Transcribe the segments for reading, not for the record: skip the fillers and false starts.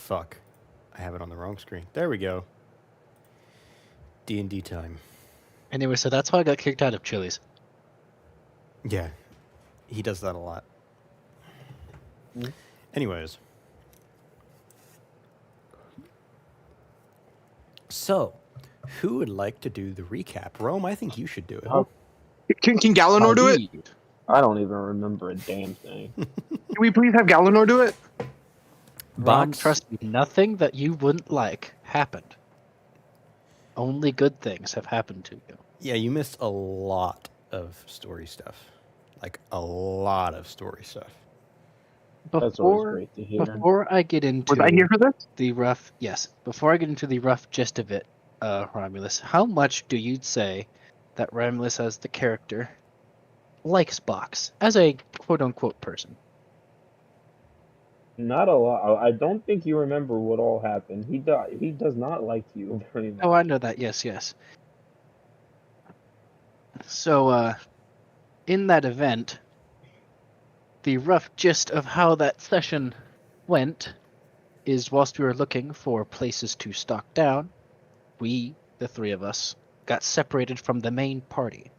fuck. I have it on the wrong screen. There we go. D&D time. Anyway, so that's how I got kicked out of Chili's. Yeah, he does that a lot. Mm. Anyways. So, who would like to do the recap? Rome, I think you should do it. Oh. Can Galenor do it? Indeed. I don't even remember a damn thing. Can we please have Galenor do it? Ron, Box. trust me, nothing that you wouldn't like happened. Only good things have happened to you. Yeah, you missed a lot of story stuff. Like, a lot of story stuff. That's always great to hear. Before I get into Was I here for this? the rough, yes, before I get into the rough gist of it, Romulus, how much do you say that Romulus as the character likes Box as a quote-unquote person? Not a lot. I don't think you remember what all happened. He does not like you very much. Oh, I know that. Yes. So, in that event, the rough gist of how that session went is whilst we were looking for places to stock down, we, the three of us, got separated from the main party.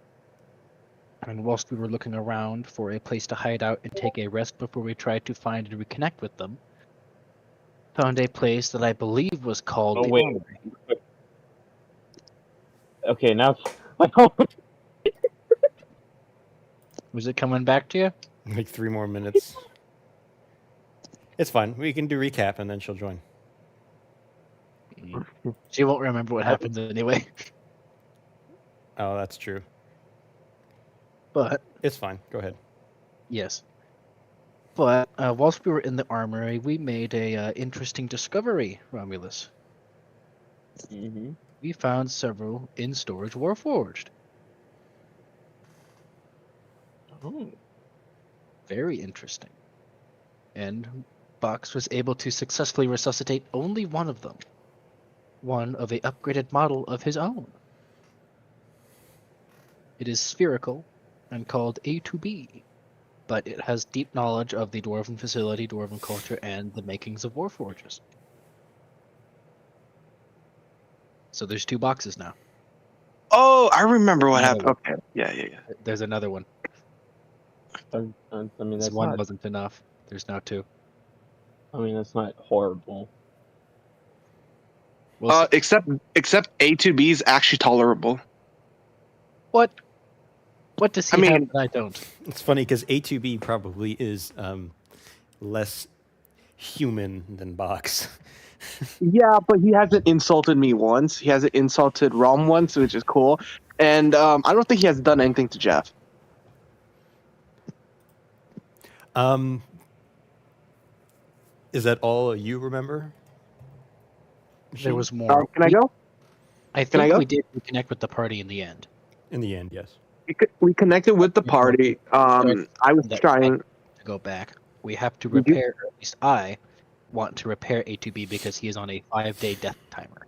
And whilst we were looking around for a place to hide out and take a rest before we tried to find and reconnect with them, found a place that I believe was called the wait. Armory. Okay, now. Was it coming back to you? Like 3 more minutes. It's fine. We can do recap and then she'll join. She won't remember what happened anyway. Oh, that's true. But It's fine. Go ahead. yes. But whilst we were in the armory, we made a interesting discovery, Romulus. Mm-hmm. We found several in storage warforged. Oh. Very interesting. And Box was able to successfully resuscitate only one of them. One of a upgraded model of his own. It is spherical and called A2B, but it has deep knowledge of the Dwarven facility, Dwarven culture, and the makings of warforges. So there's 2 boxes now. Oh, I remember what Another happened. one. Okay. Yeah. There's another one. I mean, This that's one not. wasn't enough. There's now 2. I mean, that's not horrible. We'll see. Except A to B is actually tolerable. What? What does he I mean- have that I don't? It's funny because A2B probably is less human than Box. Yeah, but he hasn't insulted me once. He hasn't insulted Rom once, which is cool. And I don't think he has done anything to Jeff. Is that all you remember? There was more. Can I go? I I think go? we did reconnect with the party in the end. In the end, yes. We connected with the party. I was That- trying. To go back, we have to Did you- repair. Or at least I want to repair A2B because he is on a 5-day death timer.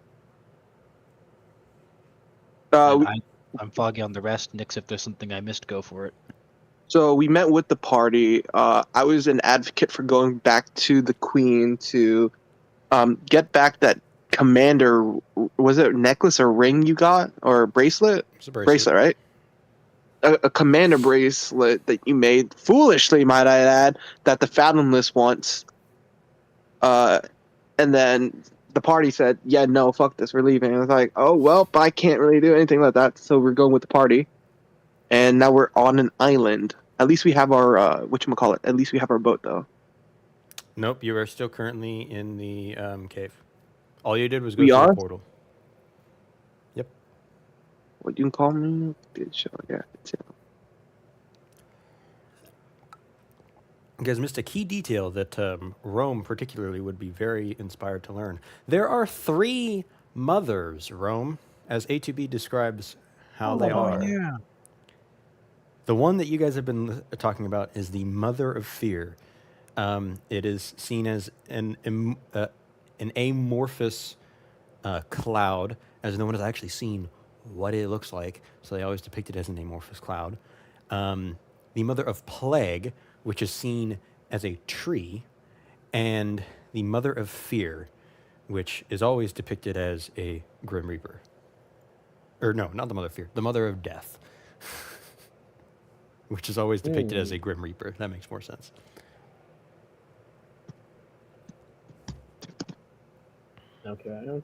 And I'm foggy on the rest. Nix, if there's something I missed, go for it. So we met with the party. I was an advocate for going back to the Queen to get back that commander. Was it necklace or ring you got or bracelet? It's a Bracelet, right? A commander bracelet that you made foolishly, might I add, that the Fathomless wants. And then the party said, "Yeah, no, fuck this, we're leaving." And I was like, "Oh well, I can't really do anything like that, so we're going with the party." And now we're on an island. At least we have our whatchamacallit. At least we have our boat though. Nope, you are still currently in the cave. All you did was go We through are? the portal. Yep. What you can call me? Bitch. Oh, yeah. You guys missed a key detail that Rome particularly would be very inspired to learn. There are 3 mothers, Rome, as A2B describes how they are. Yeah. The one that you guys have been talking about is the Mother of Fear. It is seen as an amorphous cloud, as no one has actually seen what it looks like, so they always depict it as an amorphous cloud. The Mother of Plague, which is seen as a tree, and the Mother of Fear, which is always depicted as a Grim Reaper. Or no, not the Mother of Fear, the Mother of Death, which is always depicted as a Grim Reaper. That makes more sense. Okay.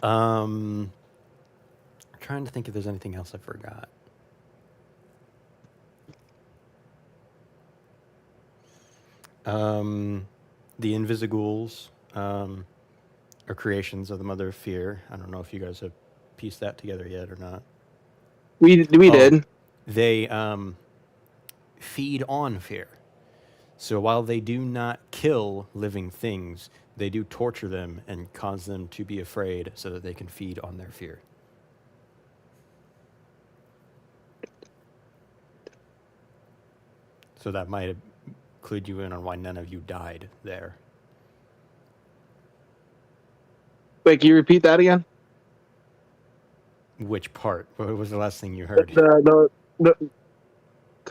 I'm trying to think if there's anything else I forgot. The Invisighouls are creations of the Mother of Fear. I don't know if you guys have pieced that together yet or not. We Oh, did. They feed on fear. So while they do not kill living things, they do torture them and cause them to be afraid so that they can feed on their fear. So that might clued you in on why none of you died there. Wait, can you repeat that again? Which part? What was the last thing you heard?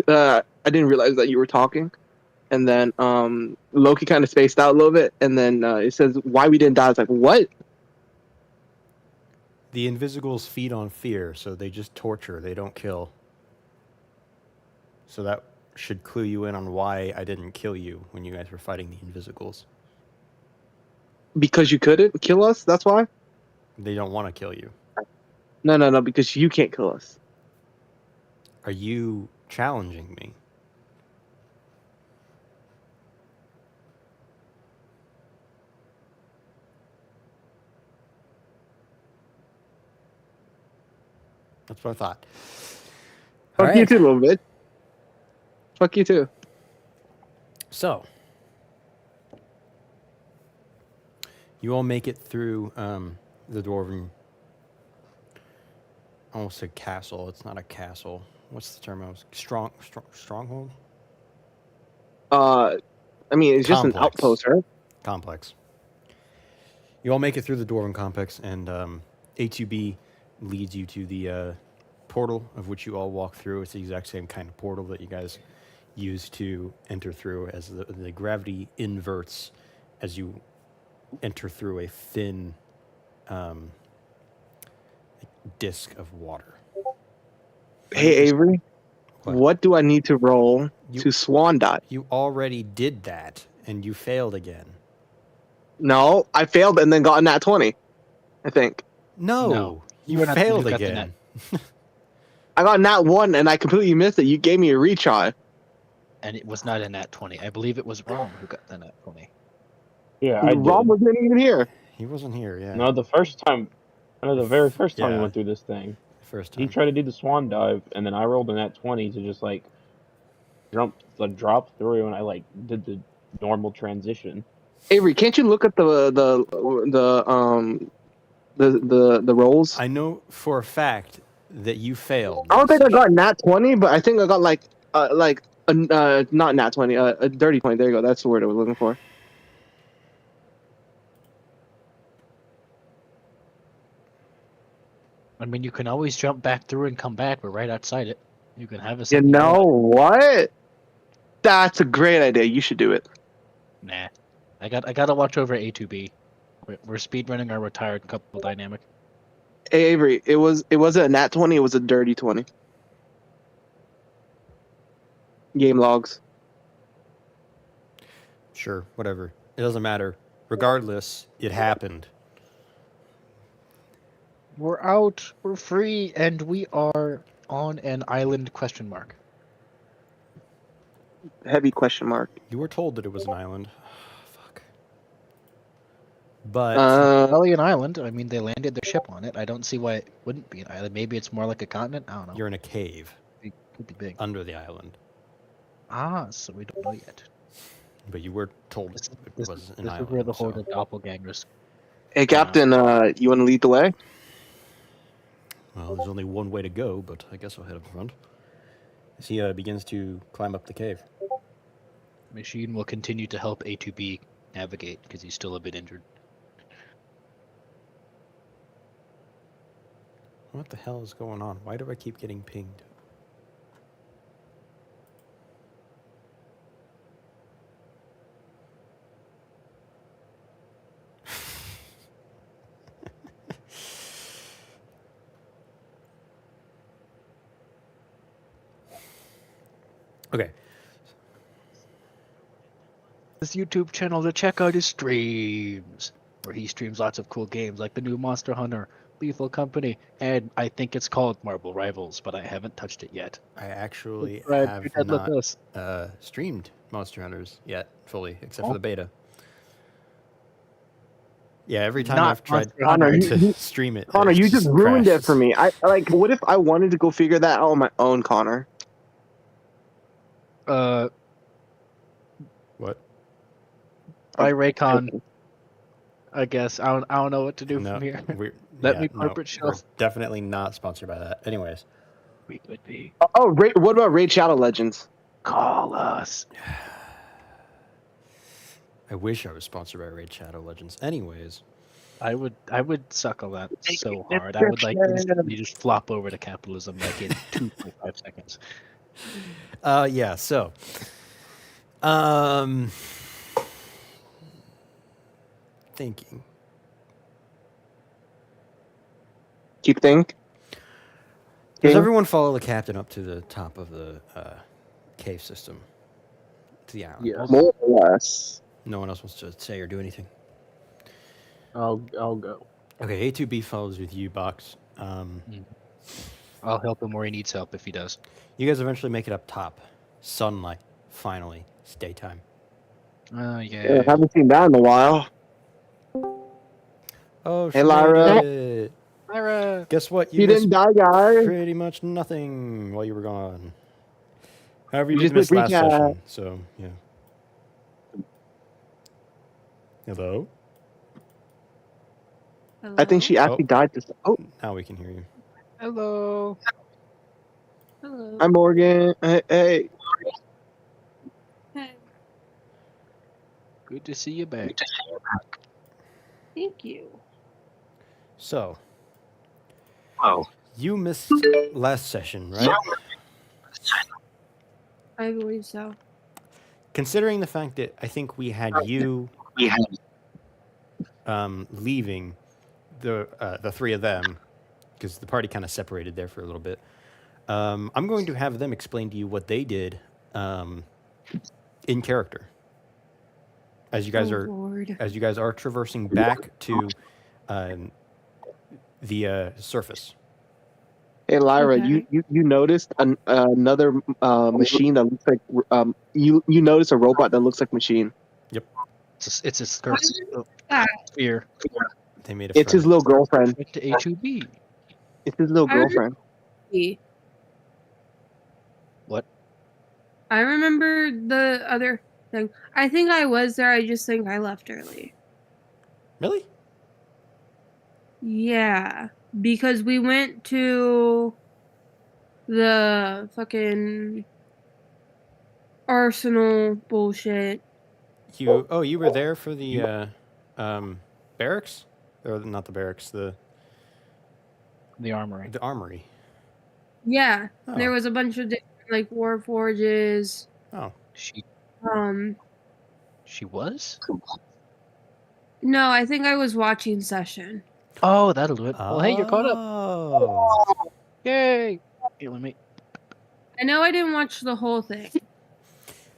I didn't realize that you were talking, and then Loki kind of spaced out a little bit, and then it says why we didn't die. I was like, what? The Invisighouls feed on fear, so they just torture. They don't kill. So that should clue you in on why I didn't kill you when you guys were fighting the Invisighouls. Because you couldn't kill us. That's why. They don't want to kill you. No. Because you can't kill us. Are you challenging me? That's what I thought. Fuck you too, little bit. Fuck you too. So, you all make it through the dwarven. I almost said castle. It's not a castle. What's the term? I was stronghold. I mean, it's just an Complex. outpost, right? Complex. You all make it through the dwarven complex, and A2B leads you to the portal of which you all walk through. It's the exact same kind of portal that you guys use to enter through, as the gravity inverts as you enter through a thin disc of water. Hey, Avery, what do I need to roll to swan dive? You already did that, and you failed again. No, I failed and then got a nat 20, I think. No, you were not the one failed who got the again. I got nat 1 and I completely missed it. You gave me a retry. And it was not a nat 20. I believe it was Rom who got the nat 20. Yeah, I did. Rom wasn't even here. He wasn't here, yeah. No, the very first time we Yeah. went through this thing, First he time. tried to do the swan dive, and then I rolled a nat 20 to just drop through, and I did the normal transition. Avery, can't you look at the rolls? I know for a fact that you failed. I don't think I got nat 20, but I think I got not nat 20, a dirty 20. There you go. That's the word I was looking for. I mean, you can always jump back through and come back. We're right outside it. You can have a You second. know what? That's a great idea. You should do it. Nah. I gotta watch over A2B. We're speedrunning our retired couple dynamic. Hey, Avery, it wasn't a nat 20, it was a dirty 20. Game logs. Sure, whatever. It doesn't matter. Regardless, it happened. We're out. We're free, and we are on an island ? Heavy question mark. You were told that it was an island. Fuck. But Probably an island. I mean, they landed their ship on it. I don't see why it wouldn't be an island. Maybe it's more like a continent. I don't know. you're in a cave It could be big. under the island. So we don't know yet. But you were told it was an This island. is where the so- horde of doppelgangers. Hey, Captain, you want to lead the way? Well, there's only one way to go, but I guess I'll head up front. As he begins to climb up the cave. Machine will continue to help A2B navigate because he's still a bit injured. What the hell is going on? Why do I keep getting pinged? Okay. His YouTube channel to check out his streams, where he streams lots of cool games like the new Monster Hunter, Lethal Company, and I think it's called Marble Rivals, but I haven't touched it yet. I actually Subscribe to have Deadlift not Us. streamed Monster Hunters yet fully, except Oh. for the beta. Yeah, every time Not I've tried Monster Hunter. Connor, to stream it, Connor, it you just ruined it for crashes. me. I like. What if I wanted to go figure that out on my own, Connor? What? By Raycon, I guess. I don't know what to do No, from here. we're, Let yeah, me no, corporate we're shelf. definitely not sponsored by that. Anyways, We could be. What about Raid Shadow Legends? Call us. I wish I was sponsored by Raid Shadow Legends. Anyways, I would suckle that so hard. I would like instantly just flop over to capitalism like in 2.5 seconds. yeah. So, um, thinking. Keep think. Does King? everyone follow the captain up to the top of the cave system? To the island? Yes. More or less. No one else wants to say or do anything. I'll go. Okay, A2B follows with you, Box. I'll help him where he needs help if he does. You guys eventually make it up top. Sunlight. Finally. It's daytime. Oh Yeah, yeah. haven't seen that in a while. Oh, Hey, Lyra. made it. Myra. Guess what? You missed didn't die, guys. pretty much nothing while you were gone. However, you You did just miss last recap. session, so yeah. Hello? I think she actually died this. Oh, Now we can hear you. Hello. Hello. hi, Morgan. Hey. Hey. Good to see you back. Thank you. So, Oh. you missed last session, right? I believe so. Considering the fact that I think we had you leaving the three of them, because the party kind of separated there for a little bit. I'm going to have them explain to you what they did in character. As you guys are traversing back to the surface. Hey, Lyra. Okay. You noticed another machine that looks like you noticed a robot that looks like machine. It's a sphere. They made a It's his friend. little girlfriend. Went to A2B. It's his little I remember- girlfriend. What? I remember the other thing. I think I was there. I just think I left early. Really? Yeah, because we went to the fucking Arsenal bullshit. You were there for the barracks? Or not the barracks, the The armory. Yeah, Oh. there was a bunch of different like war forges. Oh. She was? No, I think I was watching session. Oh, that'll do it. Well, hey, you're caught up. Oh. Yay! Here, let me. I know I didn't watch the whole thing.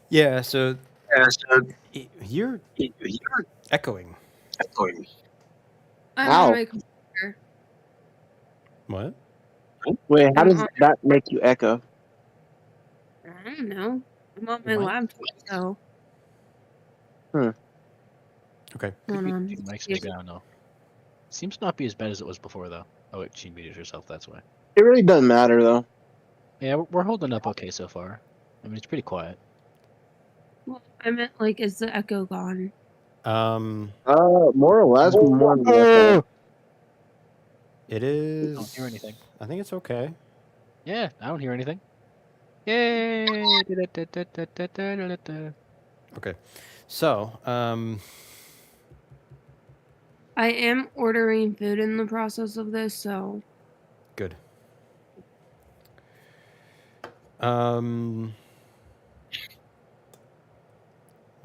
Yeah, so you're echoing. I'm Ow. on my computer. What? Wait, how does that make you echo? I don't know. I'm on my Your mic? laptop, so. Okay. Hold on. Your mic's maybe, I don't know. Seems to not be as bad as it was before, though. Oh, wait, she muted herself, that's why. It really doesn't matter though. Yeah, we're holding up okay so far. I mean, it's pretty quiet. Well, I meant like, is the echo gone? More or less. More than that. It is. I don't hear anything. I think it's okay. Yeah, I don't hear anything. Yay! Okay. So, I am ordering food in the process of this, so. good.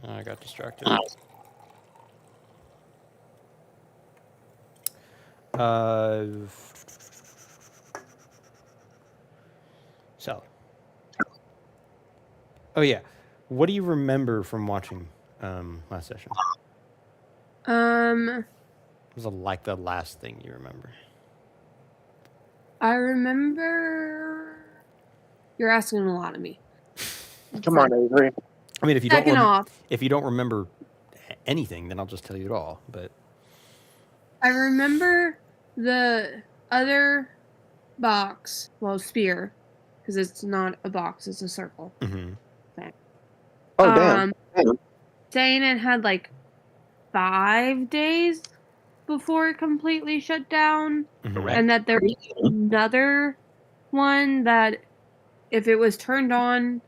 I got distracted. So, Oh yeah. What do you remember from watching last session? What was like the last thing you remember? I remember. You're asking a lot of me. Come on, Avery. I mean, if you Second off, don't remember anything, then I'll just tell you it all. But I remember the other box, well, sphere, because it's not a box; it's a circle. Oh, damn. Saying it had like 5 days before it completely shut down, Correct. and that there was another one that if it was turned on,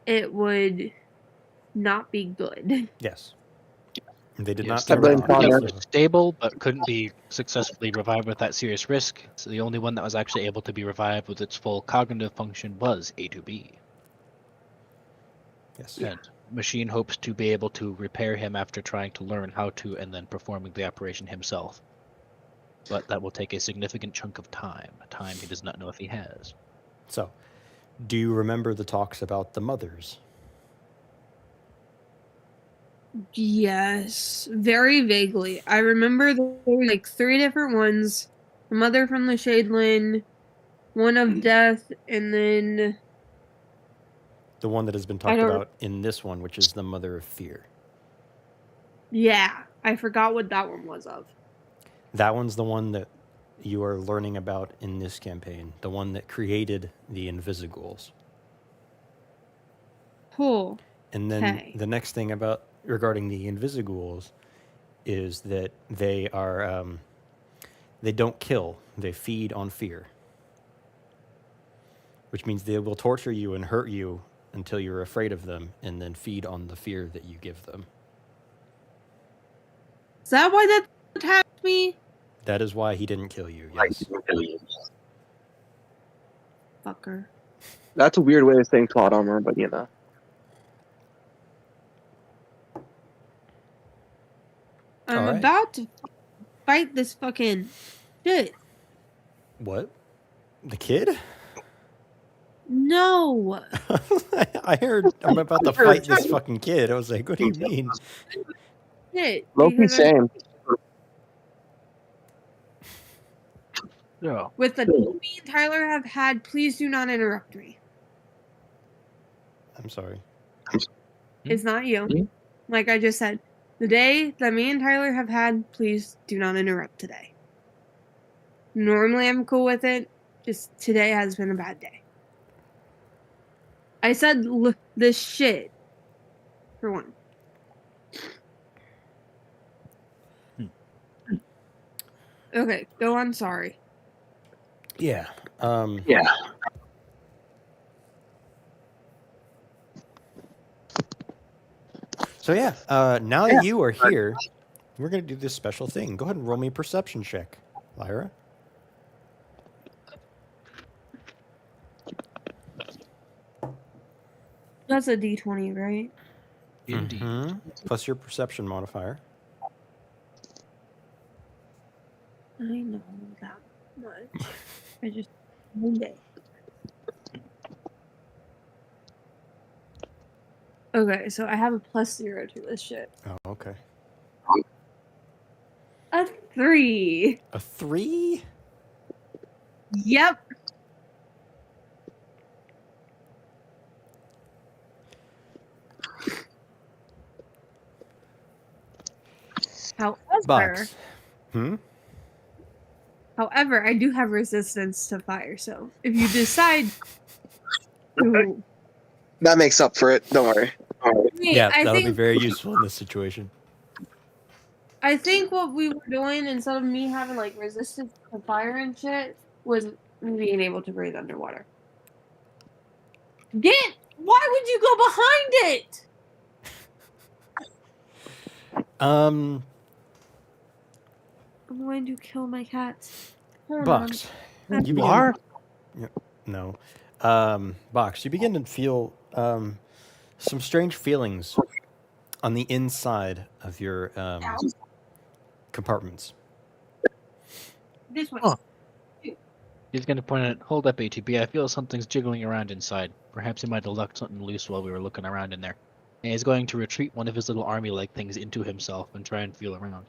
it would not be good. yes, they did Yes, not there turn I it blame were on. three Connor. that were stable, but couldn't be successfully revived with that serious risk. So the only one that was actually able to be revived with its full cognitive function was A2B. Yes. And Machine hopes to be able to repair him after trying to learn how to and then performing the operation himself. But that will take a significant chunk of time he does not know if he has. So, do you remember the talks about the mothers? Yes, very vaguely. I remember there were like 3 different ones: the mother from the Shadeland, one of death, and then The one that has been I talked don't. about in this one, which is the mother of fear. Yeah, I forgot what that one was of. That one's the one that you are learning about in this campaign. The one that created the Invisighouls. Cool. And then Okay. the next thing about regarding the Invisighouls is that they are they don't kill; they feed on fear, which means they will torture you and hurt you until you're afraid of them, and then feed on the fear that you give them. Is that why that attacked me? That is why he didn't kill you. Yes. Fucker. That's a weird way of saying plot armor, but you know. I'm All right. about to fight this fucking shit. What? The kid? No. I heard I'm about to fight this fucking kid. I was like, what do you mean? Shit. Loki, because I'm- same. Yeah. With the day me and Tyler have had, please do not interrupt me. I'm sorry. It's not you. Like I just said, the day that me and Tyler have had, please do not interrupt today. Normally I'm cool with it. Just today has been a bad day. I said this shit. For one. Okay, go on, sorry. Yeah. So yeah, now that you are here, we're gonna do this special thing. Go ahead and roll me a perception check, Lyra. That's a D20, right? Indeed. Mhm. Plus your perception modifier. I know that much. I just one day. Okay, so I have a +0 to this shit. Oh, okay. A 3. A 3? Yep. However, Box. however, I do have resistance to fire, so if you decide to, That makes up for it. Don't worry. Yeah, I that'll be think very useful in this situation. I think what we were doing instead of me having like resistance to fire and shit was being able to breathe underwater. Why would you go behind it? Um, I'm going to kill my cats. Hold Box. on. You are? No. Box, you begin to feel some strange feelings on the inside of your compartments. This way. Huh. He's going to point out, hold up, ATB, I feel something's jiggling around inside. Perhaps he might have left something loose while we were looking around in there. And he's going to retreat one of his little army-like things into himself and try and feel around.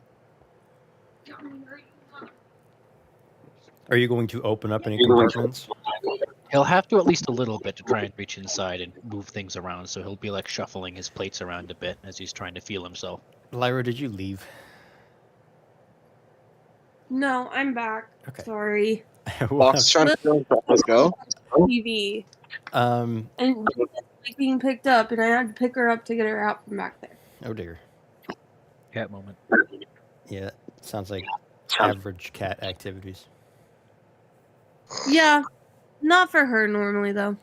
Are you going to open up any compartments? He'll have to at least a little bit to try and reach inside and move things around, so he'll be like shuffling his plates around a bit as he's trying to feel himself. Lyra, did you leave? No, I'm back. Okay. Sorry. Box is trying to feel himself. Let's go. TV. Um. And like being picked up, and I had to pick her up to get her out from back there. Oh dear. Cat moment. Yeah. Sounds like average cat activities. Yeah. Not for her normally, though.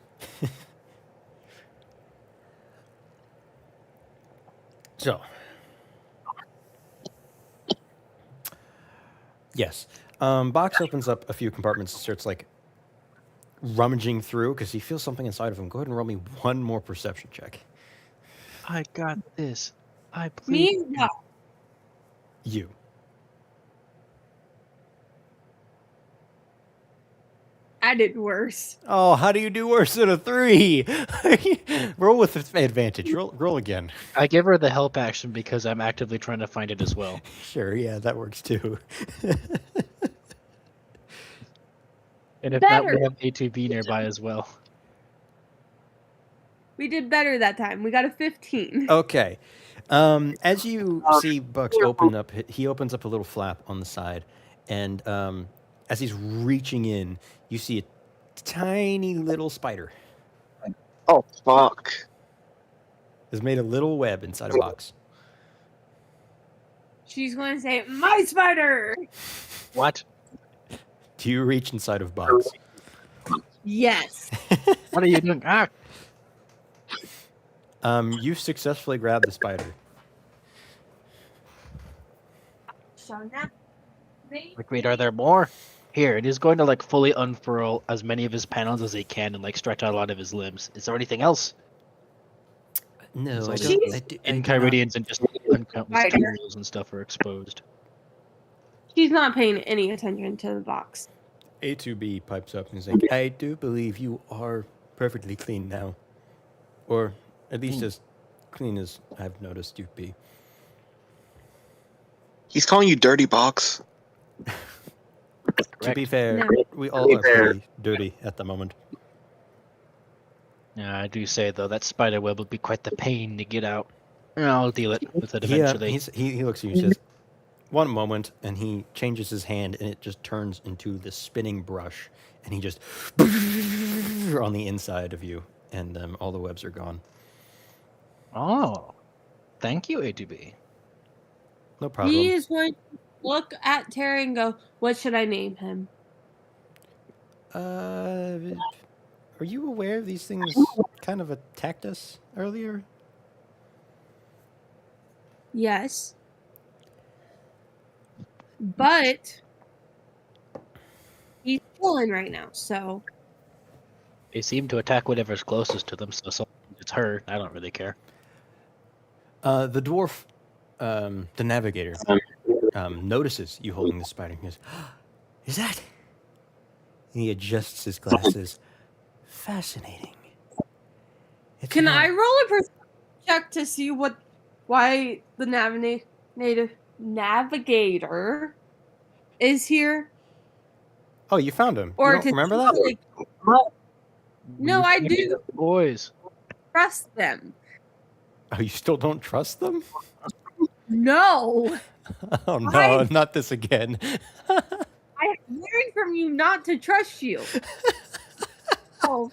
So. Yes. Box opens up a few compartments and starts like rummaging through because he feels something inside of him. Go ahead and roll me one more perception check. I got this. I believe. Me? No. You. I did worse. Oh, how do you do worse than a 3? Roll with advantage. Roll again. I give her the help action because I'm actively trying to find it as well. Sure, yeah, that works too. And if not, Better. we have ATB nearby as well. We did better that time. We got a 15. Okay. As you see Bucks open up, he opens up a little flap on the side, and as he's reaching in, you see a tiny little spider. Oh fuck! Has made a little web inside a box. She's going to say, "My spider!" What? Do you reach inside of Bucks? Yes. What are you doing? Ah! You've successfully grabbed the spider. So now, Like, wait, are there more? Here, and he's going to like fully unfurl as many of his panels as he can and like stretch out a lot of his limbs. Is there anything else? No, So I just don't. Jeez. I do, I And do not- Kyridians and just countless Spider. tendrils and stuff are exposed. she's not paying any attention to the box. A2B pipes up and is like, I do believe you are perfectly clean now. Or at least as clean as I've noticed you be. He's calling you dirty box. To be Correct. fair, No. we all are pretty dirty at the moment. Yeah, I do say though that spider web would be quite the pain to get out. I'll deal with it Yeah, eventually. he looks at you and says, one moment, and he changes his hand, and it just turns into this spinning brush, and he just on the inside of you, and all the webs are gone. Oh, thank you, ATB. No problem. He is going to look at Terry and go, "What should I name him?" Are you aware these things kind of attacked us earlier? Yes. But he's chilling right now, so They seem to attack whatever's closest to them, so it's her. I don't really care. The dwarf, the navigator, notices you holding the spider. He goes, "Is that?" And he adjusts his glasses. Fascinating. It's can not- I roll a perception check to see why the navigator is here? Oh, you found him. Or You don't to remember see, that? like, No, I Maybe do. the boys. trust them. Oh, you still don't trust them? No. Oh no, I- not this again. I learned from you not to trust you. Oh.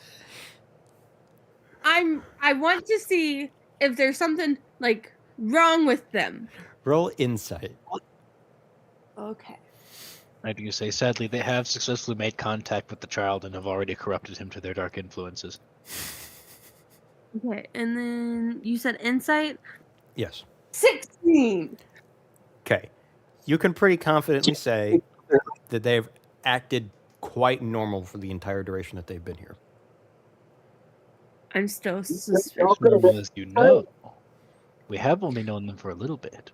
I want to see if there's something like wrong with them. Roll insight. Okay. I do say, sadly, they have successfully made contact with the child and have already corrupted him to their dark influences. Okay, and then you said insight? Yes. 16. Okay. You can pretty confidently say that they've acted quite normal for the entire duration that they've been here. I'm still suspicious. Normal as you know. We have only known them for a little bit.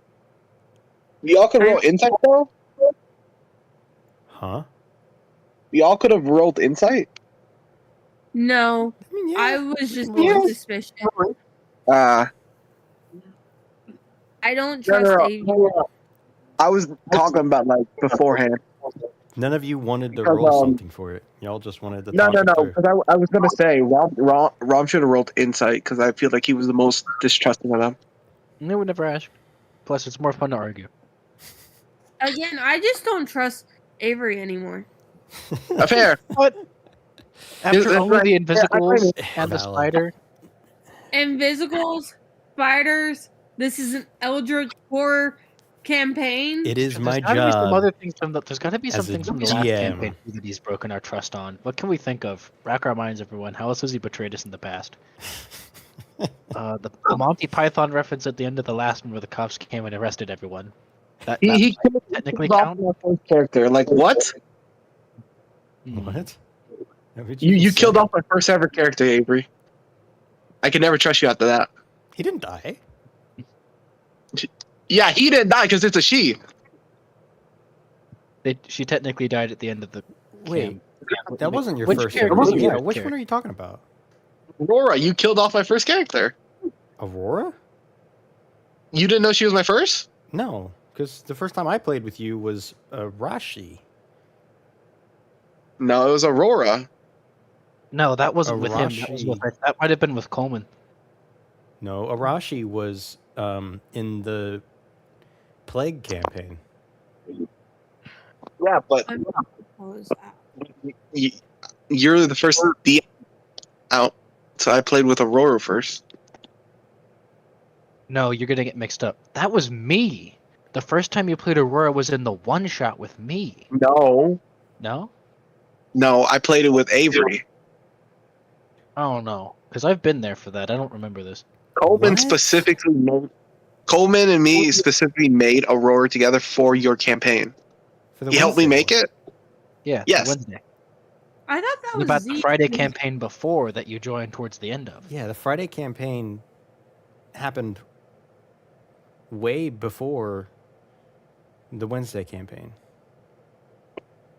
Y'all can roll insight though. Huh? y'all could have rolled insight. No, I mean, yeah. I was just Yeah. being suspicious. Uh, I don't no, trust no, Avi. no. I was talking about like beforehand. None of you wanted to Because, roll something for it. Y'all just wanted to No, talk no, it no. through. Because I was gonna say Rom should have rolled insight because I feel like he was the most distrusting of them. No, would never ask. Plus, it's more fun to argue. Again, I just don't trust Avery anymore. Fair. What? After that's only right. the Yeah, Invisicals I and the Valid. Spider? Invisicals, spiders. This is an Eldritch horror campaign. It is my There's gotta be some job other things from the. There's gotta be some as a things from the last GM. campaign too that he's broken our trust on. What can we think of? Rack our minds, everyone. How else has he betrayed us in the past? The Monty Python reference at the end of the last one where the cops came and arrested everyone. That He might technically count. my first character. Like what? Hmm. What? What did You just killed say? off my first ever character, Avery. I can never trust you after that. He didn't die. Yeah, he didn't die because it's a she. She technically died at the end of the Wait, camp. that wasn't your Which first. character? ever- Which Yeah, character? which one are you talking about? Aurora, you killed off my first character. Aurora? You didn't know she was my first? No, because the first time I played with you was Rashi. No, it was Aurora. No, that wasn't with him. That was with, that might have been with Coleman. No, Arashi was in the Plague campaign. Yeah, but What was that? you're the first DM out, so I played with Aurora first. No, you're gonna get mixed up. That was me. The first time you played Aurora was in the one shot with me. No, No? I played it with Avery. I don't know. Because I've been there for that. I don't remember this. Coleman What? specifically made. Coleman and me specifically made Aurora together for your campaign. For the He helped me Wednesday make one. it. Yeah, Yes. the Wednesday. I thought that What was about Z. the Friday campaign before that you joined towards the end of? Yeah, the Friday campaign happened way before the Wednesday campaign.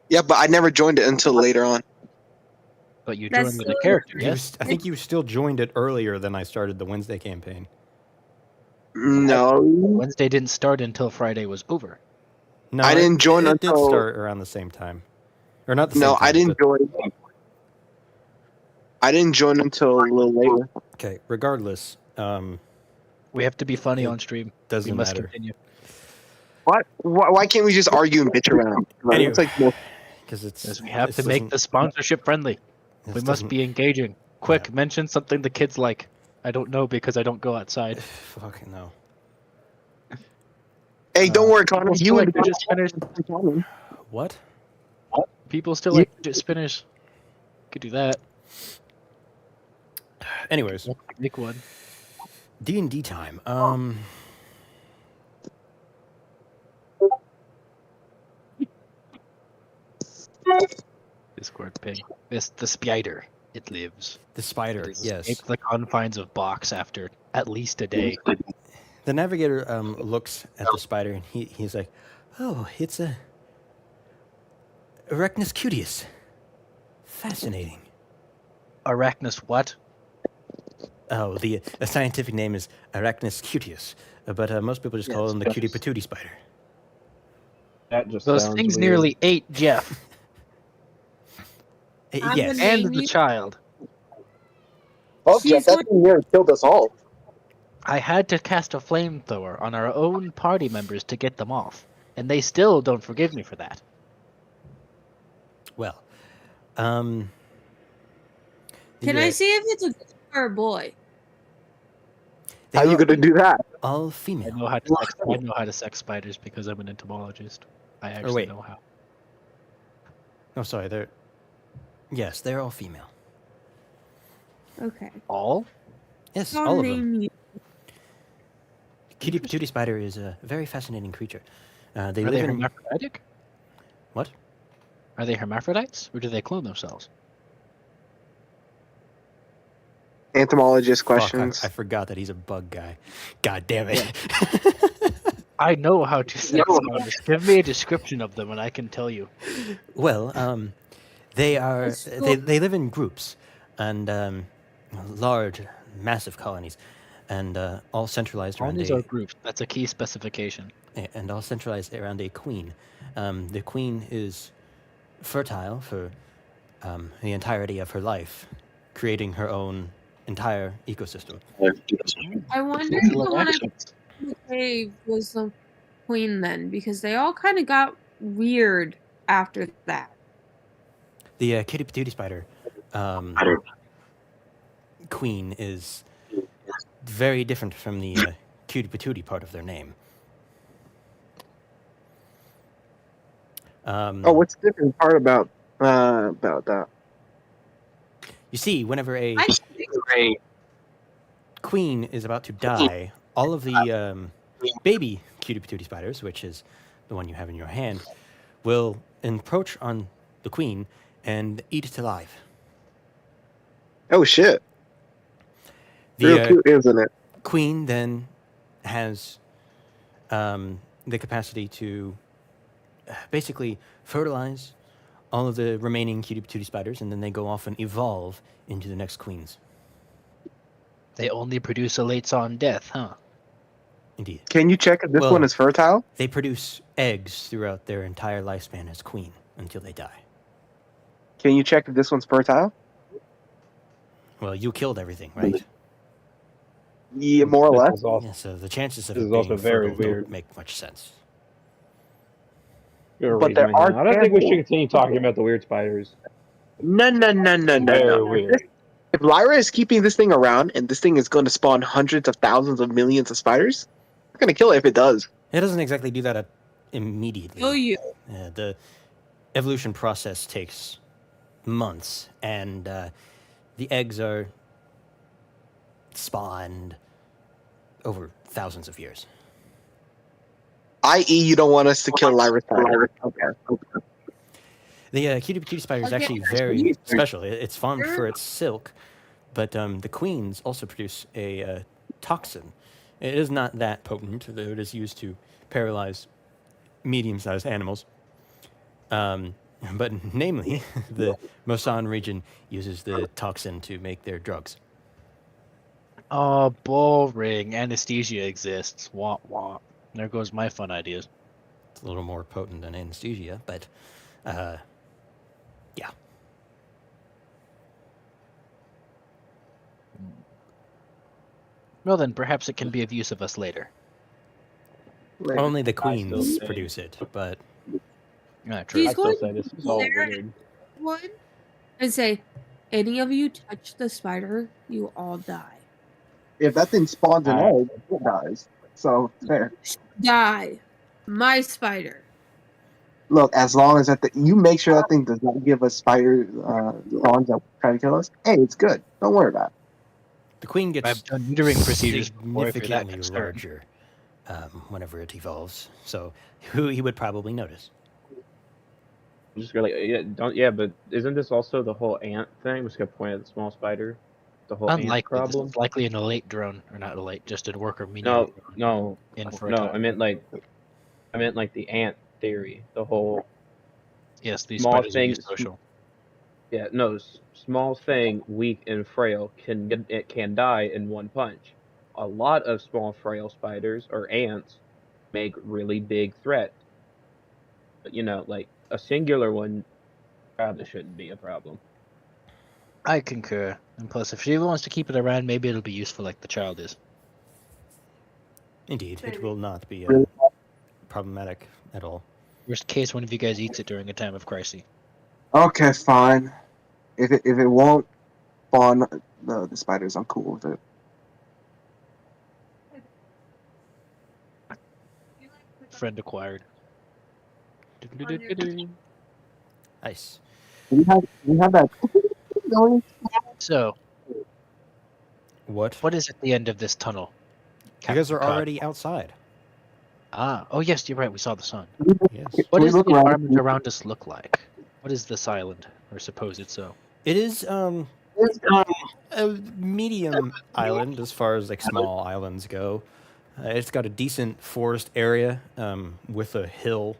Yeah, but I never joined it until later on. But you That's joined with a still- character, You yes? I think you still joined it earlier than I started the Wednesday campaign. No, Wednesday didn't start until Friday was over. No, I didn't join it did until- start around the same time, or not the same no, time. I didn't but- join. I didn't join until a little later. Okay, regardless, We have to be funny It on stream. We doesn't must matter continue. What? Why can't we just argue and bitch around? Anyway. It's like more because it's Because we have this to make doesn't- the sponsorship friendly. this We must doesn't- be engaging. Quick, mention something the kids like. I don't know because I don't go outside. Fucking no. Hey, don't worry, Connor. People still You like and fidget spinners. What? People still like fidget spinners. Could do that. Anyways, Make one. D&D time. Discord ping. This the spider. It lives. The spider. It has Yes. escaped the confines of box after at least a day. The navigator looks at the spider and he's like, "Oh, it's a Arachnus cuteus. Fascinating." Arachnus what? Oh, the scientific name is Arachnus cuteus, but most people just call Yes, him the yes. cutie patootie spider. That just Those sounds things weird. nearly ate Jeff I'm Yes. gonna- and the Maybe. child. Oh, She's Jeff, that's one- near killed us all. I had to cast a flamethrower on our own party members to get them off, and they still don't forgive me for that. Well, Can the, I see if it's a girl or a boy? they How you are gonna do that? all I female? know how to sex spiders because I'm an entomologist. I actually wait. know how. Oh, sorry. Yes, they're all female. Okay. All? Yes, I'll all of them. name you. Cutie patootie spider is a very fascinating creature. They Are they live in hermaphroditic? what? Are they hermaphrodites, or do they clone themselves? Entomologist Fuck, questions. I forgot that he's a bug guy. God damn it. I know how to sex spiders. Give me a description of them, and I can tell you. Well, They are It's cool. they live in groups and large, massive colonies, and all centralized around Colonies a are groups. That's a key specification. and all centralized around a queen. The queen is fertile for the entirety of her life, creating her own entire ecosystem. I wonder if Excellent the one actions. in the cave was the queen then, because they all kind of got weird after that. The kitty patootie spider queen is very different from the cutie patootie part of their name. Oh, what's the different part about that? You see, whenever a I think queen is about to die, all of the baby cutie patootie spiders, which is the one you have in your hand, will encroach on the queen and eat it alive. Oh shit! The Real cute, isn't it? queen then has the capacity to basically fertilize all of the remaining cutie patootie spiders, and then they go off and evolve into the next queens. They only produce elates on death, huh? Indeed. Can you check if this Well- one is fertile? They produce eggs throughout their entire lifespan as queen until they die. Can you check if this one's fertile? Well, you killed everything, right? Yeah, more or This less. is also Yeah, so the chances of This it is being also very fertile weird. don't make much sense. gonna But raise there my are hand. I don't think we should chances. continue talking about the weird spiders. No. Very weird. If Lyra is keeping this thing around and this thing is going to spawn hundreds of thousands of millions of spiders, we're going to kill it if it does. It doesn't exactly do that immediately. kill you. The evolution process takes months, and the eggs are spawned over thousands of years. I.e., you don't want us to kill Lyra's spider. Okay. The cutie patootie spider is Okay. actually very special. It's famed for its silk, but the queens also produce a toxin. It is not that potent, though it is used to paralyze medium-sized animals. But namely, the Mosan region uses the toxin to make their drugs. Oh, boring. Anesthesia exists. Wah wah. There goes my fun ideas. It's a little more potent than anesthesia, but yeah. Well then, perhaps it can be of use of us later. Only the still queens say- produce it, but True. He's I still going say this is all there. weird. One and say, any of you touch the spider, you all die. If that thing spawns an Alright. egg, it dies. So, fair. Die. My spider. Look, as long as you make sure that thing does not give us spider spawns that try to kill us, hey, it's good. Don't worry about it. the queen gets I've done neutering procedures before if you're that significantly concerned. larger whenever it evolves. So he would probably notice. I'm just really but isn't this also the whole ant thing? Just gonna point at the small spider. The whole ant Unlikely. This problem. is likely an elate drone, or not elate, just a worker minion. No, drone no, in for a no. time. I meant like the ant theory. The whole Yes, these small spiders are things- social. small thing, weak and frail can die in one punch. A lot of small frail spiders or ants make really big threat. But like a singular one probably shouldn't be a problem. I concur. And plus, if she wants to keep it around, maybe it'll be useful like the child is. Indeed, it will not be problematic at all. Worst case, one of you guys eats it during a time of crisis. Okay, fine. If it won't spawn the spiders, I'm cool with it. Friend acquired. Nice. We have that going. So, What? what is at the end of this tunnel? You guys are Captain Cod? already outside. Oh yes, you're right. We saw the sun. Yes. What We does the look around. environment around us look like? What is this island, or supposed so? It is a medium island as far as like small islands go. It's got a decent forest area with a hill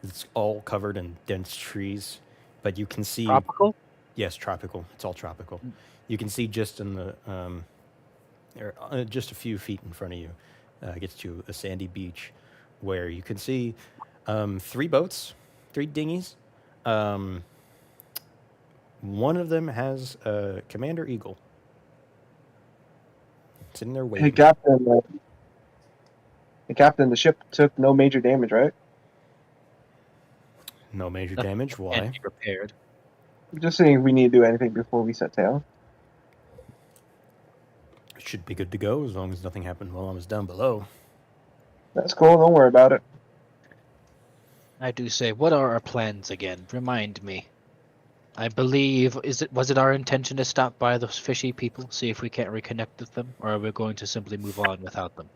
that's all covered in dense trees. but you can see. Tropical? Yes, tropical. It's all tropical. Mm. You can see just in the just a few feet in front of you, gets to a sandy beach, where you can see 3 boats, 3 dinghies. One of them has a Commander Eagle sitting there Hey, waiting. Captain. Hey, Captain, the ship took no major damage, right? No major Nothing damage. Why? Can't be repaired. Just seeing if we need to do anything before we set sail. Should be good to go as long as nothing happened while I was down below. That's cool. Don't worry about it. I do say, what are our plans again? Remind me. I believe was it our intention to stop by those fishy people, see if we can't reconnect with them, or are we going to simply move on without them?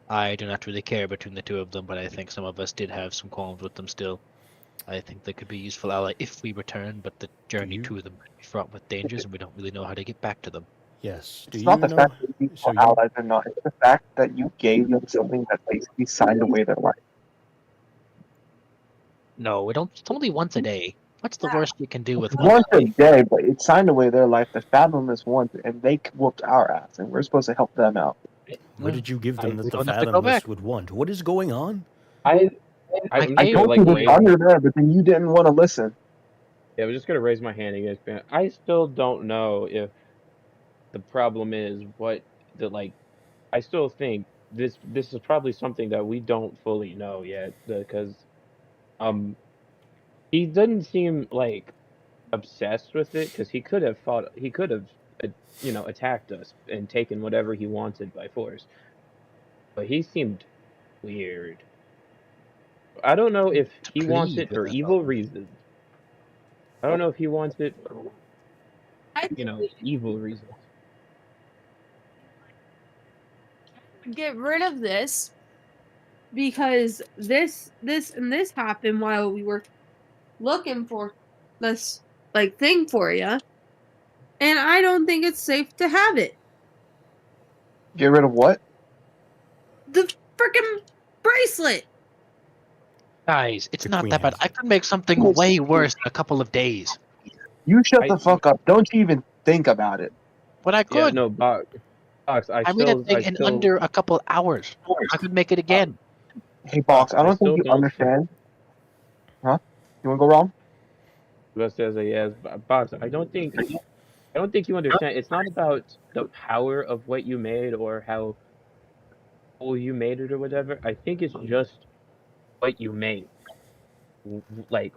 I do not really care between the 2 of them, but I think some of us did have some qualms with them still. I think they could be useful ally if we return, but the journey you- to them could be fraught with dangers, and we don't really know how to get back to them. Yes. Do It's you not the know? fact that these So are you, allies or not. It's the fact that you gave them something that basically signed away their life. No, we don't. It's only once a day. What's the worst you can do with one Once a a day? day, but it signed away their life. The Fathomless once, and they whooped our ass, and we're supposed to help them out. what did you give them I- that we the don't have to go Fathomless back. would want? What is going on? I'm I just gave gonna told like you the raise. thunder there, but then you didn't want to listen. Yeah, I'm just gonna raise my hand against Ben. I still don't know if the problem is what the like. I still think this is probably something that we don't fully know yet because um he doesn't seem like obsessed with it because he could have attacked us and taken whatever he wanted by force, but he seemed weird. I don't know if To he wants plead it with for them. evil reasons. I don't know if he wants it for I think evil reasons. we should get rid of this because this happened while we were looking for this like thing for you, and I don't think it's safe to have it. Get rid of what? The freaking bracelet. Guys, it's The not queen that bad. has I it. could make something way worse in a couple of days. You shut I the fuck up. Don't you even think about it. But I yeah could. no box. I made a thing in under a couple hours. I could make it again. Hey, Box, I don't think still you don't think understand. Huh? You want to go wrong? that says a yes, box. I don't think you understand. It's not about the power of what you made or how cool you made it or whatever. I think it's just what you made. Like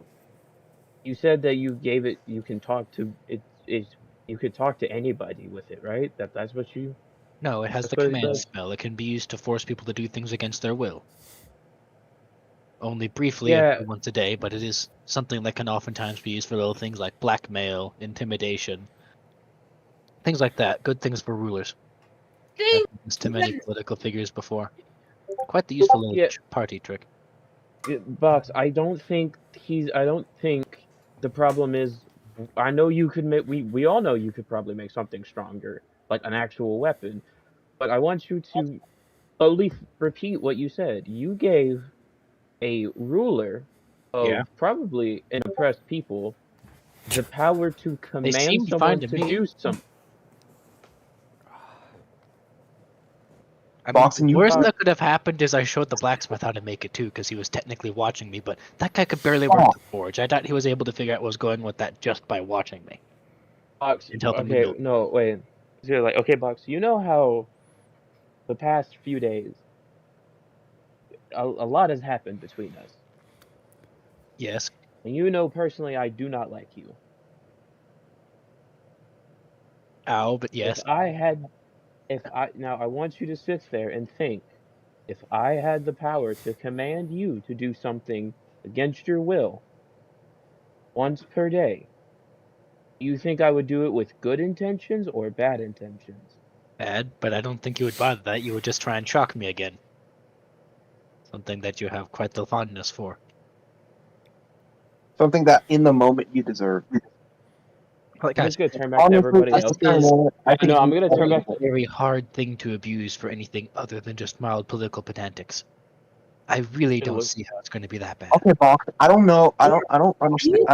you said that you gave it. You can talk to it. It's you could talk to anybody with it, right? That's what you. No, it has That's the what it command does. spell. It can be used to force people to do things against their will. Only briefly and Yeah, once a day, but it is something that can oftentimes be used for little things like blackmail, intimidation, things like that. Good things for rulers. I've Thing done this to many political figures before. Quite the useful little yeah. party trick. Box. I don't think he's. I don't think the problem is. I know you could make. We all know you could probably make something stronger, like an actual weapon. But I want you to slowly repeat what you said. You gave a ruler Yeah. of probably an oppressed people the power to They command seemed fine someone to to me. do something. I mean, Boxing, the you worst thought- that could have happened is I showed the blacksmith how to make it too, because he was technically watching me, but that guy could barely work the forge. I doubt he was able to figure out what was going with that just by watching me. Box. And tell them to Okay, build. no, wait. So you're like, okay, Box. You know how the past few days, a lot has happened between us, Yes. and you know personally, I do not like you. Ow, but yes. Now I want you to sit there and think, if I had the power to command you to do something against your will once per day, do you think I would do it with good intentions or bad intentions? Bad, but I don't think you would bother that. You would just try and shock me again. Something that you have quite the fondness for. something that in the moment you deserve. Like, I'm guys, just gonna turn back to Honestly, everybody at else. this moment, I think No, I'm you gonna turn back. a very hard thing to abuse for anything other than just mild political pedantics. I really It don't looks- see how it's going to be that bad. Okay, Box. I don't know. I don't understand.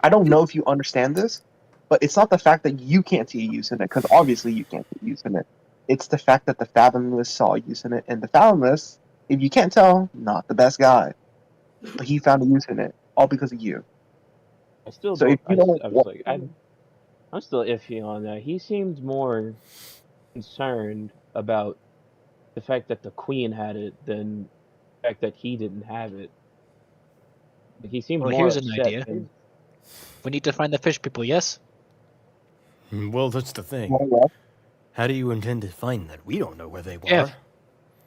I don't know if you understand this, but it's not the fact that you can't see use in it, because obviously you can't see use in it. It's the fact that the Fathomless saw use in it, and the Fathomless, if you can't tell, not the best guy, but he found a use in it, all because of you. I still So don't. if you don't, I was like, I'm still iffy on that. He seemed more concerned about the fact that the queen had it than the fact that he didn't have it. He seemed Well, more here's an upset idea. than We need to find the fish people, yes? Well, that's the thing. well, How do you intend to find that? We don't know where they Jeff. are.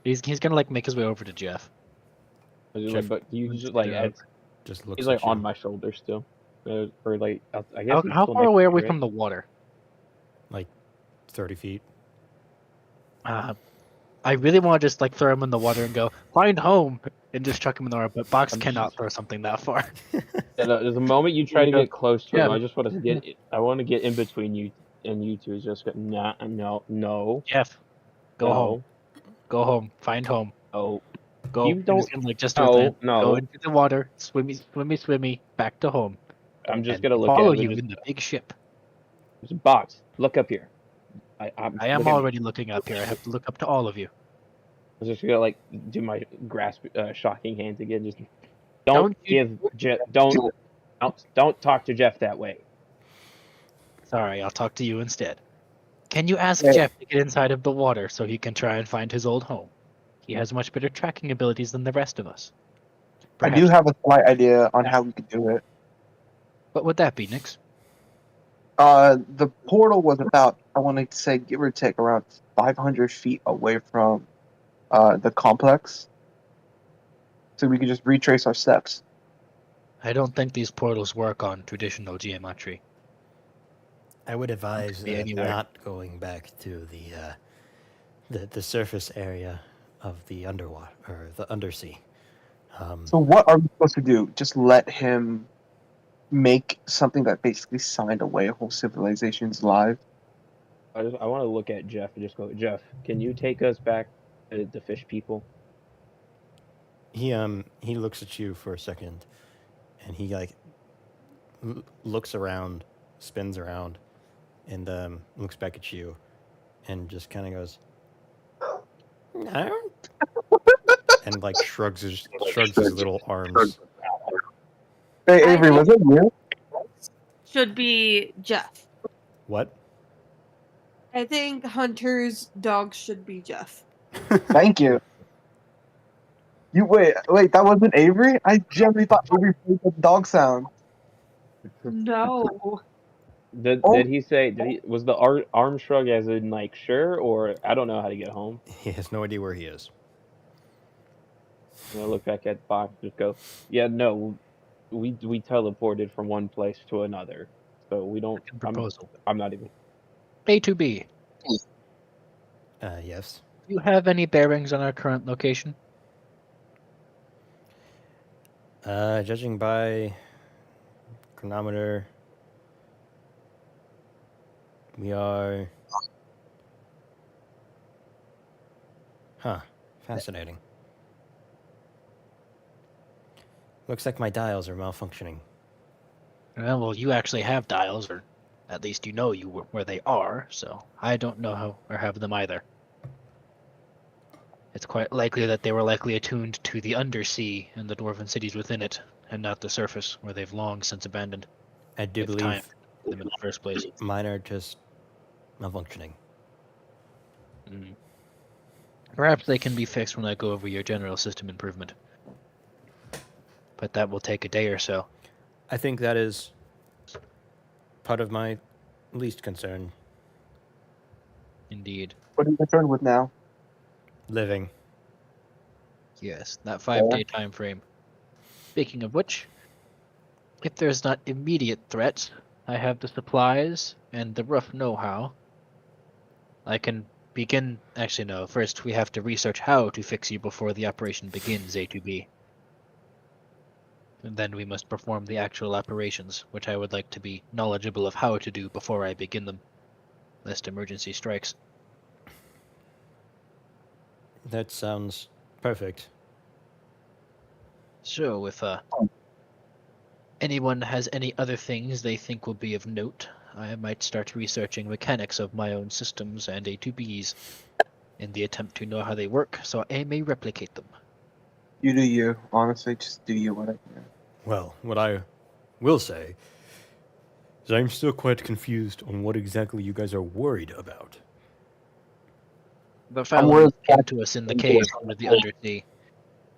He's going to, like, make his way over to Jeff. Jeff- but you Let's just get like it out. Just looks he's like at you. on my shoulder still, or like I guess he's How still far next away to are me, we right? from the water? 30 feet. I really want to just, like, throw him in the water and go, find home, and just chuck him in the water, but Box I'm cannot just- throw something that far. There's a moment you try to get close to him. Yeah. I just want to get. I want to get in between you and you two. Just go, nah, no, Jeff, go no, home. Go home. Find home. no. Go. You I'm don't- just gonna, like, just no, throw that. no. Go into the water. Swimmy, back to home. I'm just And gonna look follow at him. you And in the big ship. just Box. Look up here. I I am look at me. already looking up here. I have to look up to all of you. I'm just gonna like do my grasp shocking hands again. Just Don't you- give Jeff. Don't talk to Jeff that way. Sorry, I'll talk to you instead. Can you ask Yeah. Jeff to get inside of the water so he can try and find his old home? He has much better tracking abilities than the rest of us. I do have a slight idea on how we could do it. What would that be, Nix? The portal was about, I want to say, give or take, around 500 feet away from the complex, so we could just retrace our steps. I don't think these portals work on traditional geometry. I would advise be anywhere. not going back to the surface area of the underwater or the undersea. So what are we supposed to do? Just let him make something that basically signed away a whole civilization's life? I want to look at Jeff and just go, Jeff, can you take us back to the fish people? He looks at you for a second, and he like looks around, spins around, and looks back at you, and just kind of goes, no, and like shrugs his little arms. Hey, I Avery, was it you? Should be Jeff. What? I think Hunter's dog should be Jeff. Thank you. You wait, that wasn't Avery? I generally thought Avery played the dog sound. No. Did Oh. he say? Was the arm shrug as in like sure, or I don't know how to get home? He has no idea where he is. And I look back at Box, just go, yeah, no, we teleported from one place to another, so we don't. Proposal. I'm not even. A to B. Yes. Do you have any bearings on our current location? Judging by chronometer, we are. Huh. Fascinating. Looks like my dials are malfunctioning. Well, you actually have dials, or at least you know where they are, so I don't know how or have them either. It's quite likely that they were likely attuned to the Undersea and the dwarven cities within it, and not the surface, where they've long since abandoned. I do It's time believe for them in the first place. mine are just malfunctioning. Perhaps they can be fixed when I go over your general system improvement. But that will take a day or so. I think that is part of my least concern. Indeed. What are you concerned with now? Living. Yes, that 5-day time frame. Speaking of which, if there's not immediate threats, I have the supplies and the rough know-how. I can begin. Actually, no. First, we have to research how to fix you before the operation begins, A to B. And then we must perform the actual operations, which I would like to be knowledgeable of how to do before I begin them, lest emergency strikes. That sounds perfect. So, if anyone has any other things they think will be of note, I might start researching mechanics of my own systems and A2Bs in the attempt to know how they work, so I may replicate them. You do you. Honestly, just do you. Whatever. Well, what I will say is I'm still quite confused on what exactly you guys are worried about. The worried Fowler came to us in the cave under the Undersea,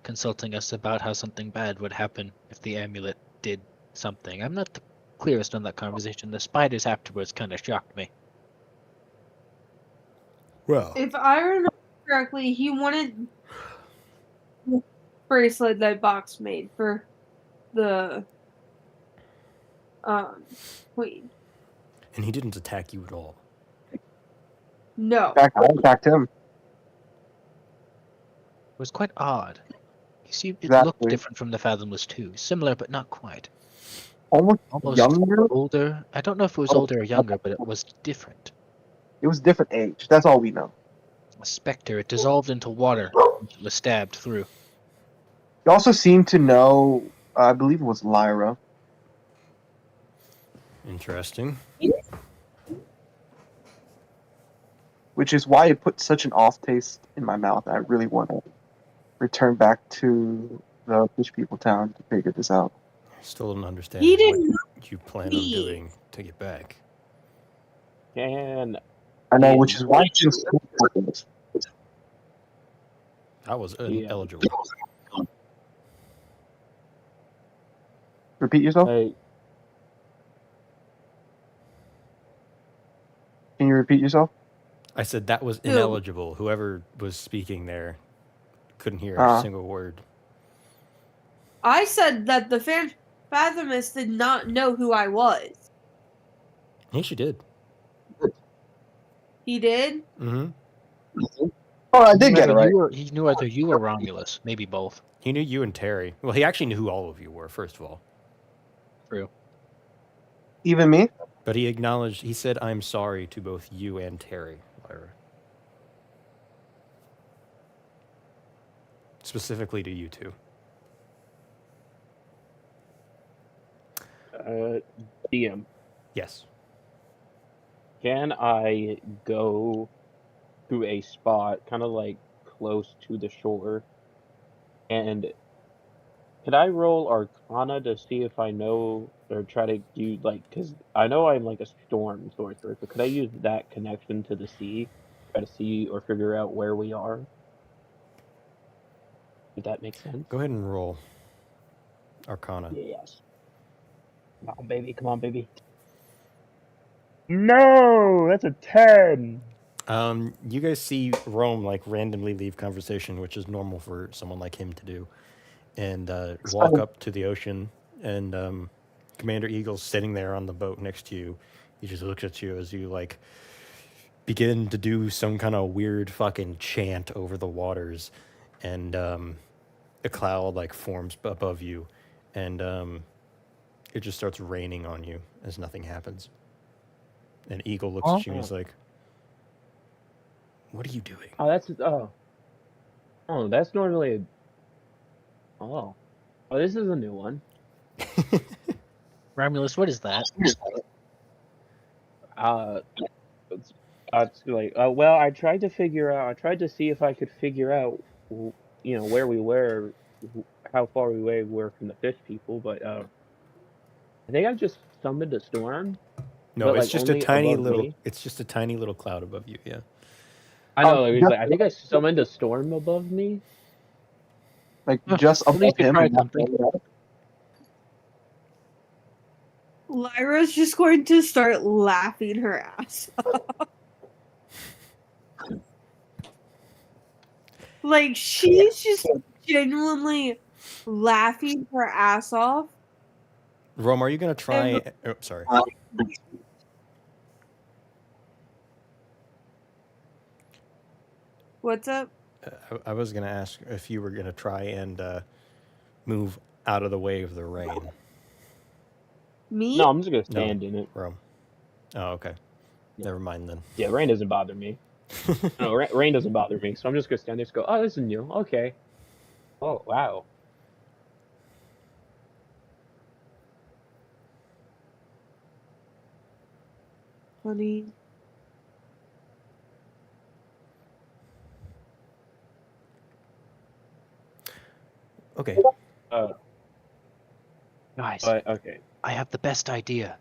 consulting us about how something bad would happen if the amulet did something. I'm not the clearest on that conversation. The spiders afterwards kind of shocked me. Well, If I remember correctly, he wanted the bracelet that Box made for the queen. and he didn't attack you at all. No. In fact, I attacked him. It was quite odd. It looked Exactly. different from the Fathomless 2. Similar, but not quite. Almost younger. Older. I don't know if it was older or younger, but it was different. It was different age. That's all we know. A specter. It dissolved into water. It was stabbed through. He also seemed to know. I believe it was Lyra. Interesting. Which is why it put such an off taste in my mouth. I really want to return back to the Fish People town to figure this out. I still don't understand He didn't what you plan on leave. doing to get back. And I know, Yeah. which is why it's just I was Yeah. ineligible. repeat yourself. I, Can you repeat yourself? I said that was Who? ineligible. Whoever was speaking there couldn't hear a Uh. single word. I said that the Fathomist did not know who I was. Yes, you did. He did? Mm-hmm. Oh, I did get it right. He knew either you or Romulus. Maybe both. He knew you and Terry. Well, he actually knew who all of you were, first of all. True. Even me? But he acknowledged, he said, I'm sorry to both you and Terry, Lyra. Specifically to you two. DM, Yes. can I go to a spot kind of like close to the shore, and could I roll Arcana to see if I know or try to do like, because I know I'm like a storm sorcerer, so could I use that connection to the sea, try to see or figure out where we are? If that makes sense. Go ahead and roll Arcana. Yes. Come on, baby. Come on, baby. No, that's a 10. You guys see Rome like randomly leave conversation, which is normal for someone like him to do, and walk fine. up to the ocean. And Commander Eagle's sitting there on the boat next to you. He just looks at you as you like begin to do some kind of weird fucking chant over the waters, and a cloud like forms above you, and it just starts raining on you as nothing happens. And Eagle looks at you and is like, "What are you doing?" Oh, that's normally a... Oh, this is a new one. Romulus, what is that? It's like, well, I tried to see if I could figure out, where we were, how far we were from the fish people, but I think I just summoned a storm. No, But, it's like, just a only tiny above little. me? It's just a tiny little cloud above you. Yeah. I know. Oh, It was like, I think I summoned a storm above me. Like Huh, just at least above you him. tried something. Lyra's just going to start laughing her ass off. Like, she's just genuinely laughing her ass off. Rome, are you gonna try? Oh, sorry. What's up? I was gonna ask if you were gonna try and move out of the way of the rain, Me? No, I'm just gonna stand in it. Rome. Oh, okay. Yeah. Never mind then. Yeah, rain doesn't bother me. No, rain doesn't bother me, so I'm just gonna stand there and go, oh, this is new. Okay. Oh, wow. Funny. Okay. Guys, But okay. I have the best idea.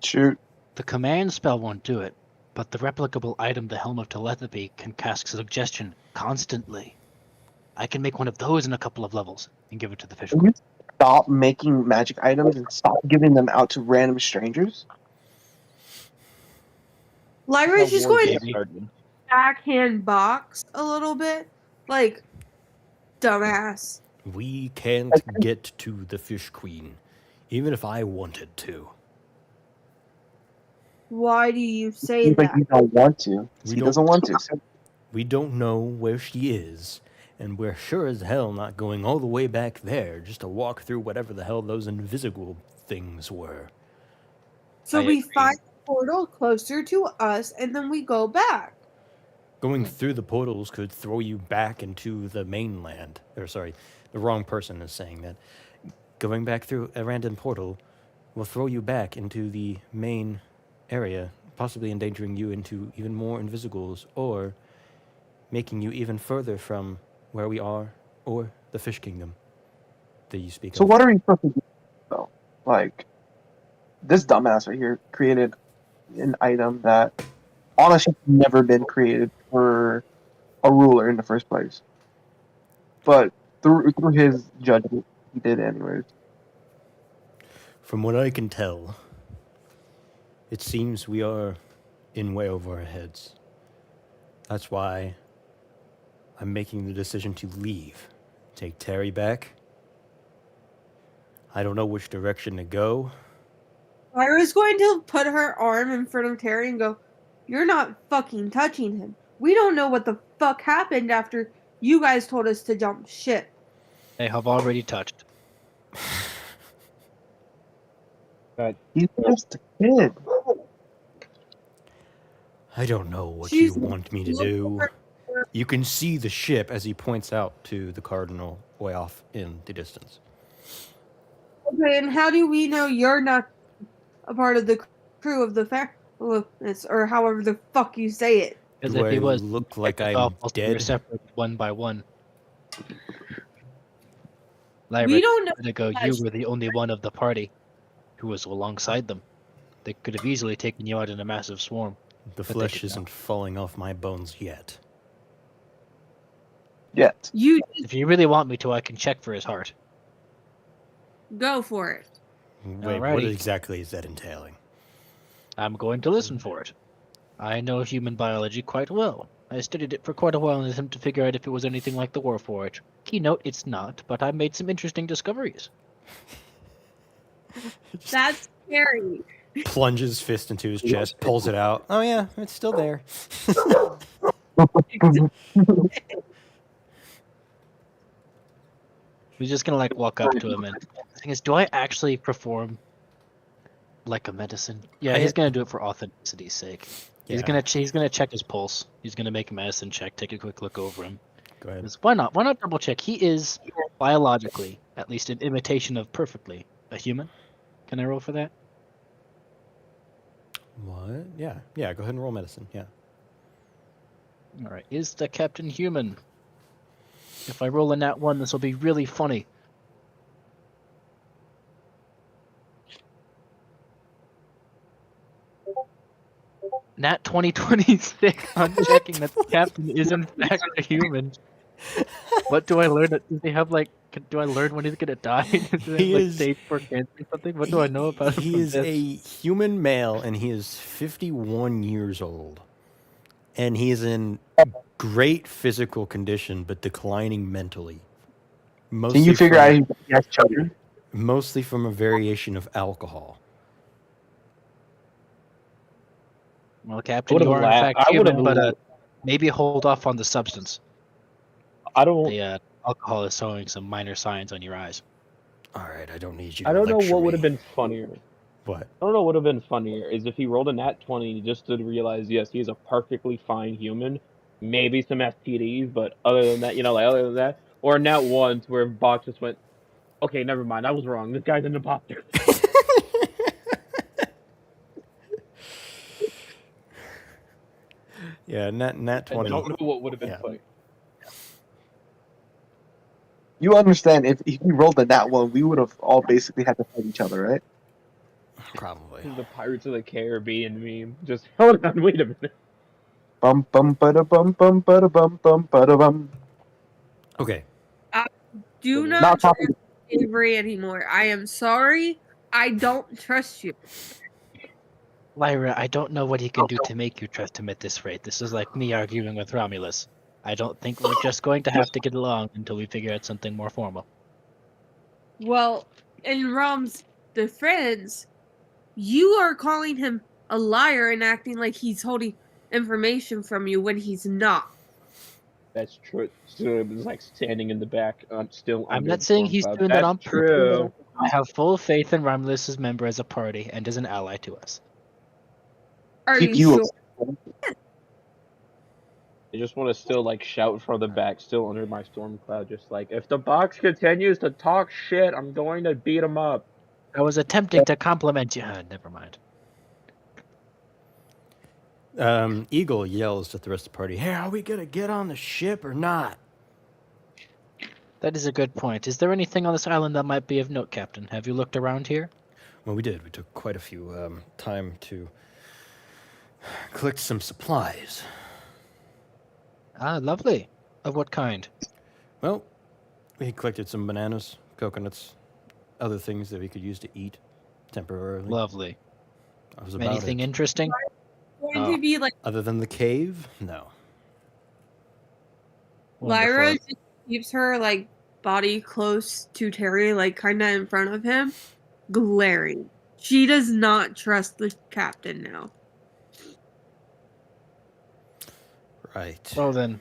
Shoot. The command spell won't do it, but the replicable item, the Helm of Telepathy, can cast suggestion constantly. I can make one of those in a couple of levels and give it to the fish. Can you stop making magic items and stop giving them out to random strangers? Lyra's just going to Garden. backhand box a little bit. Like, dumbass. We can't get to the Fish Queen, even if I wanted to. Why do you say Seems that? like you don't want to. We He doesn't want to. So We don't know where she is, and we're sure as hell not going all the way back there just to walk through whatever the hell those invisible things were. So I we agree. find the portal closer to us, and then we go back. Going through the portals could throw you back into the mainland. Or sorry, the wrong person is saying that. Going back through a random portal will throw you back into the main area, possibly endangering you into even more invisigals, or making you even further from where we are, or the Fish Kingdom that you speak So of. what are we supposed to do though? Like, this dumbass right here created an item that honestly never been created for a ruler in the first place. But through his judgment, he did anyways. From what I can tell, it seems we are in way over our heads. That's why I'm making the decision to leave. Take Terry back. I don't know which direction to go. Lyra's going to put her arm in front of Terry and go, "You're not fucking touching him. We don't know what the fuck happened after you guys told us to jump ship." They have already touched. He's just a kid. I don't know what She's you want me to do. You can see the ship as he points out to the Cardinal way off in the distance. Okay, and how do we know you're not a part of the crew of the or however the fuck you say it? Because Do if he I was, look like picked I'm off whilst we were dead? separated one by one. Lyra, We don't know. ago, you were the only one of the party who was alongside them. They could have easily taken you out in a massive swarm. The But they flesh did not. isn't falling off my bones yet. Yet. You just If you really want me to, I can check for his heart. go for it. Wait, what Alrighty. exactly is that entailing? I'm going to listen for it. I know human biology quite well. I studied it for quite a while in an attempt to figure out if it was anything like the Warforged. Keynote, it's not, but I made some interesting discoveries. That's scary. Plunges fist into his chest, pulls it out. Oh yeah, it's still there. We're just gonna like walk up to him and the thing is, do I actually perform like a medicine? Yeah, he's gonna do it for authenticity's sake. Yeah. He's gonna check his pulse. He's gonna make a medicine check, take a quick look over him. Go ahead. Because why not? Why not double check? He is biologically, at least an imitation of perfectly, a human. Can I roll for that? What? Yeah. Yeah, go ahead and roll medicine. Yeah. Alright, is the captain human? If I roll a nat 1, this will be really funny. Nat 2026, I'm checking that the captain is in fact a human. What do I learn? Does he have like? Do I learn when he's gonna die? Does he He have like is- stage 4 cancer or something? What do I know about him? He from is this? a human male, and he is 51 years old. And he is in great physical condition, but declining mentally. Mostly Can you figure from- out he has children? Mostly from a variation of alcohol. Well, Captain, would've you are in laughed- fact I would've human, but laughed. maybe hold off on the substance. I don't. The alcohol is showing some minor signs on your eyes. All right, I don't need you to I don't know lecture what would me. have been funnier. What? I don't know what would have been funnier is if he rolled a nat 20 just to realize, yes, he's a perfectly fine human. Maybe some STDs, but other than that, other than that, or a nat 1 where Bach just went, okay, never mind, I was wrong. This guy's an imposter. Yeah, nat I 20. don't know what would have been Yeah. funny. You understand, if we rolled a nat one, we would have all basically had to fight each other, right? Probably. The Pirates of the Caribbean meme. Just hold on, wait a minute. Bum bum bada bum bum bada bum bum bada bum. Okay. Do Not not trust talking. Avery anymore. I am sorry. I don't trust you. Lyra, I don't know what he can do to make you trust him at this rate. This is like me arguing with Romulus. I don't think we're just going to have to get along until we figure out something more formal. Well, in Rom's defense, you are calling him a liar and acting like he's holding information from you when he's not. That's true. So it was like standing in the back, still I'm under not the saying storm he's cloud. doing that That's on purpose. true. I have full faith in Romulus's member as a party and as an ally to us. Are Keep you you. sure? I just want to still like shout from the back, still under my storm cloud, just like, if the box continues to talk shit, I'm going to beat him up. I was attempting to compliment you. Never mind. Eagle yells at the rest of the party, "Hey, are we gonna get on the ship or not?" That is a good point. Is there anything on this island that might be of note, Captain? Have you looked around here? Well, we did. We took quite a few time to collect some supplies. Ah, lovely. Of what kind? Well, we collected some bananas, coconuts, other things that we could use to eat temporarily. Lovely. That was about Anything it. interesting? Going Oh. to be like Other than the cave, no. Lyra Wonderful. just keeps her like body close to Terry, like kind of in front of him, glaring. She does not trust the captain now. Right. Well then,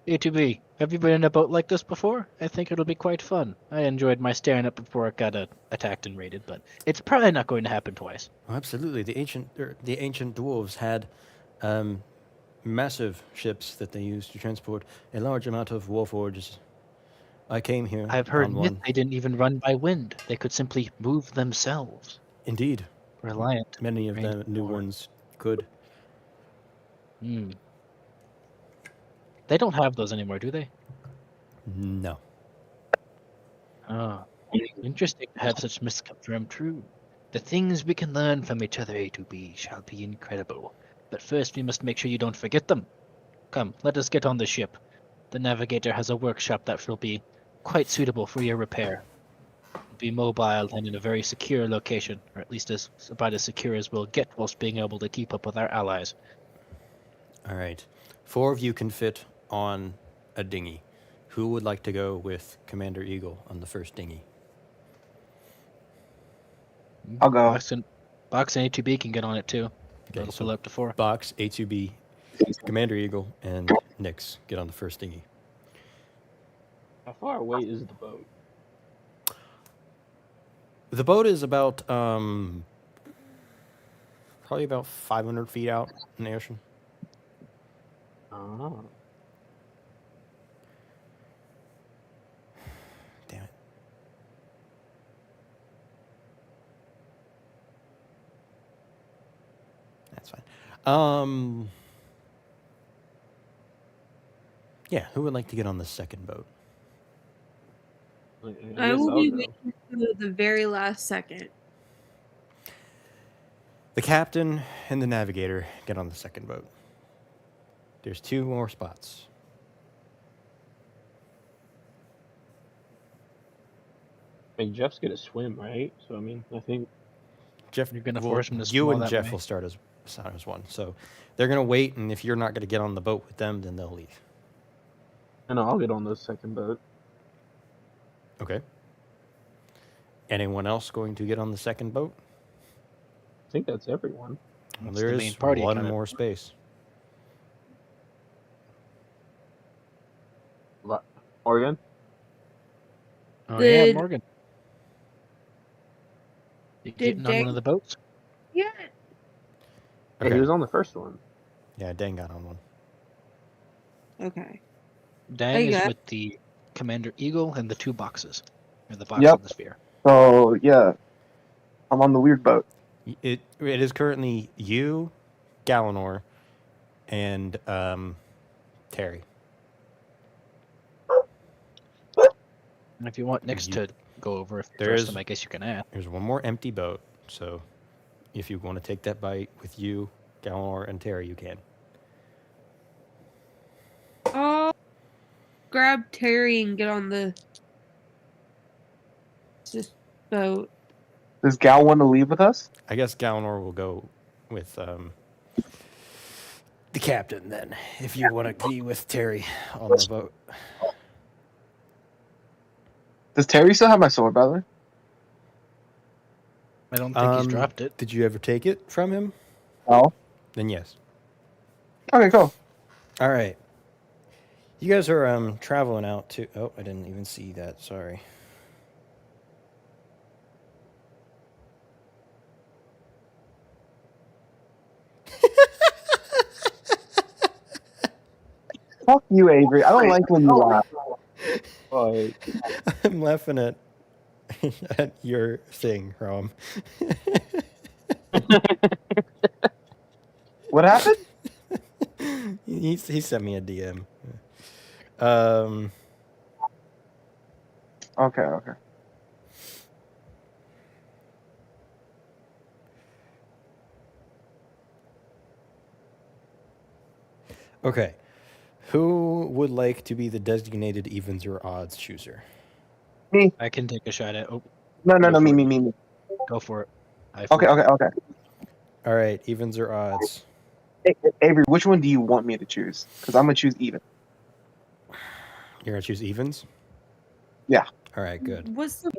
A2B, have you been in a boat like this before? I think it'll be quite fun. I enjoyed my stay on it before it got attacked and raided, but it's probably not going to happen twice. Oh, absolutely. The ancient dwarves had massive ships that they used to transport a large amount of warforges. I came here I've heard on myth one. they didn't even run by wind. They could simply move themselves. Indeed, Reliant. many of Trained the new for- ones could. Hmm. They don't have those anymore, do they? No. Ah, interesting to have such myths come true. The things we can learn from each other, A2B, shall be incredible. But first we must make sure you don't forget them. Come, let us get on the ship. The navigator has a workshop that will be quite suitable for your repair. Be mobile and in a very secure location, or at least about as secure as we'll get whilst being able to keep up with our allies. All right. 4 of you can fit on a dinghy. Who would like to go with Commander Eagle on the first dinghy? I'll go. Box and A2B can get on it too. Okay, That'll so fill up to 4. Box, A2B, Commander Eagle, and Nyx get on the first dinghy. How far away is the boat? The boat is about probably about 500 feet out in the ocean. Ah. Damn it. That's fine. Yeah, who would like to get on the second boat? I will be waiting to the very last second. The captain and the navigator get on the second boat. There's 2 more spots. I mean, Jeff's gonna swim, right? So I mean, I think Jeff, You're gonna well, force him to you swim and that Jeff way? will start as one. So they're gonna wait, and if you're not gonna get on the boat with them, then they'll leave. I know I'll get on the second boat. Okay. Anyone else going to get on the second boat? I think that's everyone. Well, That's there the is main party one kinda- more space. Oregon? Oh yeah, Did- Morgan. You Did getting on one of the boats? Yeah. Hey, he was on the first one. Yeah, Dan got on one. Okay. Dan Hey, is guys. with the Commander Eagle and the 2 boxes. Or the box Yep. and the sphere. So yeah, I'm on the weird boat. It is currently you, Galanor, and Terry. And if you want Nix You- to go over if there the rest is- of them, I guess you can ask. There's one more empty boat, so if you want to take that bite with you, Galanor, and Terry, you can. Oh, grab Terry and get on this boat. Does Gal want to leave with us? I guess Galanor will go with the captain then, if you want to be with Terry on the boat. Does Terry still have my sword, by the way? I don't think he's Um, dropped it. Did you ever take it from him? No. Then yes. Okay, cool. All right. You guys are traveling out to. Oh, I didn't even see that. Sorry. Fuck you, Avery. I don't like when you laugh. Like, I'm laughing at your thing, Rom. What happened? He sent me a DM. Okay. Okay. Who would like to be the designated evens or odds chooser? I can take a shot at. Oh, No, Go for me. it. Go for it. Okay. All right, evens or odds? Avery, which one do you want me to choose? Because I'm gonna choose even. You're gonna choose evens? Yeah. All right, good. What's the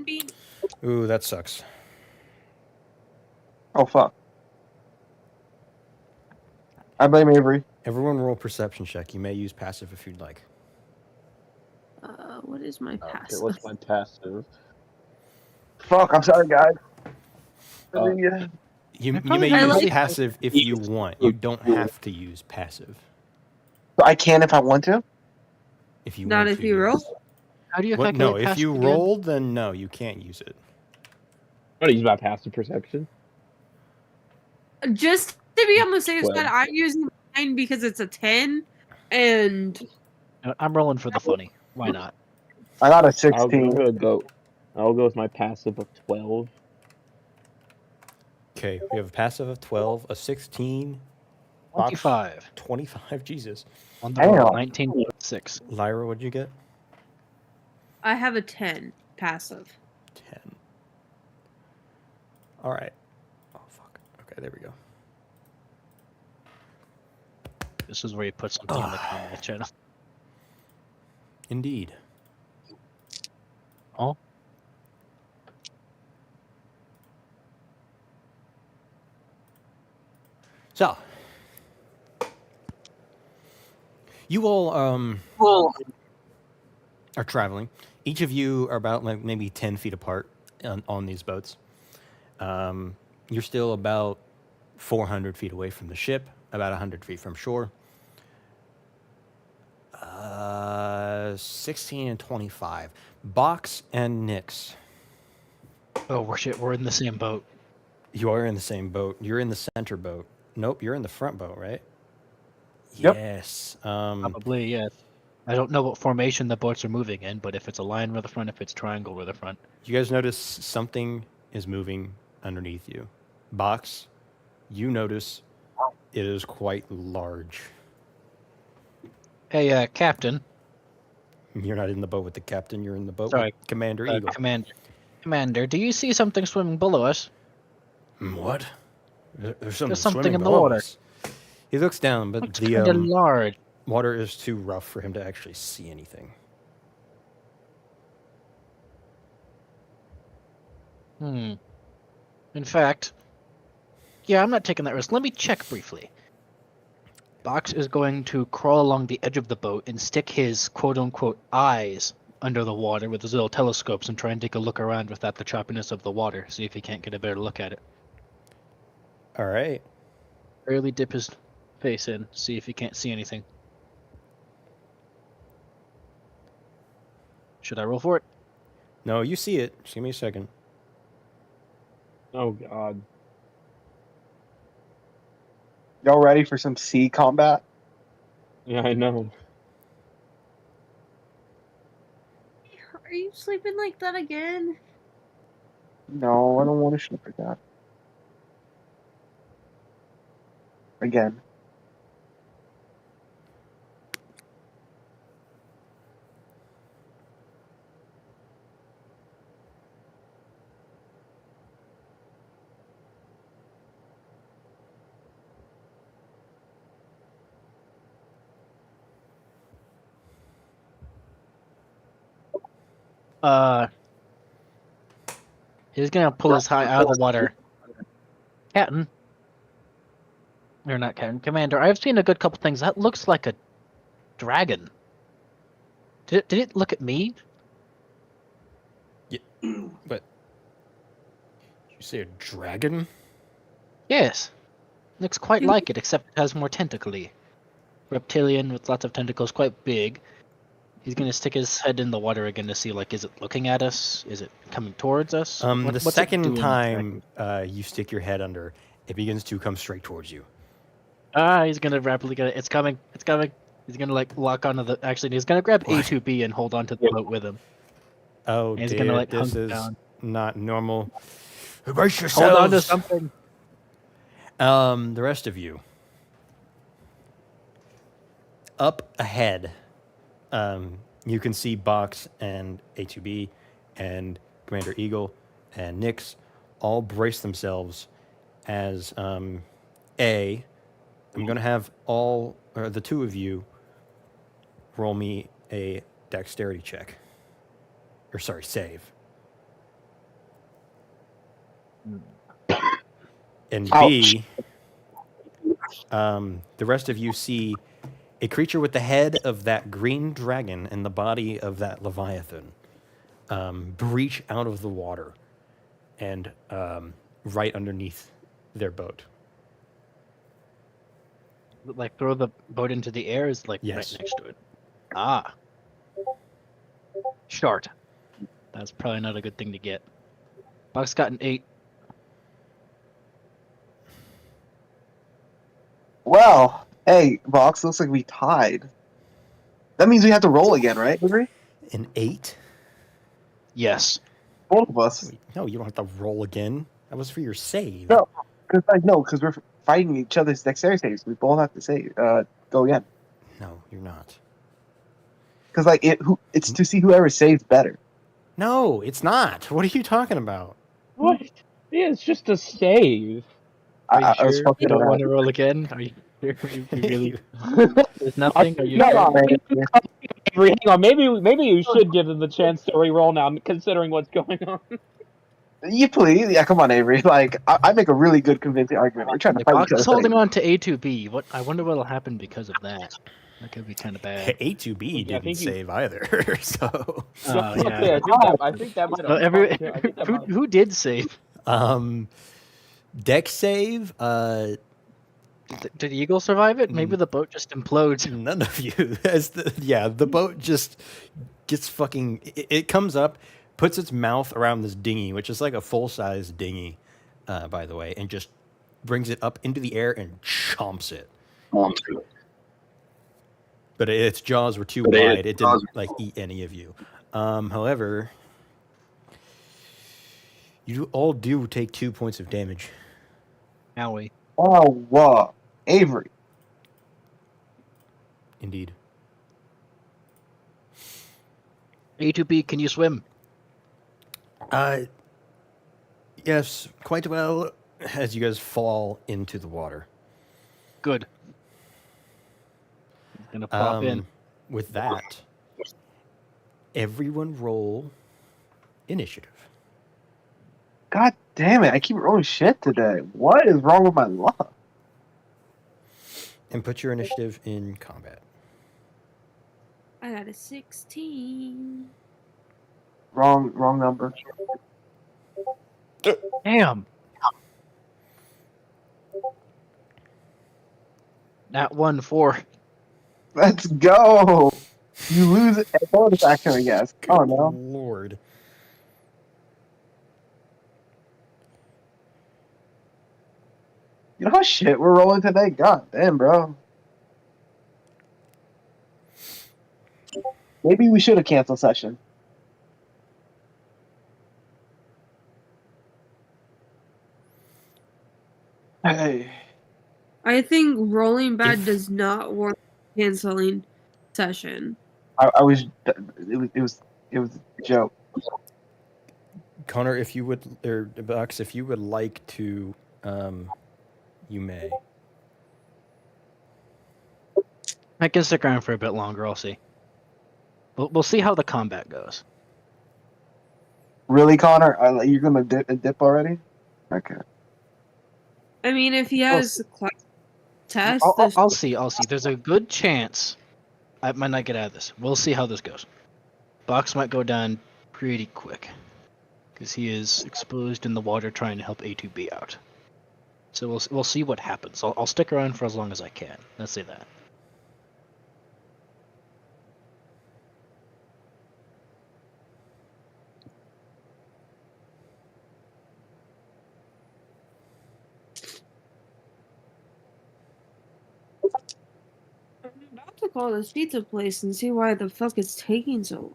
being? Ooh, that sucks. Oh fuck. I blame Avery. Everyone roll perception check. You may use passive if you'd like. What is my okay, passive? what's my passive? Fuck. I'm sorry, guys. You I may probably use like- passive if you want. You don't have to use passive So I can if I want to. if you Not want if to you use- roll? How do you What? calculate No, if passive you again? rolled, then no, you can't use it. I'm gonna use my passive perception. Just to be on the safe Well. side, I'm using mine because it's a 10, and I'm rolling for the funny. Why not? I got a I'm 16. gonna go. I'll go with my passive of 12. Okay, we have a passive of 12, a 16, Box. 25 25. Jesus. on the Damn. roll. 19.6. Lyra, what'd you get? I have a 10 passive. 10. All right. Oh, fuck. Okay, there we go. This is where you put something in the comment channel. Indeed. Oh, So, you all are traveling. Each of you are about like maybe 10 feet apart on these boats. You're still about 400 feet away from the ship, about 100 feet from shore. 16 and 25. Box and Nyx. oh, we're in the same boat. You are in the same boat. You're in the center boat. Nope, you're in the front boat, right? Yep. Yes. Probably, yes. I don't know what formation the boats are moving in, but if it's a line, we're the front. If it's triangle, we're the front. You guys notice something is moving underneath you. Box, you notice it is quite large. Hey, Captain. You're not in the boat with the captain. You're in the boat Sorry, with Commander Eagle. Commander, do you see something swimming below us? What? There's something, There's something swimming in the below water. us. He looks down, but Looks the kind of large. water is too rough for him to actually see anything. In fact, yeah, I'm not taking that risk. Let me check briefly. Box is going to crawl along the edge of the boat and stick his quote-unquote eyes under the water with his little telescopes and try and take a look around without the choppiness of the water, see if he can't get a better look at it. All right. Barely dip his face in, see if he can't see anything. Should I roll for it? No, you see it. Just give me a second. Oh God. Y'all ready for some sea combat? Yeah, I know. Are you sleeping like that again? No, I don't want to sleep like that. Again. He's gonna pull his high out of the water. Captain. Or not Captain, Commander. I've seen a good couple things. That looks like a dragon. Did it look at me? But you say a dragon? Yes. Looks quite like it, except it has more tentacly. Reptilian with lots of tentacles, quite big. He's gonna stick his head in the water again to see, like, is it looking at us? Is it coming towards us? The What's it second doing time exactly? you stick your head under, it begins to come straight towards you. He's gonna rapidly get it. It's coming. It's coming. He's gonna like lock onto the. Actually, he's gonna grab What? A2B and hold onto the boat with him. Oh, And he's dear, gonna like this hunk is down. not normal. Brace Hold on to yourselves. something. The rest of you. Up ahead, you can see Box and A2B and Commander Eagle and Nyx all brace themselves as I'm going to have the two of you roll me a dexterity check. Or sorry, save. And B, the rest of you see a creature with the head of that green dragon and the body of that leviathan breach out of the water and right underneath their boat. Like throw the boat into the air is like Yes. right next to it. Ah. Short. That's probably not a good thing to get. Buck's got an 8. Well, hey, Vox, looks like we tied. That means we have to roll again, right, Avery? An 8? Yes. Both of us. No, you don't have to roll again. That was for your save. No. Because we're fighting each other's dexterity saves. We both have to save. Go again. No, you're not. Because it's to see whoever saves better. No, it's not. What are you talking about? What? Yeah, it's just a save. Are you I was sure fucking you don't around. want to roll again? Are you sure you really? There's nothing. Are you No, sure? no, Avery, hang on. Maybe you should give them the chance to re-roll now, considering what's going on. you please. Yeah, come on, Avery. Like, I make a really good convincing argument. We're trying to Like, fight Box each is other. holding on to A2B. What? I wonder what'll happen because of that. That could be kind of bad. A2B I didn't think you- save either, so... Oh Okay, yeah. I think that might So have. who did save? Deck save, Did the eagle survive it? Maybe the boat just implodes. none of you. The boat just gets fucking... It comes up, puts its mouth around this dinghy, which is like a full-size dinghy, by the way, and just brings it up into the air and chomps it. But its jaws were too wide. It didn't like eat any of you. However, you all do take 2 points of damage. Owie. Oh, wow. Avery. Indeed. A2B, can you swim? Yes, quite well. As you guys fall into the water. Good. He's gonna pop in. With that, everyone roll initiative. God damn it. I keep rolling shit today. What is wrong with my luck? And put your initiative in combat. I got a 16. Wrong number. Damn. That 1-4. Let's go. You lose a bonus action, I guess. Oh, no. Lord. You know how shit we're rolling today? God damn, bro. Maybe we should have canceled session. Hey. I think rolling bad If- does not warrant canceling session. I was it was a joke. Connor, if you would, or Bucks, if you would like to, you may. I can stick around for a bit longer. I'll see. We'll see how the combat goes. Really, Connor? You're gonna dip already? Okay. I mean, if he Well, has a class test, I'll see. I'll see. There's a good chance I might not get out of this. We'll see how this goes. Box might go down pretty quick because he is exposed in the water trying to help A2B out. So we'll see what happens. I'll stick around for as long as I can. Let's say that. I'm about to call this pizza place and see why the fuck it's taking so long.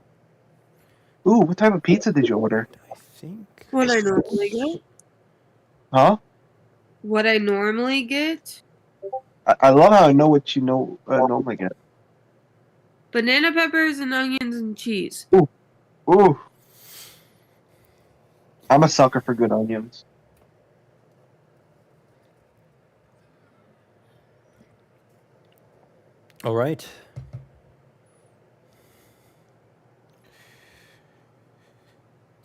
Ooh, what type of pizza did you order? I think. What I normally get? Huh? What I normally get? I love how I know what you know normally get. Banana peppers and onions and cheese. Ooh. I'm a sucker for good onions. All right.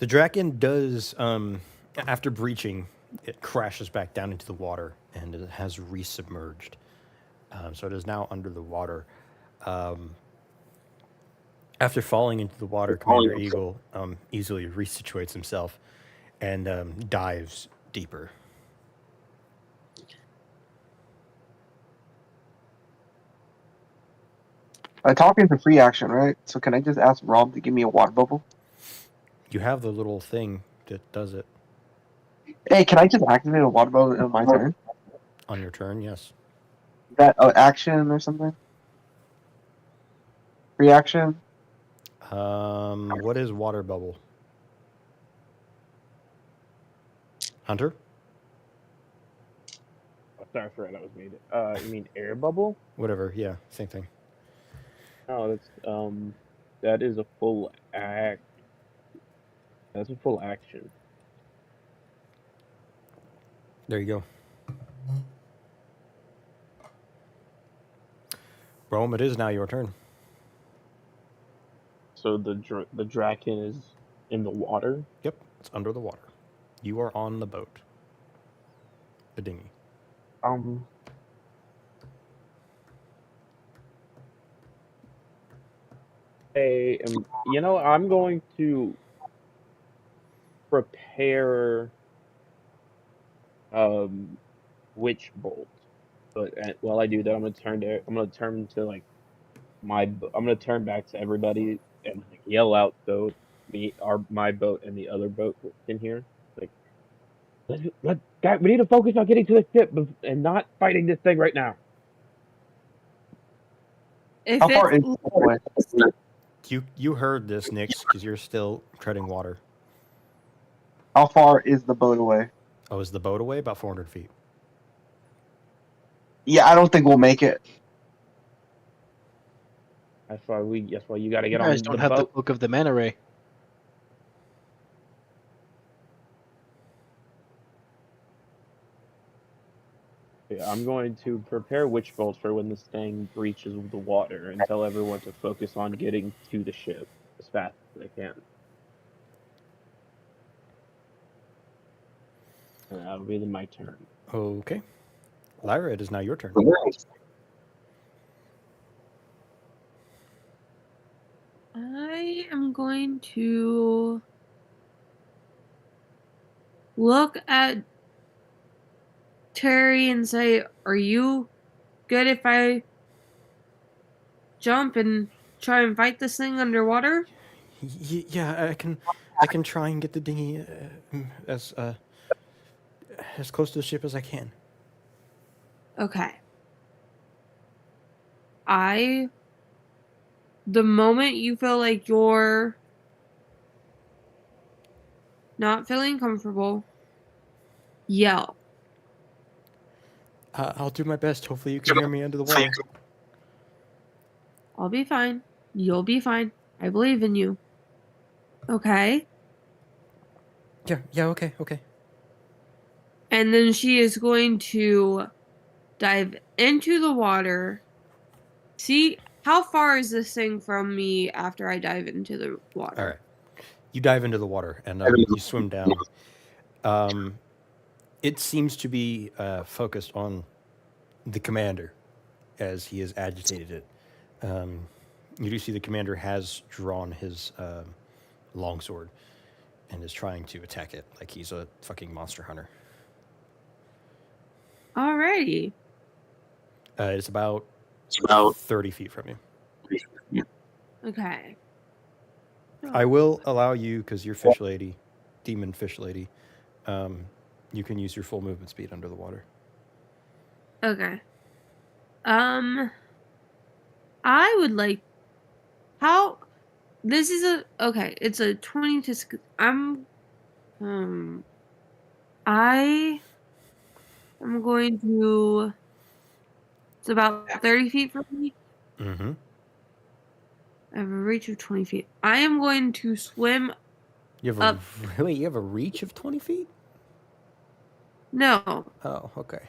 The Draken does, after breaching, it crashes back down into the water and it has resubmerged. So it is now under the water. After falling into the water, Commander Eagle easily resituates himself and dives deeper. Talking to free action, right? So can I just ask Rob to give me a water bubble? You have the little thing that does it Hey, can I just activate a water bubble on my turn? on your turn, yes. Is that action or something? Free action? What is water bubble? Hunter? Oh, sorry, that was me. You mean air bubble? Whatever, yeah, same thing. No, that is a full act. That's a full action. There you go. Rome, it is now your turn. So the Draken is in the water. Yep, it's under the water. You are on the boat. The dinghy. Hey, I'm going to prepare witch bolt. But while I do that, I'm gonna turn to like I'm gonna turn back to everybody and like, yell out so my boat and the other boat in here. Like, guys, we need to focus on getting to the ship and not fighting this thing right now. If How far is it's the way? You heard this, Nix, because you're still treading water. How far is the boat away? Oh, is the boat away? About 400 feet. Yeah, I don't think we'll make it. That's why you gotta You get on guys the don't have the boat. cloak of the mana ray. Yeah, I'm going to prepare witch bolts for when this thing breaches the water and tell everyone to focus on getting to the ship as fast as they can. And that'll be my turn. Okay. Lyra, it is now your turn. I am going to look at Terry and say, "Are you good if I jump and try and fight this thing underwater?" Yeah, I can try and get the dinghy as close to the ship as I can. Okay. The moment you feel like you're not feeling comfortable, yell. I'll do my best. Hopefully you can hear me under the water. I'll be fine. You'll be fine. I believe in you. Okay? Yeah, okay. And then she is going to dive into the water. See, how far is this thing from me after I dive into the water? All right. You dive into the water and you swim down. It seems to be focused on the commander as he has agitated it. You do see the commander has drawn his longsword and is trying to attack it like he's a fucking monster hunter. Alrighty. It's about 30 feet from you. Okay. I will allow you, because you're fish lady, demon fish lady, you can use your full movement speed under the water. Okay. I would like. How? This is okay. It's a 20 to. I am going to. It's about 30 feet from me. Mm-hmm. I have a reach of 20 feet. I am going to swim. You have you have a reach of 20 feet? No, Oh, okay.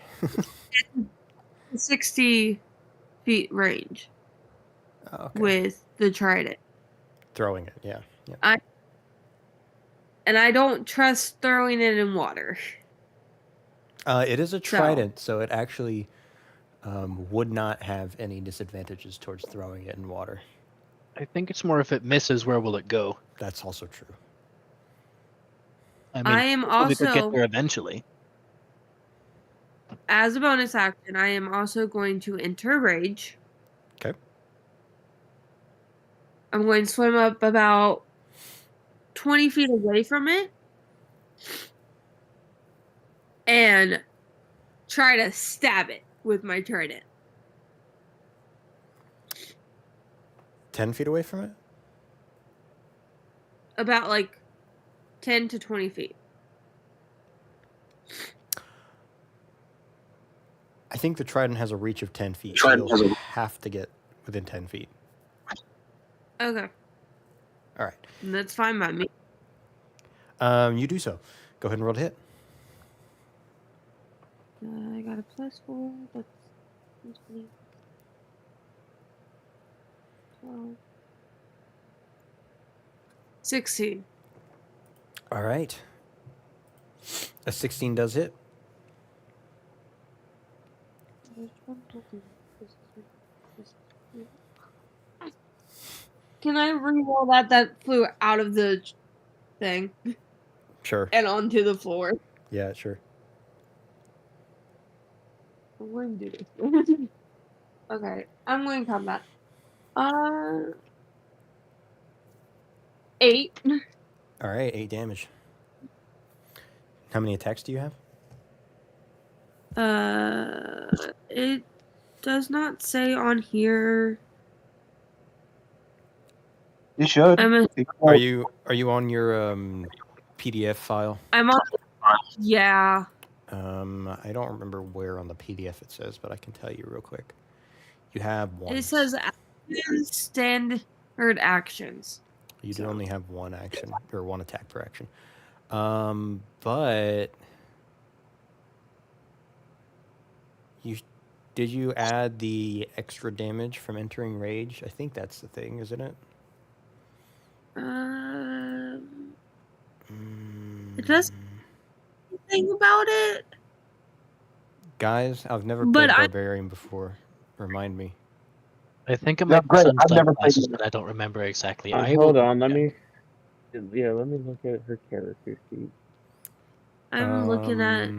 60 feet range Okay. with the trident. Throwing it, yeah. And I don't trust throwing it in water. It is a trident, so it actually would not have any disadvantages towards throwing it in water. I think it's more if it misses, where will it go? That's also true. I mean, I am we could get also, there eventually. as a bonus action, I am also going to enter rage. Okay. I'm going to swim up about 20 feet away from it and try to stab it with my trident. 10 feet away from it? About like 10 to 20 feet. I think the trident has a reach of 10 feet, so you'll have to get within 10 feet. Okay. All right. That's fine by me. You do so. Go ahead and roll to hit. I got a +4. That's 12. 16. All right. A 16 does hit. Can I re-roll that? That flew out of the thing Sure. and onto the floor. Yeah, sure. I'm going to do this. Okay, I'm going to combat. 8. All right, 8 damage. How many attacks do you have? It does not say on here. You should. Are you on your PDF file? I'm on. Yeah. I don't remember where on the PDF it says, but I can tell you real quick. You have one. It says standard actions. You do only have one action or one attack per action. But did you add the extra damage from entering rage? I think that's the thing, isn't it? It does think about it. Guys, I've never But played Barbarian before. Remind me. I think it Yeah, might be great. some I've never played subclasses, it. but I don't remember exactly. Hold on, let me look at her character sheet. I'm looking at.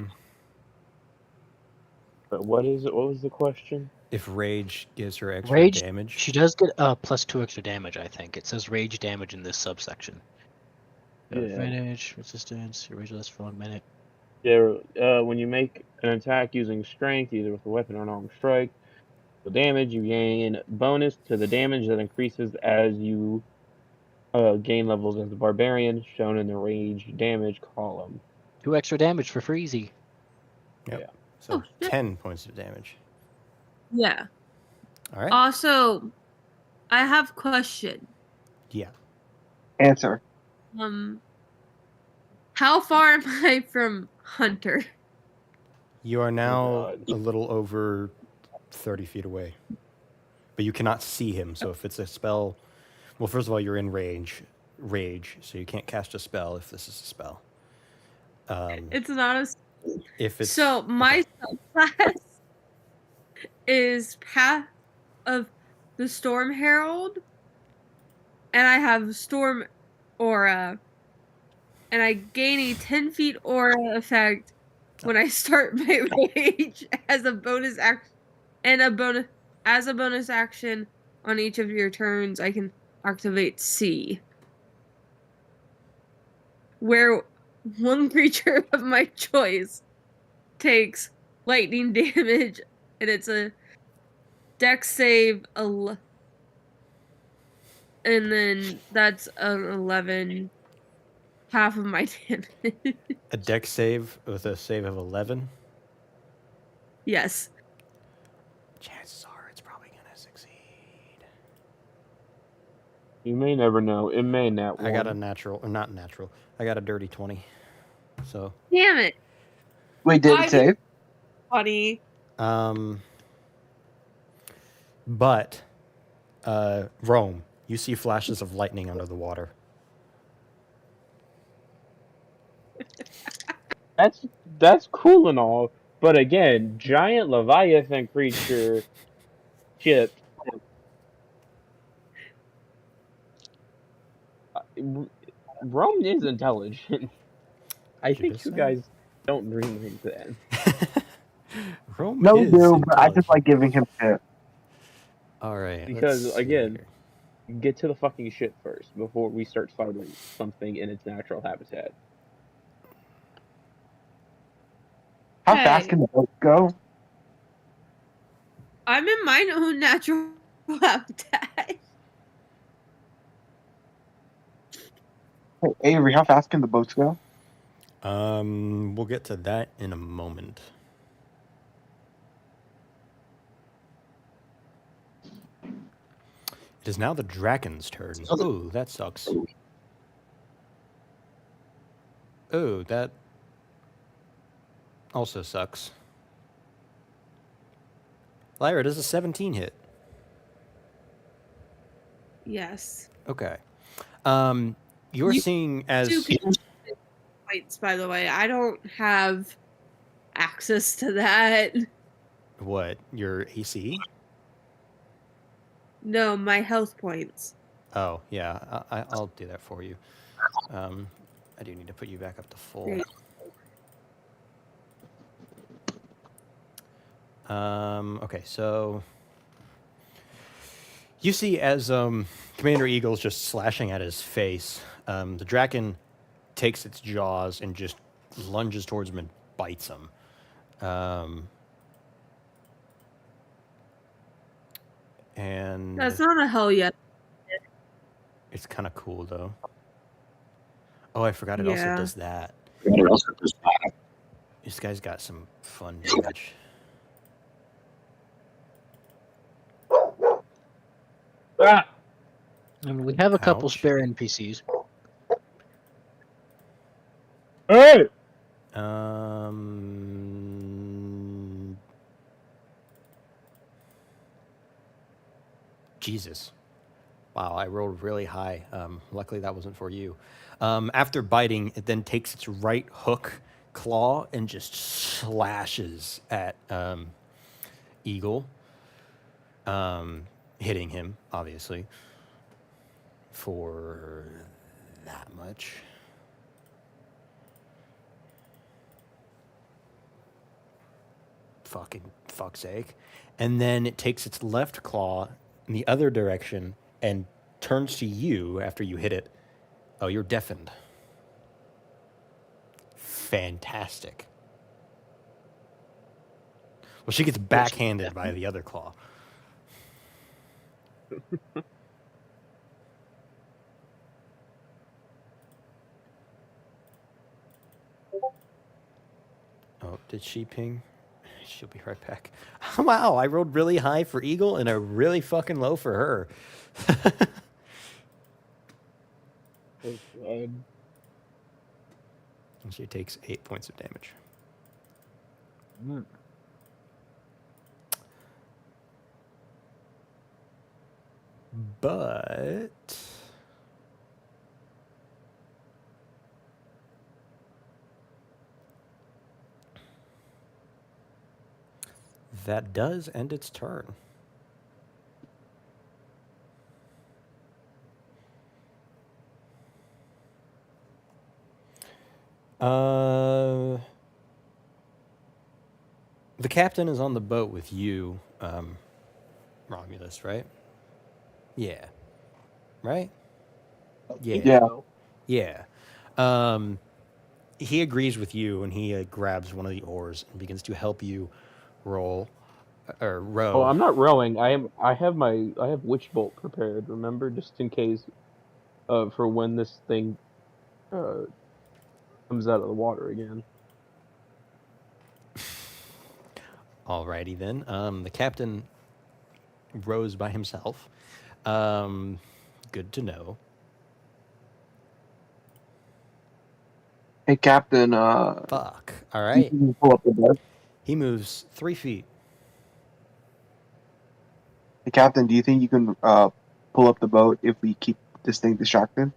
But what is it? What was the question? If rage gives her extra Rage, damage. she does get +2 extra damage, I think. It says rage damage in this subsection. Yeah. Advantage, resistance, your rage lasts for 1 minute. When you make an attack using strength, either with a weapon or an armed strike, the damage you gain bonus to the damage that increases as you gain levels as a barbarian, shown in the rage damage column. 2 extra damage for Freezy. Yep. Yeah. So Oh, shit. 10 points of damage. Yeah. All right. Also, I have a question. Yeah. Answer. How far am I from Hunter? You are now God. a little over 30 feet away. But you cannot see him, so if it's a spell... Well, first of all, you're in rage, so you can't cast a spell if this is a spell. It's not a. If it's... So my subclass is Path of the Storm Herald, and I have Storm Aura, and I gain a 10 feet aura effect when I start my rage as a bonus action, and as a bonus action on each of your turns. I can activate C, where one creature of my choice takes lightning damage, and it's a Dex save, and then that's an 11, half of my damage. A dex save with a save of 11. Yes. Chances are it's probably going to succeed. You may never know. It may not. I got a natural, or not natural. I got a dirty 20. So, Damn it. Wait, did I it save? Funny. but, Rome, you see flashes of lightning under the water. That's cool and all, but again, giant Leviathan creature ship. Rome is intelligent. I think just you saying. guys don't dream like that. Rome No, we is do, but I just intelligent. like giving him shit. All right. Because, let's see again, here. Get to the fucking ship first before we start fighting something in its natural habitat. How Hey. fast can the boat go? I'm in my own natural habitat. Hey, Avery, how fast can the boats go? We'll get to that in a moment. It is now the Draken's turn. Oh, that sucks. Oh, that also sucks. Lyra, does a 17 hit? Yes. Okay. You're You seeing as... Points, by the way. I don't have access to that. What? Your AC? No, my health points. Oh, yeah. I'll do that for you. I do need to put you back up to full. Great. Okay, so... You see as Commander Eagle's just slashing at his face, the Draken takes its jaws and just lunges towards him and bites him. And That's not a hell yet. it's kind of cool, though. Oh, I forgot it also Yeah. does that. This guy's got some fun damage. Ah! And we have a couple Ouch. spare NPCs. Hey! Jesus. Wow, I rolled really high. Luckily, that wasn't for you. After biting, it then takes its right hook claw and just slashes at Eagle, hitting him, obviously, for that much. Fuck's sake. And then it takes its left claw in the other direction and turns to you after you hit it. Oh, you're deafened. fantastic. Well, she gets backhanded by the other claw. Oh, did she ping? She'll be right back. Wow, I rolled really high for Eagle and a really fucking low for her. Oh, God. And she takes 8 points of damage. Mm. But that does end its turn. The captain is on the boat with you, Romulus, right? Yeah. Right? Yeah. Yeah. Yeah. He agrees with you, and he grabs one of the oars and begins to help you roll or row. Oh, I'm not rowing. I have witch bolt prepared. Remember, just in case, for when this thing, comes out of the water again. Alrighty then. The captain rows by himself. Good to know. Hey, Captain. Fuck. All right. You can pull up the boat. He moves 3 feet. Hey, Captain, do you think you can pull up the boat if we keep this thing distracted?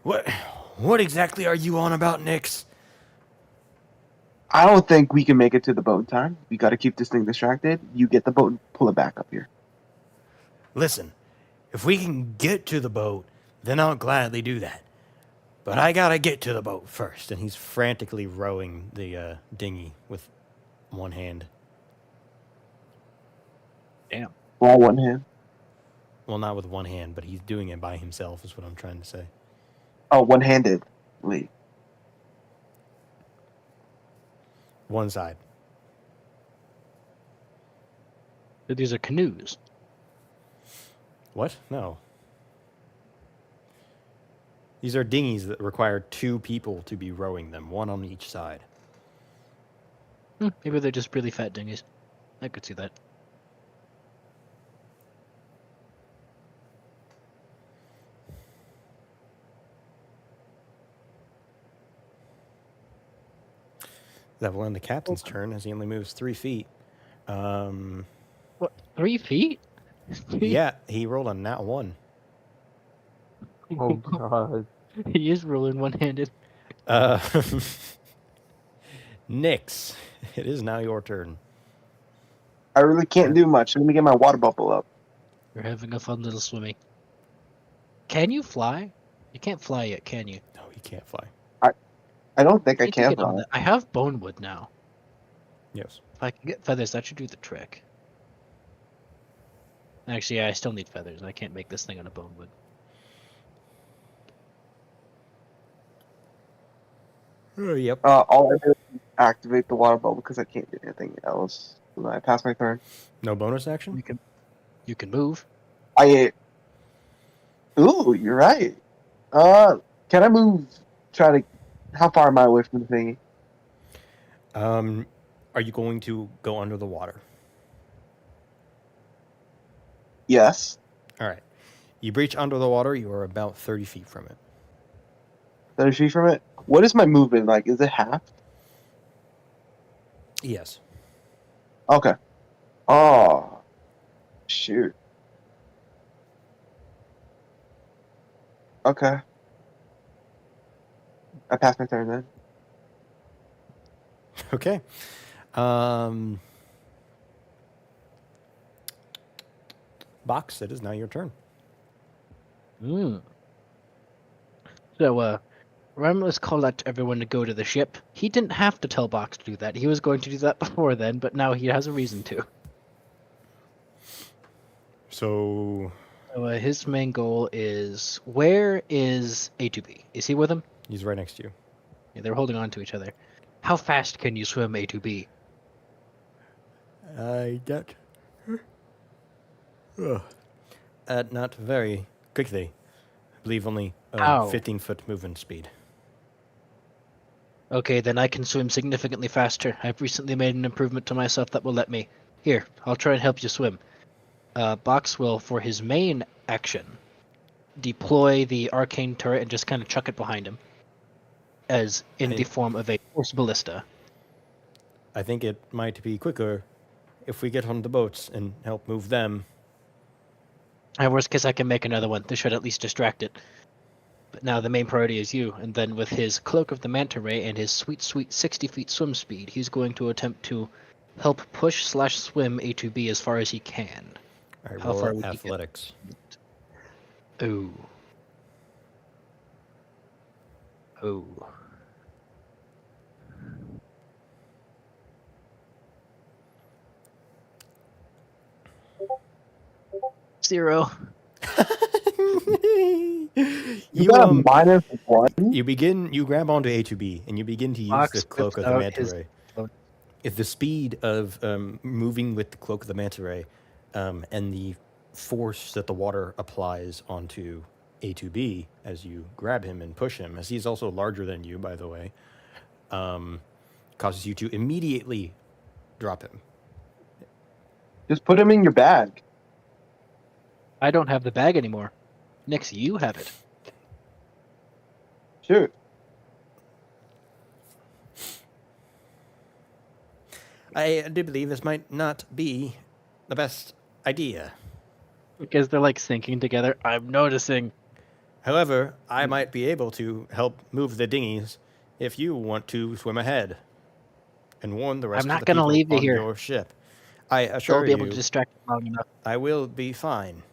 What exactly are you on about, Nix? I don't think we can make it to the boat in time. We got to keep this thing distracted. You get the boat and pull it back up here. Listen, if we can get to the boat, then I'll gladly do that. But I gotta get to the boat first. And he's frantically rowing the dinghy with one hand. Damn. All one hand. Well, not with one hand, but he's doing it by himself, is what I'm trying to say. Oh, one-handed. Wait. One side. These are canoes. What? No. These are dinghies that require 2 people to be rowing them, one on each side. Maybe they're just really fat dinghies. I could see that. That will end the captain's turn as he only moves 3 feet. What? 3 feet? Yeah, he rolled a nat 1. Oh God. He is rolling one-handed. Nix, it is now your turn. I really can't do much. Let me get my water bubble up. You're having a fun little swimming. Can you fly? You can't fly yet, can you? No, he can't fly. I don't think I need to can get on fly. that. I have bone wood now. Yes. If I can get feathers, that should do the trick. Actually, yeah, I still need feathers. I can't make this thing out of bone wood. Yep. All I did was activate the water bubble because I can't do anything else. I pass my turn. No bonus action? You can move. Ooh, you're right. Can I move? How far am I away from the thingy? Are you going to go under the water? Yes. All right. You breach under the water, you are about 30 feet from it. 30 feet from it. What is my movement like? Is it half? Yes. Okay. Oh, shoot. Okay. I passed my turn then. Okay. Box, it is now your turn. So, Romulus called out to everyone to go to the ship. He didn't have to tell Box to do that. He was going to do that before then, but now he has a reason to. So, So his main goal is, where is A2B? Is he with him? He's right next to you. Yeah, they're holding on to each other. How fast can you swim A2B? I get. Not very quickly. I believe only How? 15-foot movement speed. Okay, then I can swim significantly faster. I've recently made an improvement to myself that will let me. Here, I'll try and help you swim. Box will, for his main action, deploy the arcane turret and just kind of chuck it behind him, as in the form of a force ballista. I think it might be quicker if we get on the boats and help move them. At worst case, I can make another one. This should at least distract it. But now the main priority is you, and then with his Cloak of the Manta Ray and his sweet 60 feet swim speed, he's going to attempt to help push/swim A2B as far as he can. All right, How roll far would you get? athletics. Oh. Oh. Zero. You got a -1? You grab onto A2B and you begin to use Box the Cloak of the without Manta his Ray. cloak. If the speed of moving with the Cloak of the Manta Ray and the force that the water applies onto A2B as you grab him and push him, as he's also larger than you, by the way, causes you to immediately drop him. Just put him in your bag. I don't have the bag anymore. Nix, you have it. Shoot. I do believe this might not be the best idea. Because they're like sinking together. I'm noticing. However, I might be able to help move the dinghies if you want to swim ahead and warn the rest I'm of not the gonna people leave you on here. your ship. I They'll assure be able to you, distract him long enough. I will be fine.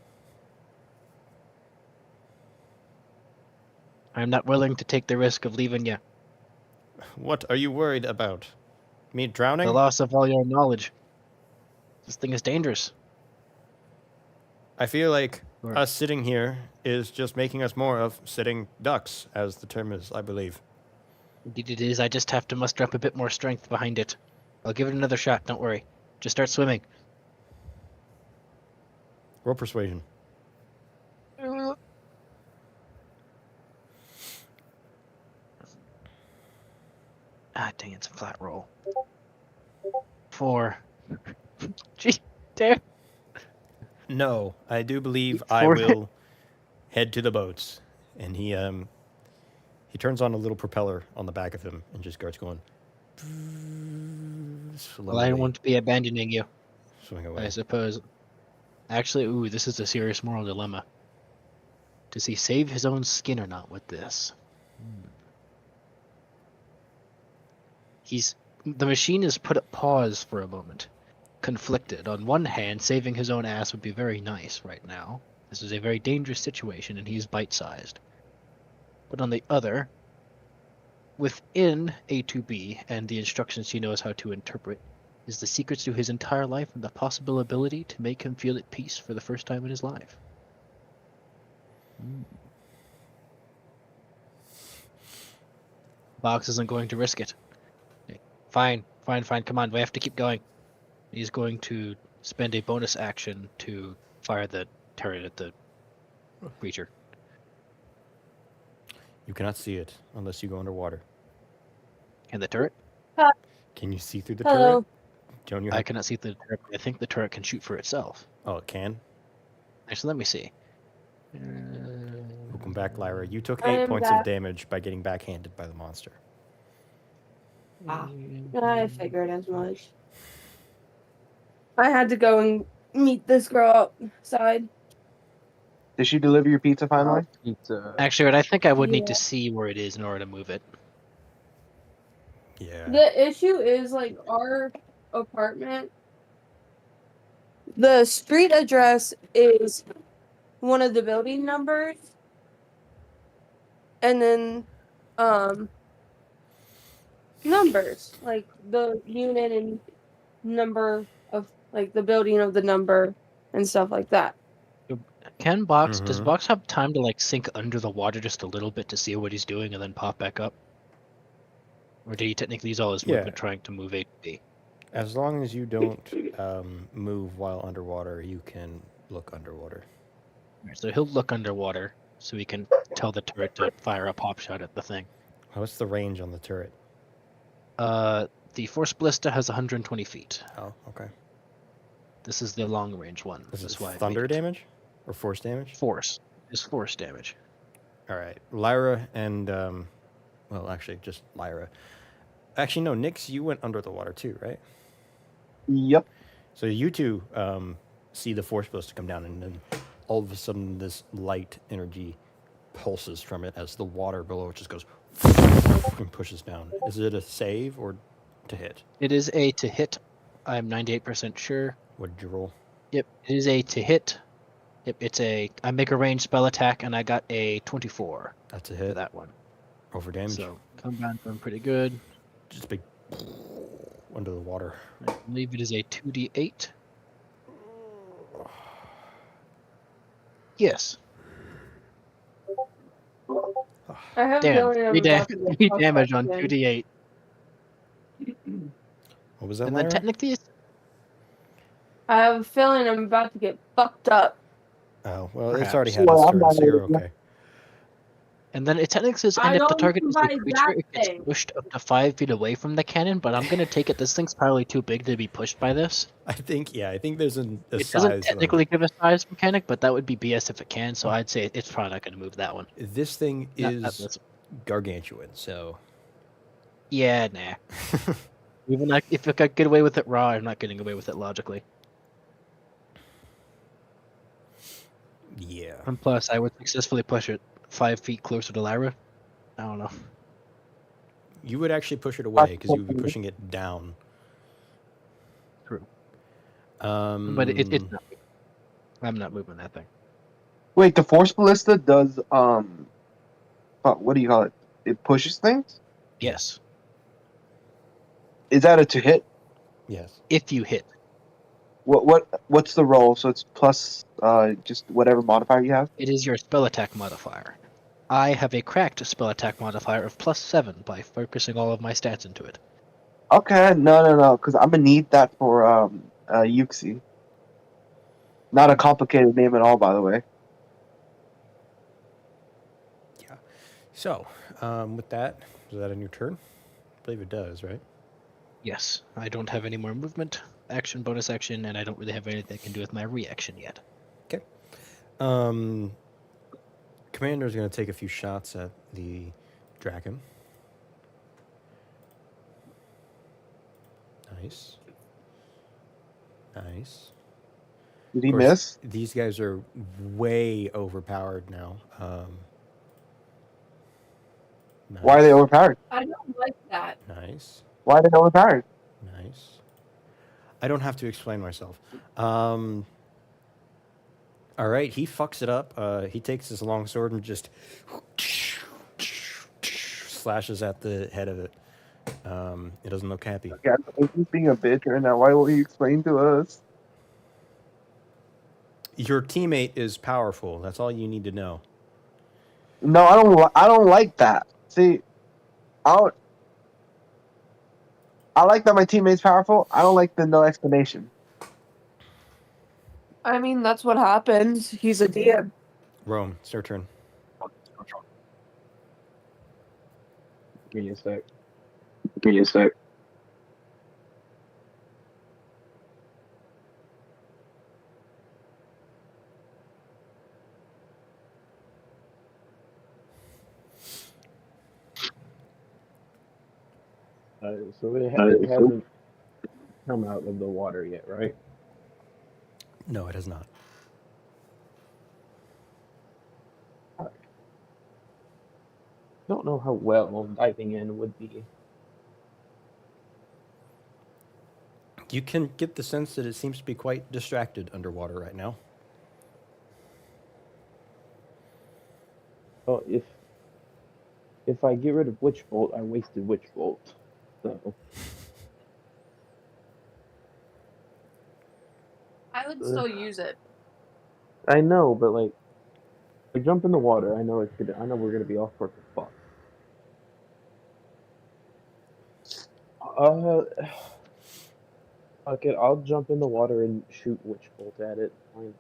I'm not willing to take the risk of leaving you. What are you worried about? Me drowning? The loss of all your knowledge. This thing is dangerous. I feel like Sure. us sitting here is just making us more of sitting ducks, as the term is, I believe. Indeed it is. I just have to muster up a bit more strength behind it. I'll give it another shot. Don't worry. Just start swimming. Roll persuasion. Ah, dang, it's a flat roll. 4. Gee, damn. No, I do believe I For- will head to the boats. And he turns on a little propeller on the back of him and just starts going slowly, Well, I won't be abandoning you, swimming away. I suppose. Actually, ooh, this is a serious moral dilemma. Does he save his own skin or not with this? The machine is put at pause for a moment, conflicted. On one hand, saving his own ass would be very nice right now. This is a very dangerous situation, and he's bite-sized. But on the other, within A2B and the instructions he knows how to interpret, is the secrets to his entire life and the possible ability to make him feel at peace for the first time in his life. Box isn't going to risk it. Fine, come on, we have to keep going. He's going to spend a bonus action to fire the turret at the creature. You cannot see it unless you go underwater. And the turret? Can you see through the Hello. turret? Don't you I have... cannot see the turret, but I think the turret can shoot for itself. Oh, it can? Actually, let me see. Welcome back, Lyra. You took I 8 am points of back. damage by getting backhanded by the monster. I figured as much. I had to go and meet this girl outside. Did she deliver your pizza finally? Pizza. Actually, I think I would need Yeah. to see where it is in order to move it. Yeah. The issue is like our apartment. The street address is one of the building numbers. And then numbers. Like the unit and number of like the building of the number and stuff like that. Can Box does Mhm. Box have time to like sink under the water just a little bit to see what he's doing and then pop back up? Or did he technically use all his Yeah. movement trying to move A to B? As long as you don't move while underwater, you can look underwater. Alright, so he'll look underwater so he can tell the turret to fire a pop shot at the thing. What's the range on the turret? The Force Ballista has 120 feet. Oh, okay. This is the long range one. Is it That's why I thunder made it. damage or force damage? Force is force damage. All right, Lyra and well, actually, just Lyra. Actually, no, Nyx, you went under the water too, right? Yep. So you two see the force ballista come down, and then all of a sudden, this light energy pulses from it as the water below it just goes and pushes down. Is it a save or to hit? It is a to hit. I'm 98% sure. What did you roll? Yep, it is a to hit. Yep, it's a. I make a ranged spell attack, and I got a 24 That's a for hit. that one. Over damage. So combined doing pretty good. Just a big under the water. I believe it is a 2d8. Yes. I have a Damn. feeling I'm 3 about to get fucked damage up on again. 2d8. What was that, And then Lyra? technically, I have a feeling I'm about to get fucked up. Oh, well, it's Perhaps. already had Well, its I'm turn, not so you're gonna- okay. and then it technically says, I and if the don't target is a like creature, that it gets thing. pushed up to 5 feet away from the cannon. But I'm gonna take it. This thing's probably too big to be pushed by this. I think there's a It size. doesn't technically give a size mechanic, but that would be BS if it can. So I'd say it's probably not gonna move that one. This thing Not is this. gargantuan, so Yeah, nah. Even like, if I could get away with it raw, I'm not getting away with it logically. yeah. And plus, I would successfully push it 5 feet closer to Lyra. I don't know. You would actually push it away because you would be pushing it down. True. But But it's not. I'm not moving that thing. Wait, the Force Ballista does what do you call it? It pushes things? Yes. Is that a to hit? yes. If you hit. What's the roll? So it's plus just whatever modifier you have? It is your spell attack modifier. I have a cracked spell attack modifier of +7 by focusing all of my stats into it. Okay, no, because I'm gonna need that for Yuxi. Not a complicated name at all, by the way. Yeah. So, with that, is that on your turn? I believe it does, right? Yes, I don't have any more movement, action, bonus action, and I don't really have anything I can do with my reaction yet. Okay. Commander's going to take a few shots at the Draken. Nice. Nice. Did he Of course, miss? These guys are way overpowered now. Nice. Why are they overpowered? I don't like that. Nice. Why are they overpowered? Nice. I don't have to explain myself. All right, he fucks it up. He takes his long sword and just slashes at the head of it. It doesn't look happy. Yeah, he's being a bitch right now. Why won't he explain to us? Your teammate is powerful. That's all you need to know. No, I don't like that. See, I like that my teammate's powerful. I don't like the no explanation. I mean, that's what happens. He's a DM. Rome, it's your turn. Give me a sec. So it hasn't come out of the water yet, right? No, it has not. Don't know how well diving in would be. You can get the sense that it seems to be quite distracted underwater right now. Well, if I get rid of Witch Bolt, I wasted Witch Bolt. So I would still use it. I know, but like, I jump in the water. I know it's gonna. I know we're gonna be off for fuck. Uh, fuck it. I'll jump in the water and shoot witch bolt at it. Fine.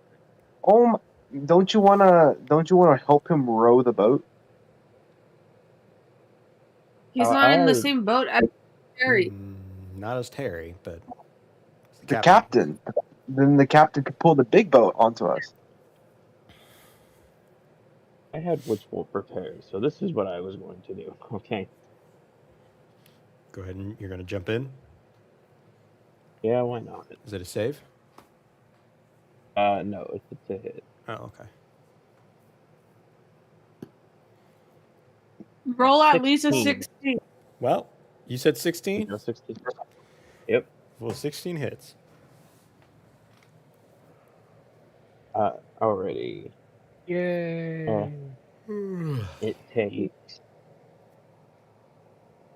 Don't you wanna help him row the boat? He's not in the I same boat as Terry. Not as Terry, but The captain. Then the captain could pull the big boat onto us. had witch bolt prepared, so this is what I was going to do. Okay. Go ahead and you're going to jump in. Yeah, why not? Is it a save? No, it's a hit. Oh, okay. Roll at least a 16. 16. Well, you said 16? 16. Yep. Well, 16 hits. Already. Yay! It takes.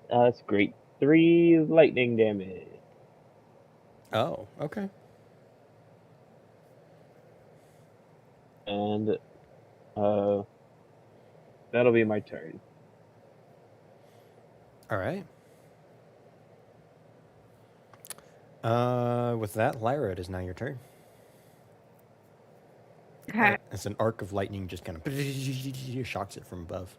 That's great. 3 lightning damage. Oh, okay. And that'll be my turn. All right. With that, Lyra, it is now your turn. Okay. It's an arc of lightning just kind of shocks it from above.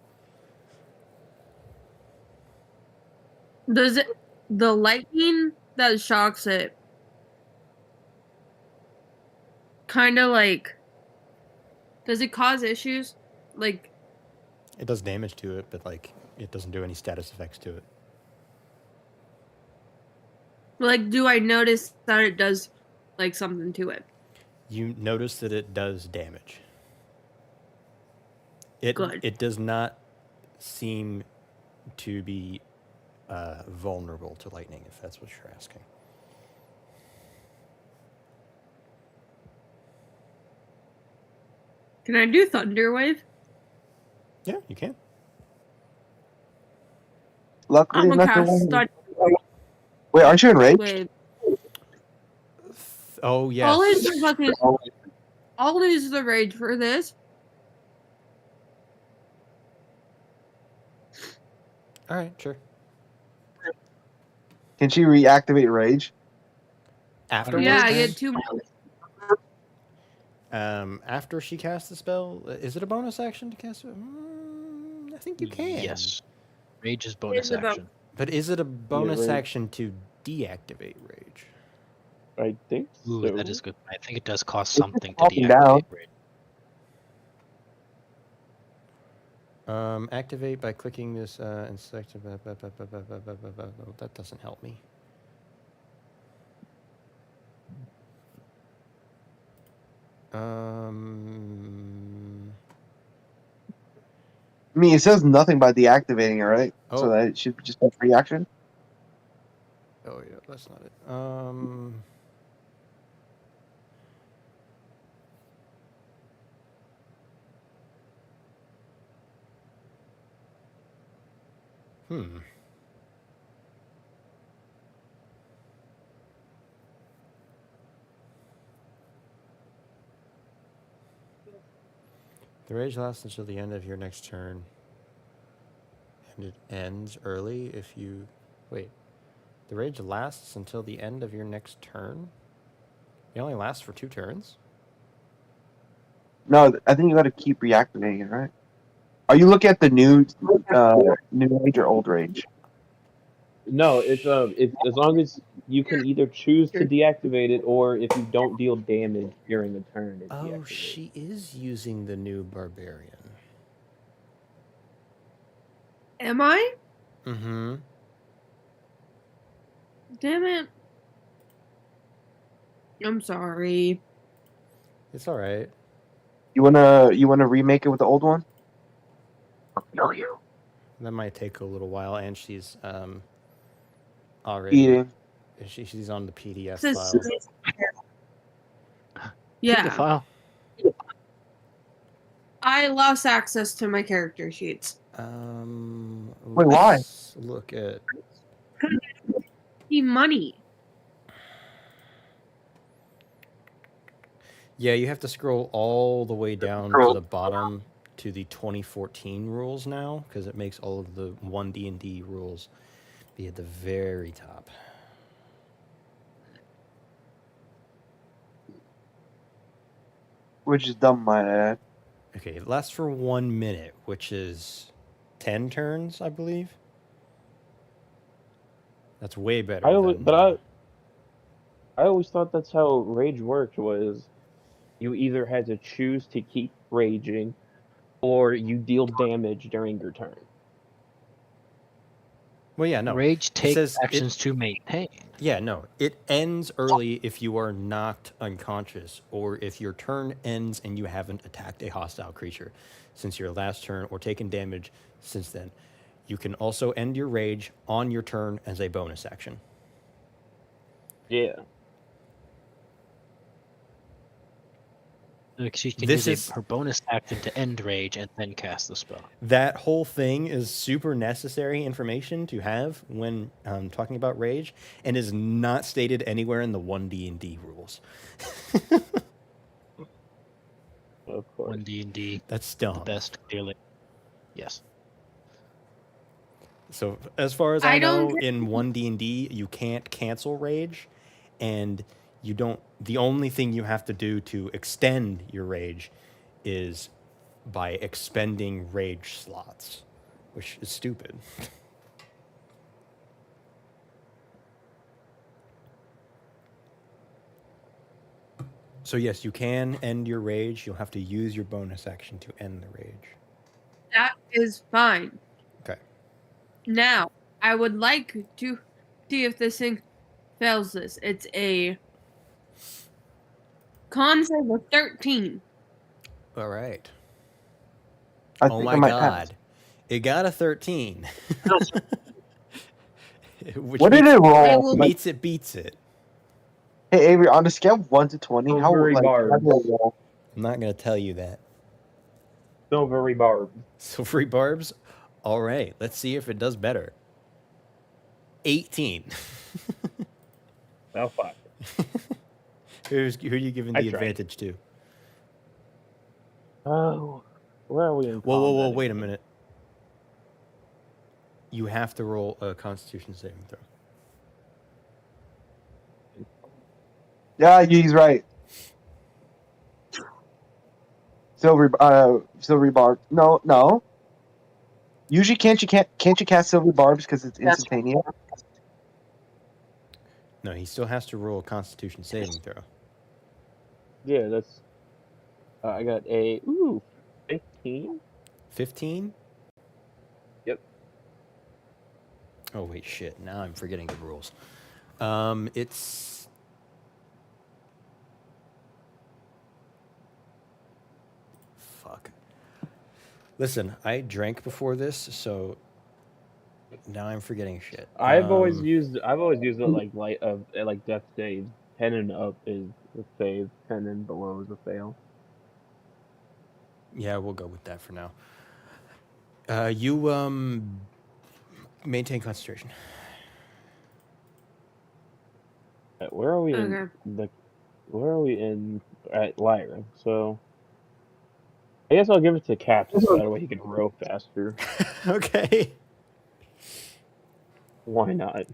Does it, the lightning that shocks it, kind of like, does it cause issues? Like, It does damage to it, but like it doesn't do any status effects to it. do I notice that it does like something to it? You notice that it does damage. It Good. It does not seem to be vulnerable to lightning, if that's what you're asking. Can I do Thunder Wave? Yeah, you can. Luckily, I'm gonna nothing. cast Thunder Wait, aren't you enraged? Wave. Oh yes. I'll lose the rage for this. All right, sure. Can she reactivate rage? Afterwards, Yeah, I get 2 minutes. after she casts the spell, is it a bonus action to cast it? I think you can. Yes. Rage is bonus It's about- action. But is it a bonus rage. action to deactivate rage? I think Ooh, so. that is good. I think it does cost It's something to popping down. deactivate rage. Activate by clicking this and select. That doesn't help me. I mean, it says nothing about deactivating it, right? Oh. So that it should just be free action. Oh yeah, that's not it. The rage lasts until the end of your next turn. And it ends early if you... Wait. The rage lasts until the end of your next turn? It only lasts for 2 turns? No, I think you got to keep reactivating it, right? Are you looking at the new rage or old rage? No, it's as long as you can either choose to deactivate it or if you don't deal damage during the turn. It's Oh, deactivated. she is using the new barbarian. Am I? Mm-hmm. Damn it. I'm sorry. It's all right. You wanna remake it with the old one? No, you That might take a little while, and she's already eating. she's on the PDF This file. is- The yeah. file. I lost access to my character sheets. Wait, why? Let's look at... The money. Yeah, you have to scroll all the way down to the bottom to the 2014 rules now, because it makes all of the 1D&D rules be at the very top. Which is dumb, might I add. Okay, it lasts for 1 minute, which is 10 turns, I believe. That's way better. I always, than, but I always thought that's how rage worked. Was you either had to choose to keep raging, or you deal damage during your turn. Well, yeah, no. Rage It takes says actions to maintain. Yeah, no. It ends early if you are knocked unconscious, or if your turn ends and you haven't attacked a hostile creature since your last turn or taken damage since then. You can also end your rage on your turn as a bonus action. Yeah. Like she can This use is- her bonus action to end rage and then cast the spell. That whole thing is super necessary information to have when talking about rage, and is not stated anywhere in the 1D&D rules. Of course. When D&D, That's the dumb. best, clearly. Yes. So as far as I I don't know, get- in 1D&D, you can't cancel rage, and you don't. The only thing you have to do to extend your rage is by expending rage slots, which is stupid. So yes, you can end your rage. You'll have to use your bonus action to end the rage. That is fine. Okay. Now, I would like to see if this thing fails this. It's a con save of 13. All right. I Oh think my I might god. pass. It got a 13. Which What did means- it I roll? will- Meets it, beats it. Hey Avery, on a scale of 1 to 20, how Silvery like how barbs. did it roll? I'm not going to tell you that. Silvery barb. Silvery barbs? All right. Let's see if it does better. 18. Now 5. Who are you giving I the tried. advantage to? Oh, where are we in Whoa, combat wait a again? minute. You have to roll a Constitution saving throw. Yeah, he's right. Silvery barb. No. Usually, can't you cast silvery barbs because it's instantaneous? No, he still has to roll a Constitution saving throw. Yeah, that's. I got a 15. 15? Yep. Oh, wait, shit. Now I'm forgetting the rules. It's... Fuck. Listen, I drank before this, so now I'm forgetting shit. I've always used it like death save. 10 and up is a save. 10 and below is a fail. Yeah, we'll go with that for now. You maintain concentration. Where are we in Okay. the? Where are we in at Lyra? So, I guess I'll give it to Captain so that way he can row faster. Okay. Why not?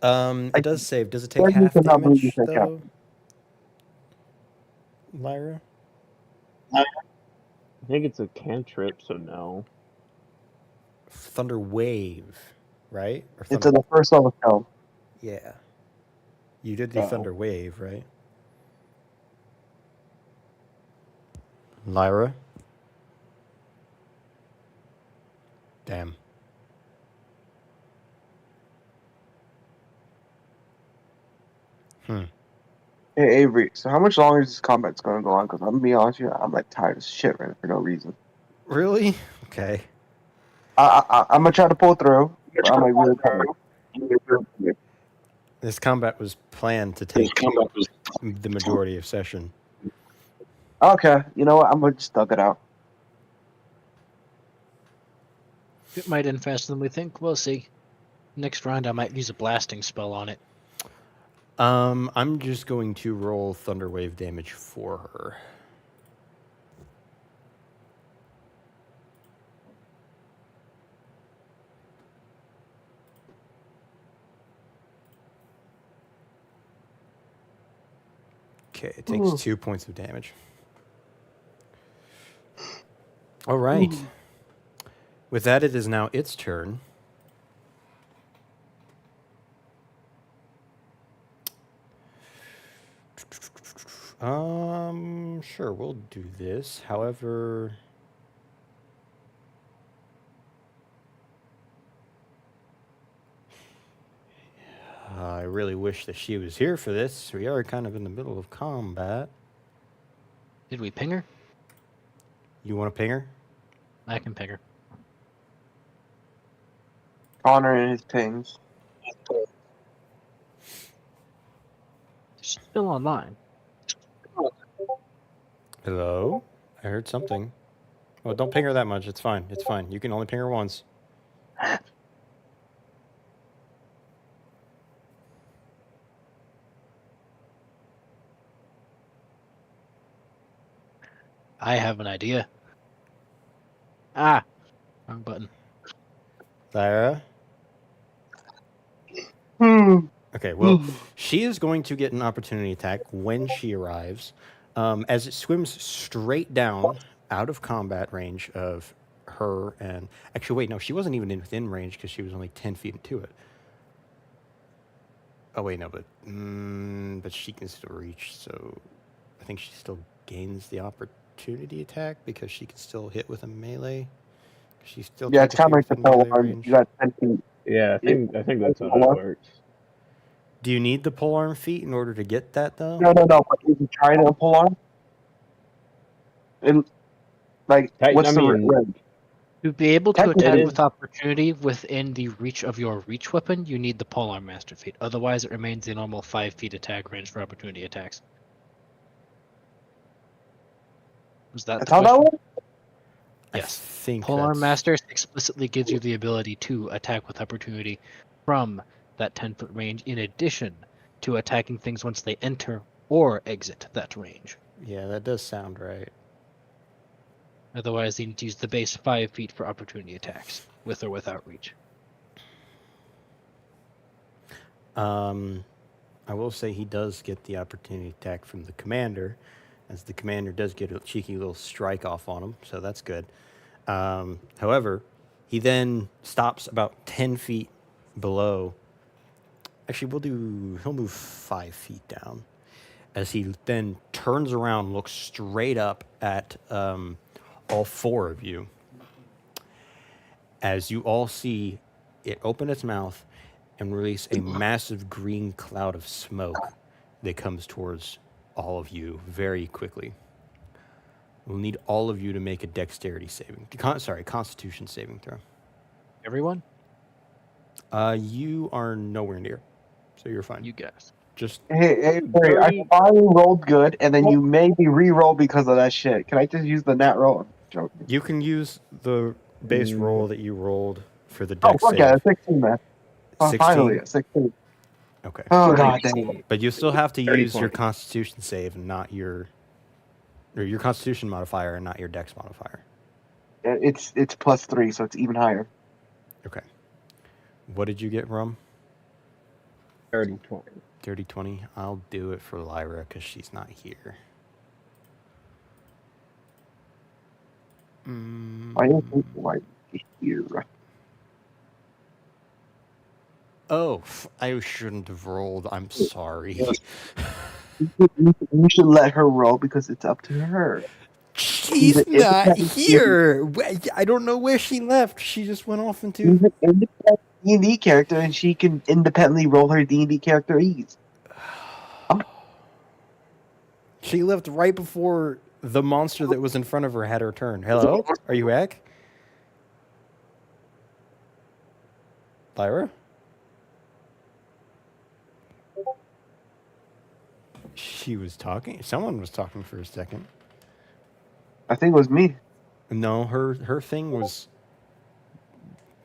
It does save. Does it take Where do you half think I'll believe damage you said though? Lyra? I think it's a cantrip, so no. Thunder Wave, right? Or It's Thunder... the first level spell. Yeah. You did the Uh-oh. Thunder Wave, right? Lyra? Damn. Hey Avery, so how much longer is this combat's gonna go on? Because I'm gonna be honest with you, I'm like tired as shit right now for no reason. Really? Okay. I'm gonna try to pull through. But I'm like really tired. This combat was planned to take the majority of session. Okay, you know what? I'm gonna just thug it out. It might end faster than we think. We'll see. Next round, I might use a blasting spell on it. I'm just going to roll Thunderwave damage for her. Okay, it takes 2 points of damage. All right. With that, it is now its turn. Sure, we'll do this. However, I really wish that she was here for this. We are kind of in the middle of combat. Did we ping her? You want to ping her? I can ping her. Connor and his pings. She's still online. Hello? I heard something. Well, don't ping her that much. It's fine. It's fine. You can only ping her once. I have an idea. Ah, wrong button. Lyra? Hmm. Okay, well, she is going to get an opportunity attack when she arrives. As it swims straight down out of combat range of her and... Actually, wait, no, she wasn't even within range because she was only 10 feet into it. Oh, wait, no, but she can still reach, so I think she still gains the opportunity attack because she can still hit with a melee. She's still Yeah, it's kind of like the within melee pole arm. range. You got 10 feet. Yeah, I think that's how that Polearm? works. Do you need the polearm feat in order to get that, though? No. But is he trying to pull arm? And like, what's the range? To be able to Technically- attack It with is- opportunity within the reach of your reach weapon, you need the polearm master feat. Otherwise, it remains the normal 5 feet attack range for opportunity attacks. Was that That's the how that question? works? Yes. I think Polearm that's- master explicitly gives you the ability to attack with opportunity from that 10-foot range, in addition to attacking things once they enter or exit that range. Yeah, that does sound right. Otherwise, you need to use the base 5 feet for opportunity attacks, with or without reach. I will say he does get the opportunity attack from the commander, as the commander does get a cheeky little strike off on him, so that's good. However, he then stops about 10 feet below. Actually, he'll move 5 feet down. As he then turns around, looks straight up at all four of you. As you all see it open its mouth and release a massive green cloud of smoke that comes towards all of you very quickly. We'll need all of you to make a Constitution saving throw. Everyone? You are nowhere near, so you're fine. You guess. Just Hey, sorry, I finally rolled good, and then you made me re-roll because of that shit. Can I just use the nat roll? I'm joking. you can use the base roll that you rolled for the Oh, dex fuck save. yeah, 16, man. Oh, 16? finally, 16. Okay. Oh, god dang it. But you still have to 30 use your points. Constitution save and not your Constitution modifier and not your Dex modifier. It's +3, so it's even higher. Okay. What did you get, Rum? 30-20. 30-20. I'll do it for Lyra because she's not here. I don't think like here. Oh, I shouldn't have rolled. I'm sorry. You should let her roll because it's up to her. She's She's an not independent here. I don't know where she left. She just went off into... She's an independent D&D character, and she can independently roll her D&D character ease. She left right before the monster that was in front of her had her turn. Hello? Are you back? Lyra? She was talking. Someone was talking for a second. I think it was me. No, her thing was...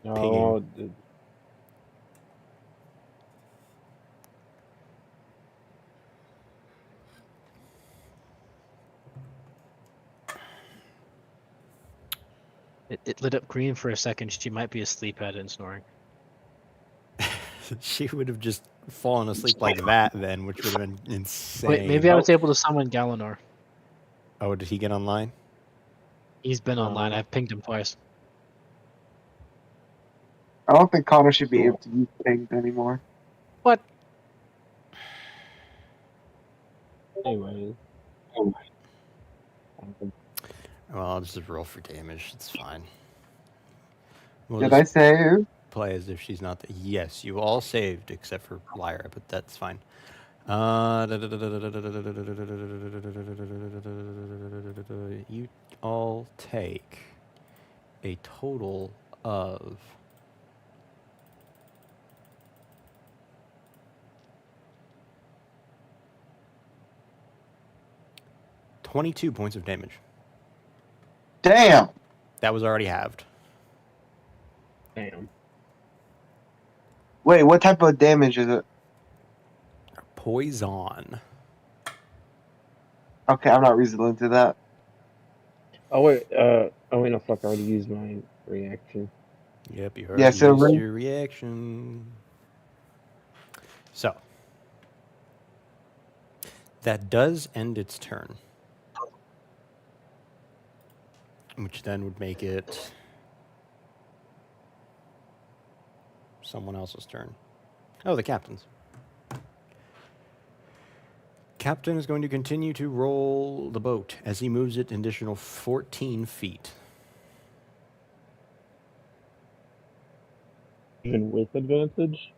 No, It lit up green for a second. She might be asleep at it and snoring. She would have just fallen asleep like that then, which would have been insane. Wait, maybe I was able to summon Galanor. Oh, did he get online? He's been online. Uh, I've pinged him twice. I don't think Connor should be able to use things anymore. What? Anyways. Well, I'll just roll for damage. It's fine. We'll Did just I save? play as if she's not there. Yes, you all saved except for Lyra, but that's fine. You all take a total of 22 points of damage. Damn. That was already halved. Damn. Wait, what type of damage is it? Poison. Okay, I'm not reasoning to that. Oh wait, no, fuck! I already used my reaction. Yep, you already Yeah, so used re- your reaction. So that does end its turn, which then would make it someone else's turn. Oh, the captain's. Captain is going to continue to roll the boat as he moves it an additional 14 feet. Even with advantage?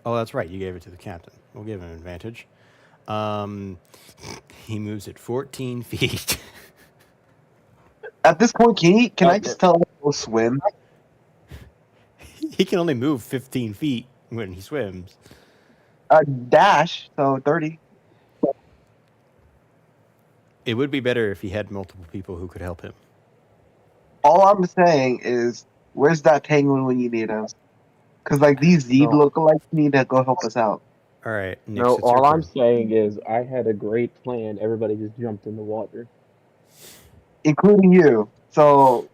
Oh, that's right. You gave it to the captain. We'll give him an advantage. He moves it 14 feet. At this point, can I just tell him to go swim? He can only move 15 feet when he swims. Dash, so 30. It would be better if he had multiple people who could help him. All I'm saying is, where's that penguin when you need him? Because, like, these Zeeb No. lookalikes need to go help us out. All right, Nix, No, it's your all I'm turn. saying is I had a great plan. Everybody just jumped in the water. Including you. So,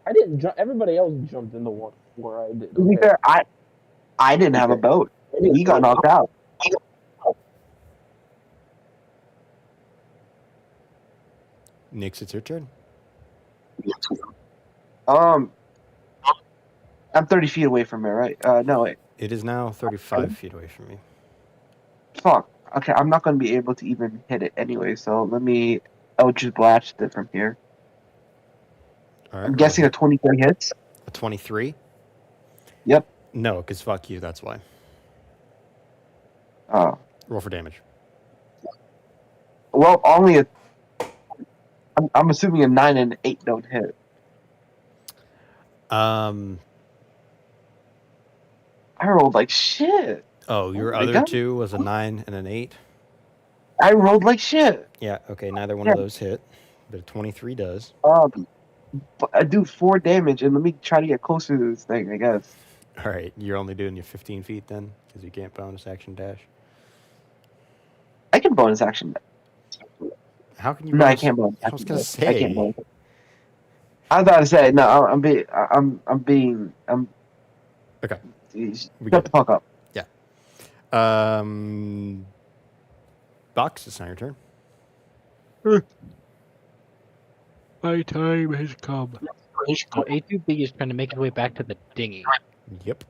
I didn't jump. Everybody else jumped in the water where I did. to be fair, I didn't have a boat. He got knocked out. Nix, it's your turn. I'm 30 feet away from it, right? No, wait. It is now 35 feet away from me. Fuck. Okay, I'm not going to be able to even hit it anyway, so let me Eldritch Blast it from here. All right, I'm guessing a 23 hits. a 23? Yep. No, because fuck you, that's why. Oh. Roll for damage. Well, only a... I'm assuming a 9 and 8 don't hit. Um. I rolled like shit. Oh, your my other God. two was a 9 and an 8? I rolled like shit. Yeah, okay, neither one of those hit, but a 23 does. But I do 4 damage, and let me try to get closer to this thing, I guess. All right, you're only doing your 15 feet then, because you can't bonus action dash. I can bonus action. How can you? No, I bonus- can't bonus I was action. gonna I say. can't bonus. I was about to say no. I'm being. Okay. Shut We the get it. fuck up. Box, it's not your turn. My time has come. A2B is trying to make his way back to the dinghy. Yep.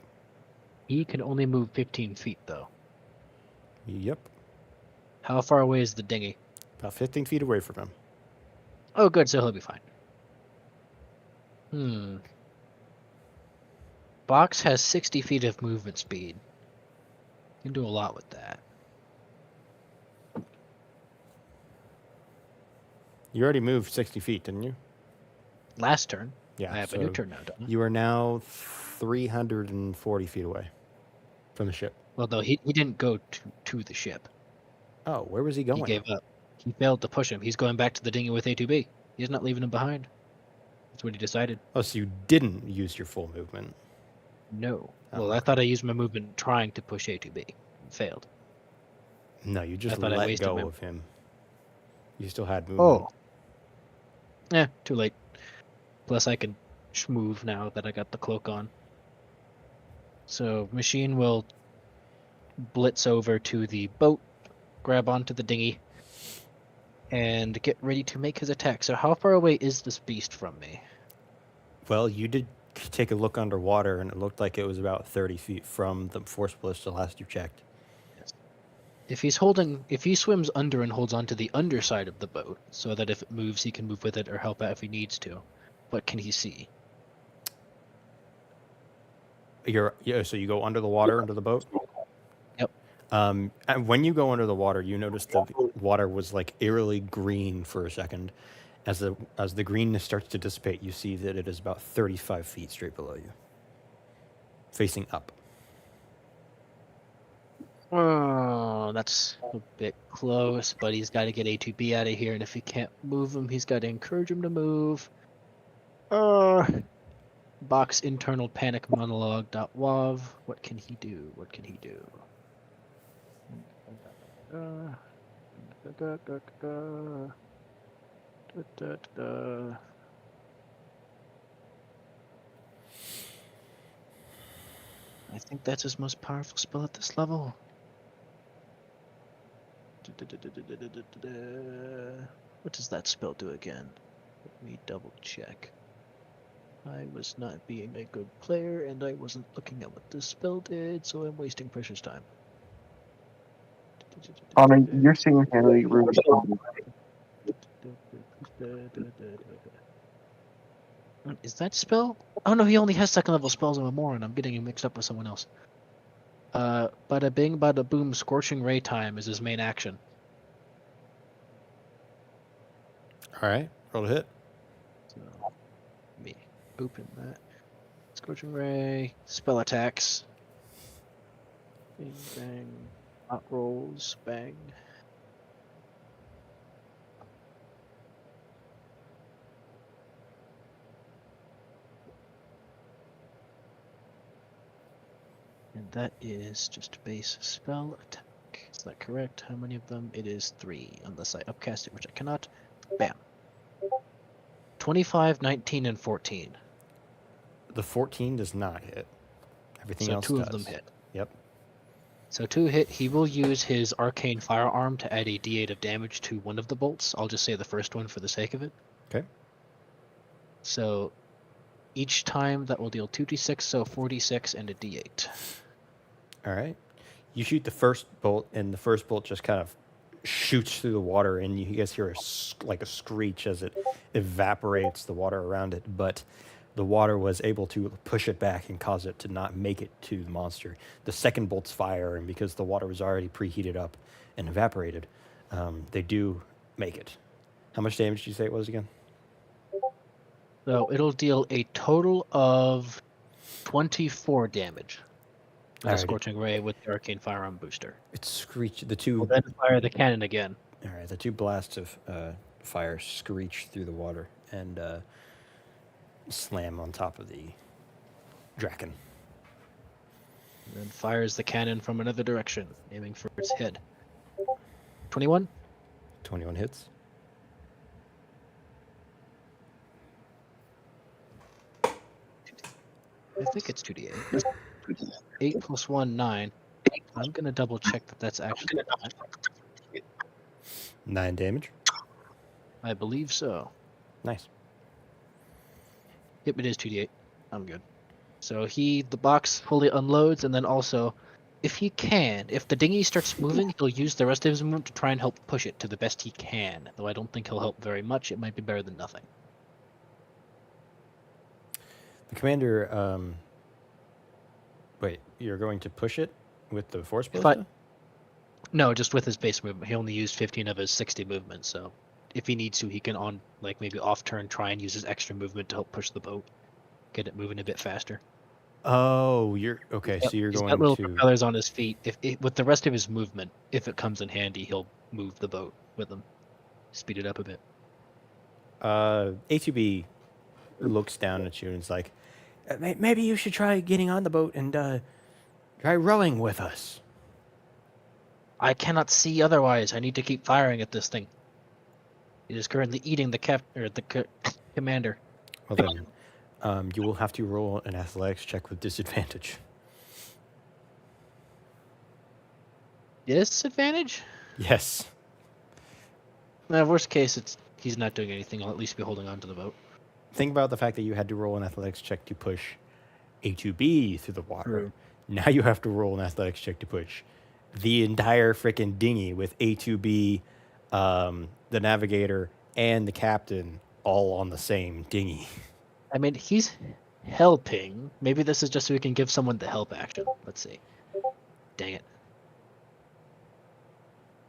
He can only move 15 feet, though. Yep. How far away is the dinghy? About 15 feet away from him. Oh, good, so he'll be fine. Box has 60 feet of movement speed. You can do a lot with that. You already moved 60 feet, didn't you? Last turn. Yeah. I have a new turn now, don't I? You are now 340 feet away from the ship. Well, though, he didn't go to the ship. Oh, where was he He going? gave up. He failed to push him. He's going back to the dinghy with A2B. He's not leaving him behind. That's what he decided. Oh, so you didn't use your full movement. No. Oh, Well, I okay. thought I used my movement trying to push A2B. Failed. No, you just thought I let wasted go my- of him. You still had movement. Oh. Eh, too late. Plus, I can move now that I got the cloak on. So, machine will blitz over to the boat, grab onto the dinghy, and get ready to make his attack. So, how far away is this beast from me? Well, you did take a look underwater, and it looked like it was about 30 feet from the force blitz the last you checked. If he swims under and holds onto the underside of the boat, so that if it moves, he can move with it or help out if he needs to, what can he see? So you go under the water into the boat. Yep. And when you go under the water, you notice the water was like eerily green for a second. As the greenness starts to dissipate, you see that it is about 35 feet straight below you, facing up. Oh, that's a bit close, but he's got to get A2B out of here, and if he can't move him, he's got to encourage him to move. Box internal panic monologue.wav. What can he do? What can he do? I think that's his most powerful spell at this level. What does that spell do again? Let me double check. I was not being a good player, and I wasn't looking at what this spell did, so I'm wasting precious time. Connor, you're single-handedly ruined. Is that spell? Oh no, he only has second level spells and more, and I'm getting him mixed up with someone else. Bada bing, bada boom, Scorching Ray time is his main action. All right, roll a hit. So, let me open that. Scorching Ray, spell attacks. Bing, bang, hot rolls, bang. And that is just base spell attack. Is that correct? How many of them? It is 3, unless I upcast it, which I cannot. Bam. 25, 19, and 14. The 14 does not hit. Everything So else 2 does. of them hit. Yep. So 2 hit, he will use his arcane firearm to add a d8 of damage to one of the bolts. I'll just say the first one for the sake of it. Okay. So each time that will deal 2d6, so 4d6 and a d8. All right. You shoot the first bolt, and the first bolt just kind of shoots through the water, and you guys hear like a screech as it evaporates the water around it. But the water was able to push it back and cause it to not make it to the monster. The second bolt's fire, and because the water was already preheated up and evaporated, they do make it. How much damage did you say it was again? So it'll deal a total of 24 damage. With a Alrighty. Scorching Ray with the Arcane Firearm booster. It screeched. The We'll two. then fire the cannon again. All right. The two blasts of fire screech through the water and slam on top of the Draken. And then fires the cannon from another direction, aiming for its head. 21? 21 hits. I think it's 2d8. 8 plus 1, 9. I'm going to double check that that's actually 9 damage. I believe so. Nice. Yep, it is 2d8. I'm good. So the box fully unloads, and then also, if he can, if the dinghy starts moving, he'll use the rest of his movement to try and help push it to the best he can. Though I don't think he'll help very much. It might be better than nothing. The commander. Wait, you're going to push it with the force ballista? No, just with his base movement. He only used 15 of his 60 movement, so if he needs to, he can maybe off turn try and use his extra movement to help push the boat, get it moving a bit faster. Oh, you're okay. Yep, So you're he's going got little to. propellers on his feet. With the rest of his movement, if it comes in handy, he'll move the boat with him, speed it up a bit. A2B looks down at you and is like, maybe you should try getting on the boat and try rowing with us. I cannot see otherwise. I need to keep firing at this thing. It is currently eating the commander. Well then, you will have to roll an athletics check with disadvantage. Disadvantage? Yes. Worst case, he's not doing anything. I'll at least be holding on to the boat. Think about the fact that you had to roll an athletics check to push A2B through the water. True. Now you have to roll an athletics check to push the entire freaking dinghy with A2B, the navigator, and the captain all on the same dinghy. I mean, he's helping. Maybe this is just so we can give someone the help action. Let's see. Dang it.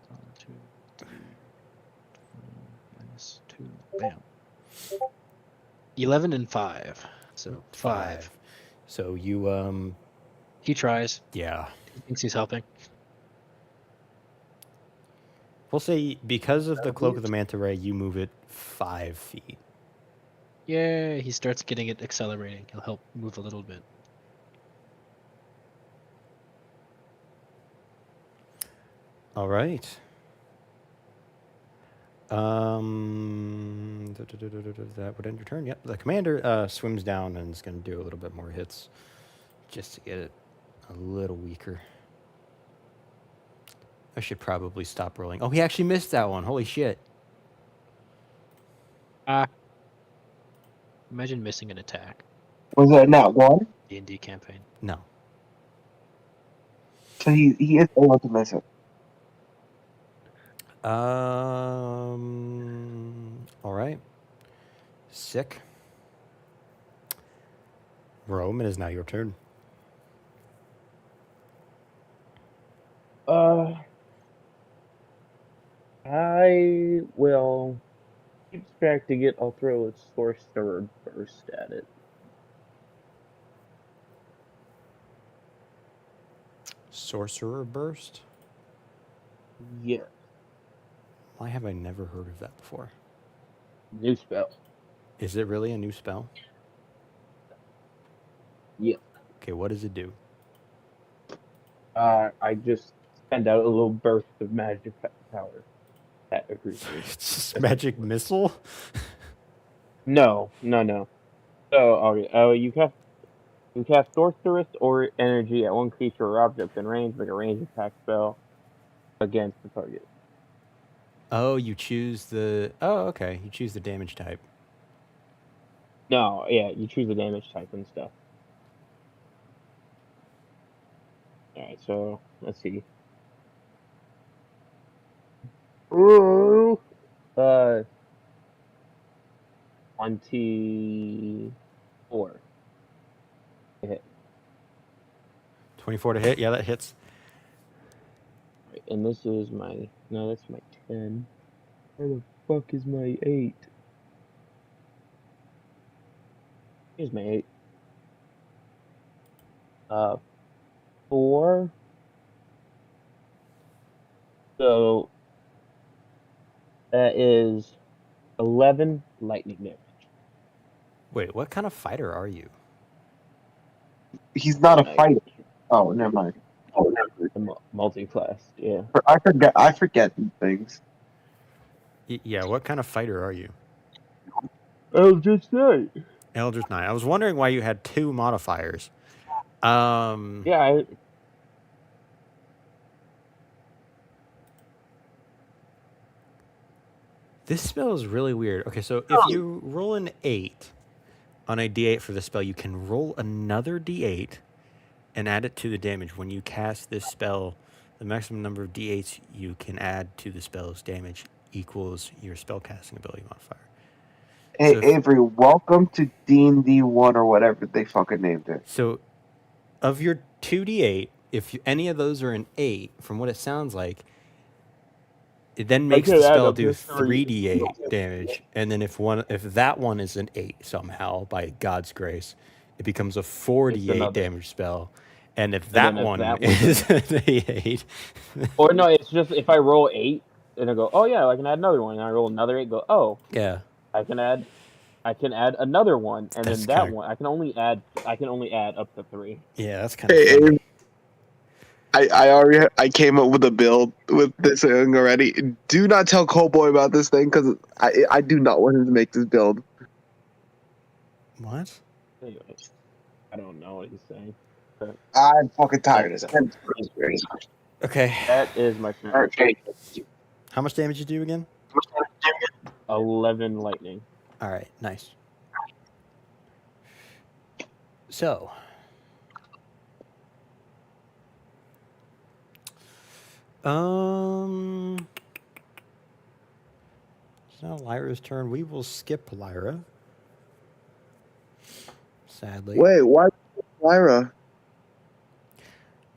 1, 2, 3, 2. Bam. 11 and 5. So 5. So you, He tries. yeah. He thinks he's helping. We'll say because of the Cloak of the Manta Ray, you move it 5 feet. Yeah, he starts getting it accelerating. He'll help move a little bit. All right. That would end your turn. Yep. The commander swims down and is going to do a little bit more hits just to get it a little weaker. I should probably stop rolling. Oh, he actually missed that one. Holy shit. Imagine missing an attack. Was it not one? D&D campaign. No. So he is able to miss it. All right. Sick. Rome, it is now your turn. I will keep distracting it. I'll throw a sorcerer burst at it. Sorcerer Burst? Yeah, Why have I never heard of that before? new spell. Is it really a new spell? Yeah. Okay, what does it do? I just send out a little burst of magic power at a creature. It's just magic missile? No. So, you cast sorceress or energy at one creature or object in range, make a range attack spell against the target. Oh, you choose the... Oh, okay. You choose the damage type. No, yeah, you choose the damage type and stuff. Alright, so let's see. Ooh, 24. Hit. 24 to hit? Yeah, that hits. Right, and this is my... No, that's my 10. Where the fuck is my 8? Here's my 8. 4. So that is 11 lightning damage. Wait, what kind of fighter are you? He's not a fighter. Oh, never mind. Multi-class, yeah. I forget things. Yeah, what kind of fighter are you? Eldritch Knight. Eldritch Knight. I was wondering why you had 2 modifiers. Yeah, This spell is really weird. Okay, so if you roll an 8 on a d8 for the spell, you can roll another d8 and add it to the damage. When you cast this spell, the maximum number of d8s you can add to the spell's damage equals your spellcasting ability modifier. Hey, So if- Avery, welcome to D&D 1 or whatever they fucking named it. So, of your 2d8, if any of those are an 8, from what it sounds like, it then makes the could add spell up do to 3. 3d8 damage, and then if that one is an 8 somehow, by God's grace, it becomes a 4d8 another. damage spell. And if then that if one that is an 8... Or no, it's just if I roll 8, and I go, oh yeah, I can add another one. And I roll another 8, go, oh, Yeah. I can add another one, and That's then that kinda- one I can only add up to 3. Yeah, that's kind of Hey, funny. I came up with a build with this thing already. Do not tell Cowboy about this thing because I do not want him to make this build. What? Anyway, I don't know what he's saying. I'm fucking tired as hell. Okay. That is my friend. Okay. How much damage you do again? 11 lightning. All right. Nice. So. It's now Lyra's turn. We will skip Lyra. Sadly. Wait, why Lyra?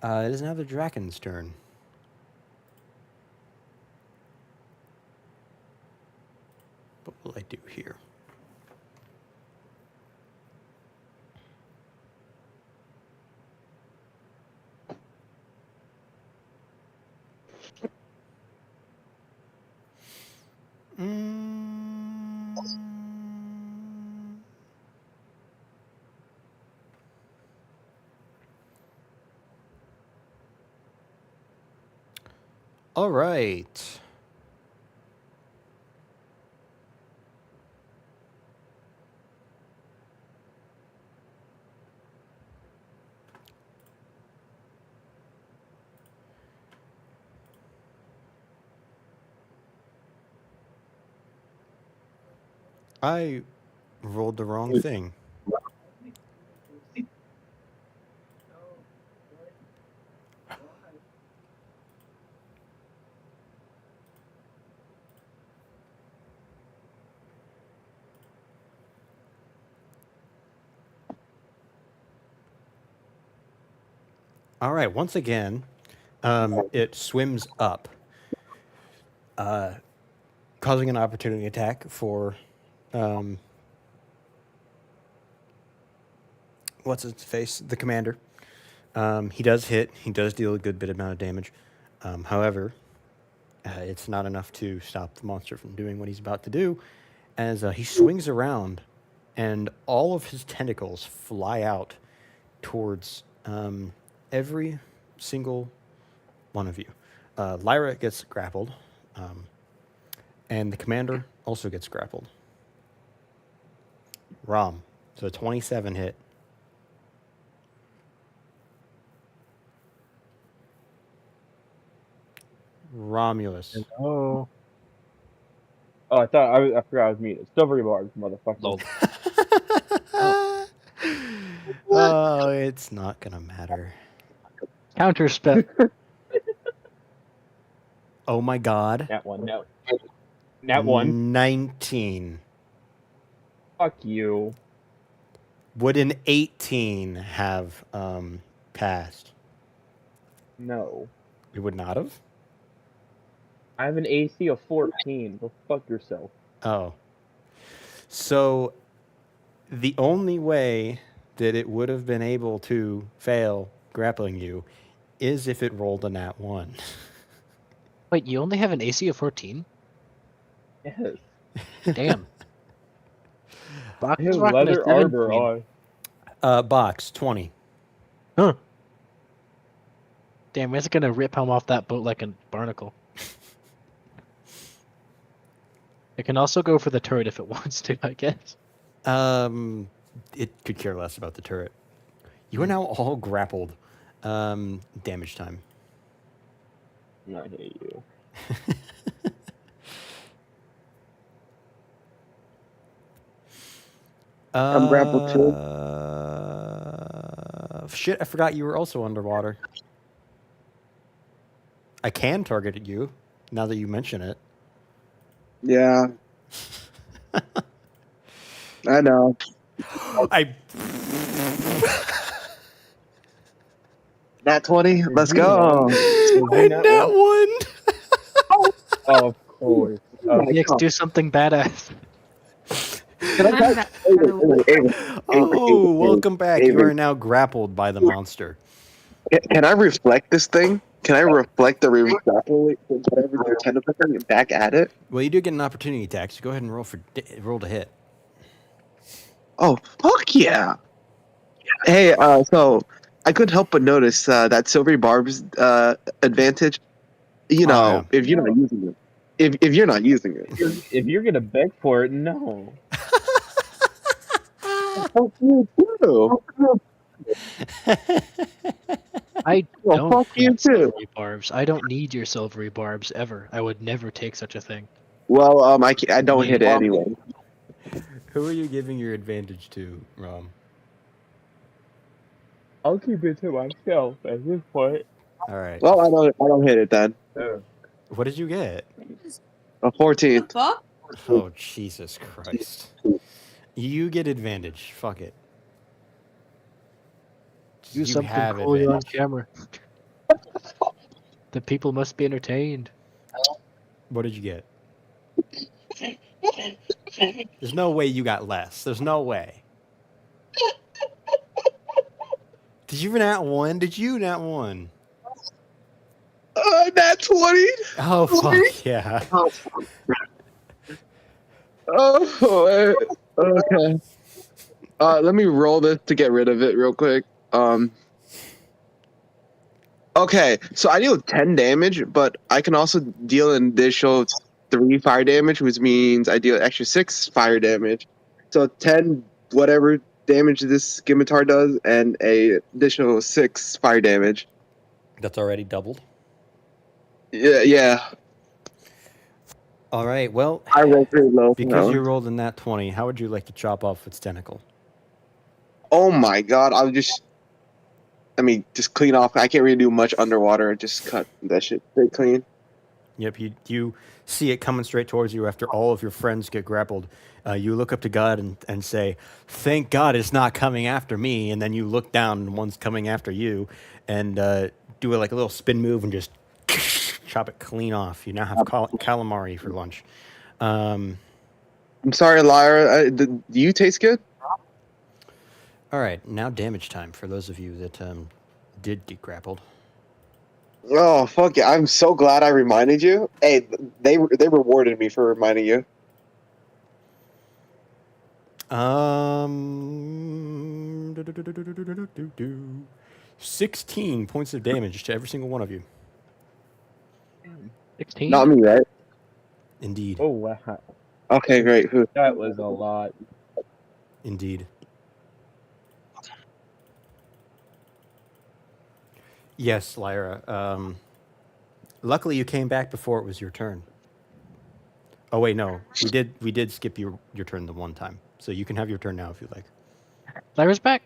It is now the Draken's turn. What will I do here? All right. I rolled the wrong thing. All right, once again, it swims up, causing an opportunity attack for, what's his face? The commander. He does hit. He does deal a good bit amount of damage. However, it's not enough to stop the monster from doing what he's about to do, as he swings around, and all of his tentacles fly out towards every single one of you. Lyra gets grappled, and the commander also gets grappled. Rom, so 27 hit. Romulus. Oh. Oh, I forgot I was muted. Silvery bars, motherfucker. Oh, it's not gonna matter. Counter spell. Oh my god. That one, no. That one. 19. Fuck you. Would an 18 have passed? No. It would not have? I have an AC of 14. Go fuck yourself. Oh. So the only way that it would have been able to fail grappling you is if it rolled a nat 1. Wait, you only have an AC of 14? Yes. Damn. Bach I have is rocking a leather 17. armor on. Box 20. Huh. Damn, it's gonna rip him off that boat like a barnacle. It can also go for the turret if it wants to, I guess. It could care less about the turret. You are now all grappled. Damage time. I hate you. I'm grappled too. Shit, I forgot you were also underwater. I can target you now that you mention it. Yeah. I know. I Nat 20? Let's go. nat one. Oh, of course. Next, do something badass. Oh, welcome back. You are now grappled by the monster. Can I reflect this thing? Can I reflect the grapple whatever the tentacle thing back at it? Well, you do get an opportunity attack, so go ahead and roll to hit. Oh, fuck yeah. Hey, so I couldn't help but notice that Silvery Barb's advantage. You know, if you're not using it. If you're not using it. If you're gonna beg for it, no. Fuck you too. I Well, don't fuck you need too. silvery barbs. I don't need your silvery barbs ever. I would never take such a thing. Well, I don't hit it anyway. Who are you giving your advantage to, Rom? I'll keep it to myself at this point. All right. Well, I don't hit it then. What did you get? A 14. The fuck? Oh, Jesus Christ. You get advantage. Fuck it. Do You something have cool on advantage. camera. The people must be entertained. What did you get? There's no way you got less. There's no way. Did you nat one? Did you nat one? Nat 20. Oh, fuck yeah. Oh, okay. Let me roll this to get rid of it real quick. Okay, so I deal 10 damage, but I can also deal an additional 3 fire damage, which means I deal extra 6 fire damage. So 10 whatever damage this scimitar does, and a additional 6 fire damage. That's already doubled. Yeah. All right. Well, I rolled pretty low. because you rolled in that 20, how would you like to chop off its tentacle? Oh my god, just clean off. I can't really do much underwater. Just cut that shit pretty clean. Yep, you see it coming straight towards you after all of your friends get grappled. You look up to God and say, "Thank God it's not coming after me." And then you look down and one's coming after you, and do a little spin move and just chop it clean off. You now have calamari for lunch. I'm sorry, Lyra. Do you taste good? All right, now damage time for those of you that did get grappled. Oh fuck yeah! I'm so glad I reminded you. Hey, they rewarded me for reminding you. 16 points of damage to every single one of you. 16? Not me, right? Indeed. Oh wow, Okay, great. that was a lot. Indeed. Yes, Lyra. Luckily, you came back before it was your turn. Oh wait, no, we did skip your turn the one time, so you can have your turn now if you like. Lyra's back.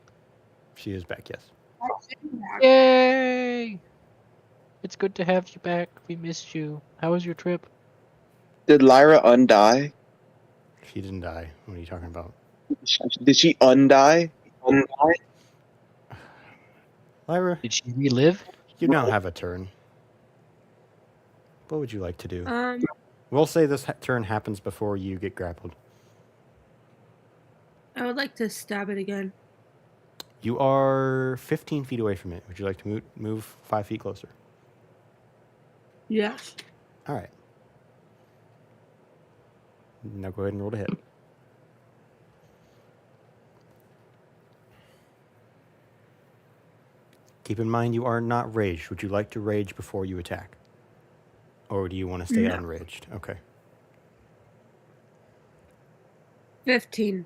She is back. Yes. Yay! It's good to have you back. We missed you. How was your trip? Did Lyra undie? She didn't die. What are you talking about? Did she undie? Lyra, Did she relive? you now have a turn. What would you like to do? Um, We'll say this turn happens before you get grappled. I would like to stab it again. You are 15 feet away from it. Would you like to move 5 feet closer? Yes. All right. Now go ahead and roll to hit. Keep in mind you are not raged. Would you like to rage before you attack? Or do you want to stay No. unraged? Okay. 15.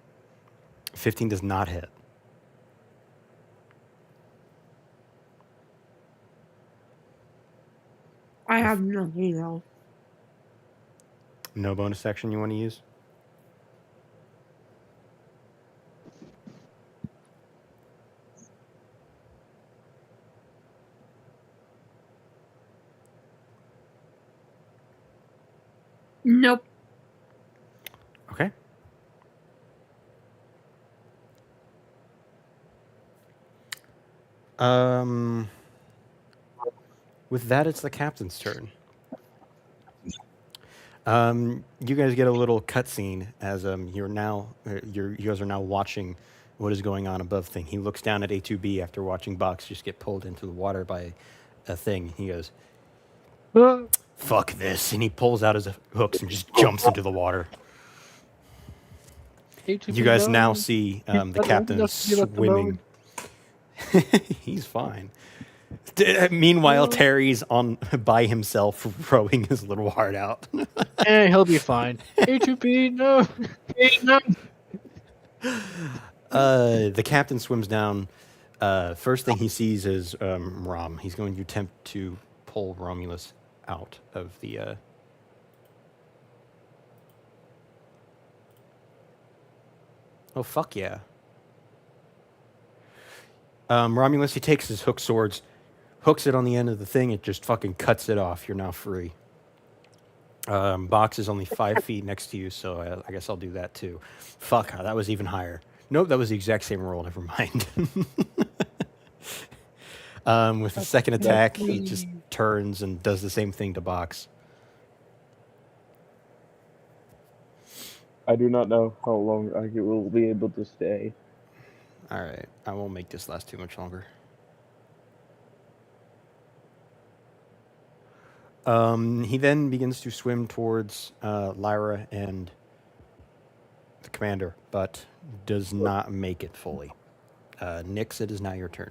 15 does not hit. I have nothing else. No bonus action you want to use? Nope. Okay. With that, it's the captain's turn. You guys get a little cutscene as you guys are now watching what is going on above thing. He looks down at A2B after watching Box just get pulled into the water by a thing. He goes, "Fuck this," and he pulls out his hooks and just jumps into the water. You guys now see the captain swimming. He's fine. Meanwhile, Terry's on by himself, rowing his little heart out. He'll be fine. A2B, no. The captain swims down. First thing he sees is Rom. He's going to attempt to pull Romulus out of the. Oh, fuck yeah. Romulus, he takes his hook swords, hooks it on the end of the thing, it just fucking cuts it off. You're now free. Box is only 5 feet next to you, so I guess I'll do that too. Fuck, that was even higher. Nope, that was the exact same roll. Never mind. With the second attack, he just turns and does the same thing to Box. I do not know how long I will be able to stay. All right, I won't make this last too much longer. He then begins to swim towards Lyra and the commander, but does not make it fully. Nyx, it is now your turn.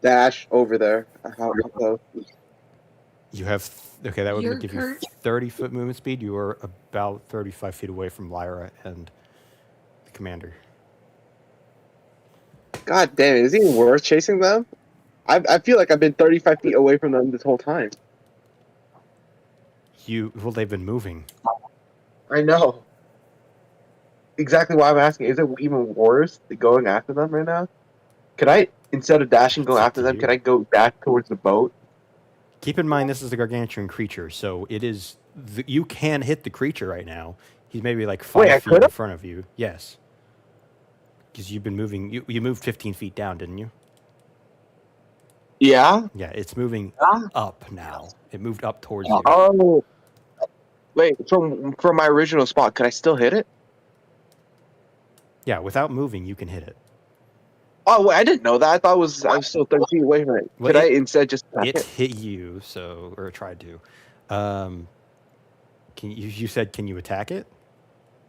Dash over there. How close? You have okay. That would Your give you turn. 30-foot movement speed. You are about 35 feet away from Lyra and the commander. God damn it! Is it even worth chasing them? I feel like I've been 35 feet away from them this whole time. Well, they've been moving. I know. Exactly why I'm asking. Is it even worse going after them right now? Could I, instead of dashing, go It's up after to them? you. Could I go back towards the boat? Keep in mind, this is a gargantuan creature, so it is. You can hit the creature right now. He's maybe like 5 Wait, I feet in could've? front of you. Yes. Because you've been moving. You moved 15 feet down, didn't you? Yeah. Yeah, it's moving up now. It moved up towards you. Oh. Wait, from my original spot, could I still hit it? Yeah, without moving, you can hit it. Oh, wait, I didn't know that. I thought I was still 30 feet away from it. Well, Could I instead just attack It it? hit you, or tried to. You said, can you attack it?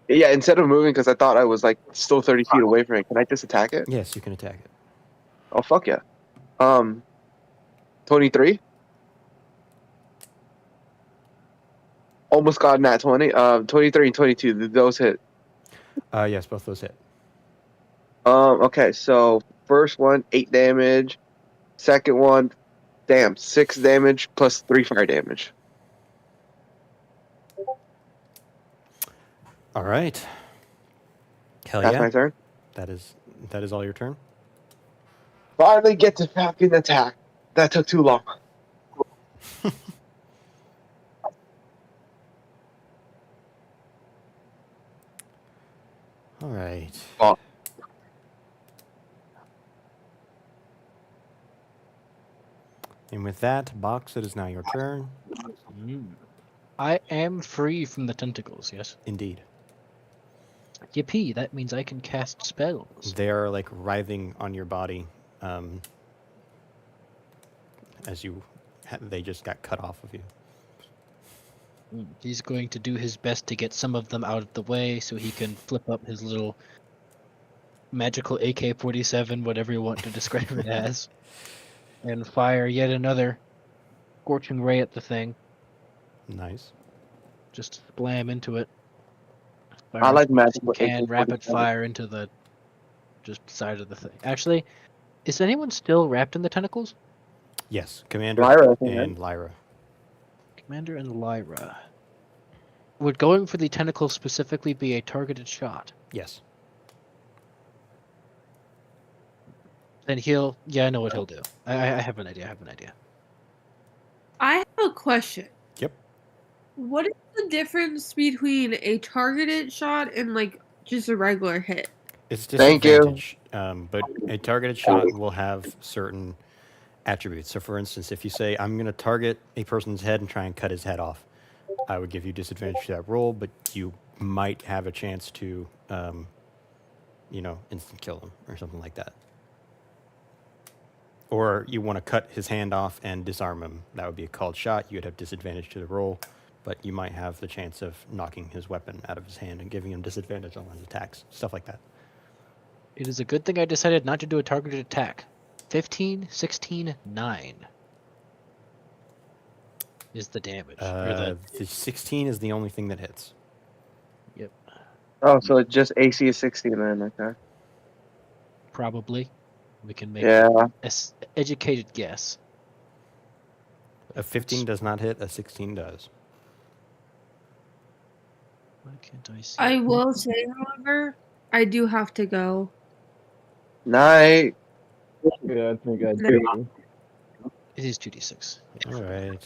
Yeah, instead of moving, because I thought I was like still 30 feet away from it. Can I just attack it? Yes, you can attack it. Oh, fuck yeah. 23. Almost got nat 20. 23 and 22. Did those hit? Yes, both those hit. Okay, so first one, 8 damage. Second one, 6 damage plus 3 fire damage. All right. Hell That's yeah. my turn. That is all your turn. Finally get to Falcon attack. That took too long. All right. Oh. And with that, Box, it is now your turn. I am free from the tentacles, yes? Indeed. Yippee, that means I can cast spells. They are like writhing on your body, as they just got cut off of you. He's going to do his best to get some of them out of the way so he can flip up his little magical AK-47, whatever you want to describe it as, and fire yet another scorching ray at the thing. Nice. Just slam into it. Fire I like magic. and rapid fire into the just side of the thing. Actually, is anyone still wrapped in the tentacles? Yes, Commander Lyra, I think, and Lyra. Commander and Lyra. Would going for the tentacles specifically be a targeted shot? Yes. Then he'll... Yeah, I know what he'll do. I have an idea. I have a question. Yep. What is the difference between a targeted shot and like just a regular hit? It's Thank you. disadvantage, but a targeted shot will have certain attributes. So, for instance, if you say, I'm going to target a person's head and try and cut his head off, I would give you disadvantage to that roll, but you might have a chance to, instant kill him or something like that. Or you want to cut his hand off and disarm him. That would be a called shot. You would have disadvantage to the roll, but you might have the chance of knocking his weapon out of his hand and giving him disadvantage on his attacks. Stuff like that. It is a good thing I decided not to do a targeted attack. 15, 16, 9 is the damage. The 16 is the only thing that hits. Yep. Oh, so just AC is 16 then, okay. probably. We can make Yeah. an educated guess. A 15 does not hit. A 16 does. Why can't I see? I will say, however, I do have to go. Night. Yeah, I think I No. do. It is 2d6. Yeah. All right.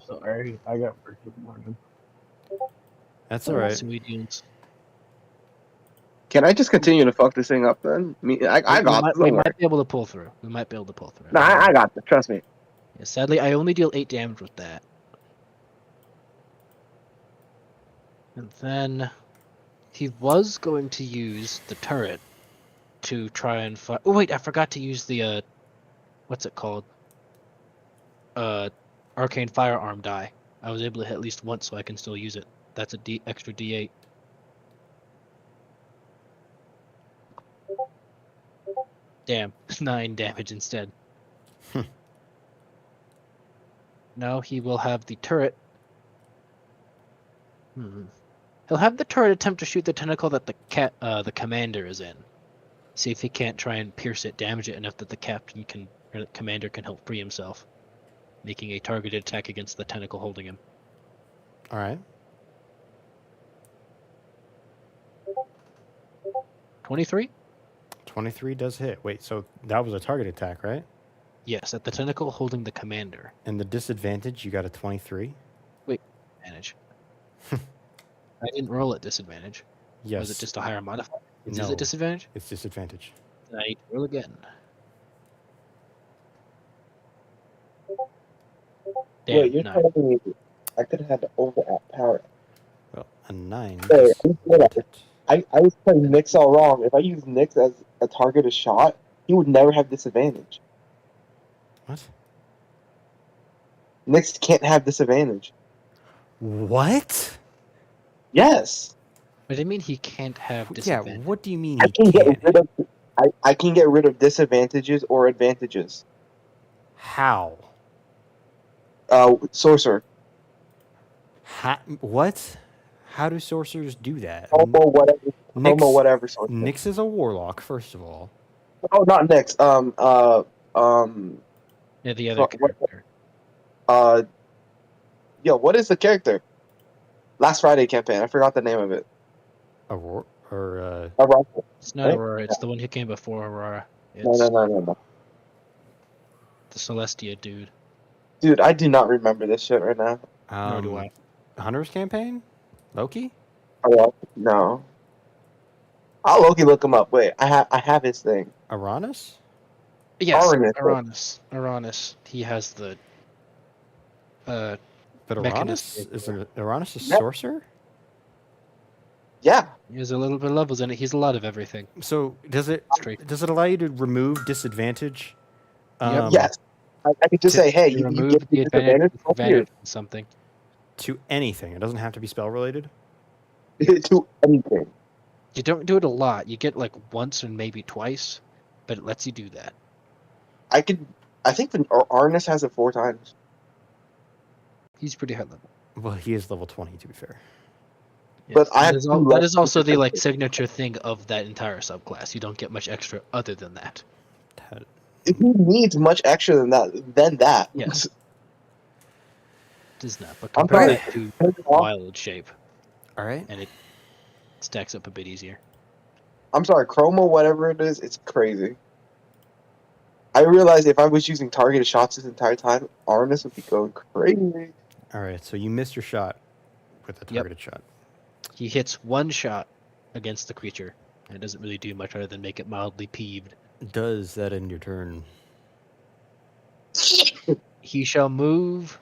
Sorry, I got work this morning. That's all right. So he deals. Can I just continue to fuck this thing up then? I mean, I got this. We Don't worry. might be able to pull through. We might be able to pull through. No, I got this. Trust me. Yeah, sadly, I only deal 8 damage with that. And then he was going to use the turret to try and fight. Oh wait, I forgot to use the what's it called? Arcane firearm die. I was able to hit at least once, so I can still use it. That's a extra D8. Damn, 9 damage instead. Now he will have the turret. He'll have the turret attempt to shoot the tentacle that the commander is in. See if he can't try and pierce it, damage it enough that the commander can help free himself, making a targeted attack against the tentacle holding him. All right. 23? 23 does hit. Wait, so that was a target attack, right? Yes, at the tentacle holding the commander. And the disadvantage, you got a 23? Advantage. I didn't roll at disadvantage. Yes. Was it just a higher modifier? Is No. it disadvantage? It's disadvantage. Then I need to roll again. Damn, Wait, you're 9. telling me I could have had the overlap power. Well, a 9. Hey, does hit it. I was playing Nyx all wrong. If I use Nyx as a targeted shot, he would never have disadvantage. What? Nyx can't have disadvantage. What? Yes. But I mean he can't have Yeah, disadvantage. what do you mean I he can get can't? rid of I can get rid of disadvantages or advantages. How? Sorcerer. What? How do sorcerers do that? Promo whatever. Nyx, Promo whatever sorcerer. Nyx is a warlock, first of all. Oh, not Nyx. Yeah, the other what- character. What is the character? Last Friday campaign. I forgot the name of it. Aurora? Or, It's not Right? Aurora, it's the one who came before Aurora. It's No. the Celestia dude. Dude, I do not remember this shit right now. Nor do I. Hunter's campaign? Loki? No. I'll Loki look him up. Wait, I have his thing. Uranus? Yes, Uranus. Uranus. He has the But Uranus? Mechanistic. Is Uranus a Yep. sorcerer? Yeah. he has a little bit of levels in it. He's a lot of everything. So does it Straight. allow you to remove disadvantage? Yep. Yes. I could just say, hey, You you remove get the advantage Oh, here. from something. To anything. It doesn't have to be spell related. To anything. You don't do it a lot. You get like once and maybe twice, but it lets you do that. I think the Arnis has it 4 times. He's pretty high level. Well, he is level 20 to be fair. But I that have is, two that levels. is also the like signature thing of that entire subclass. You don't get much extra other than that. If he needs much extra than that. Yes. Does not, but I'm compare sorry. it to Turn it off. wild shape, All right. and it stacks up a bit easier. I'm sorry, Chroma, whatever it is, it's crazy. I realized if I was using targeted shots this entire time, Arnis would be going crazy. All right. So you missed your shot with the Yep. targeted shot. He hits one shot against the creature, and it doesn't really do much other than make it mildly peeved. Does that end your turn? He shall move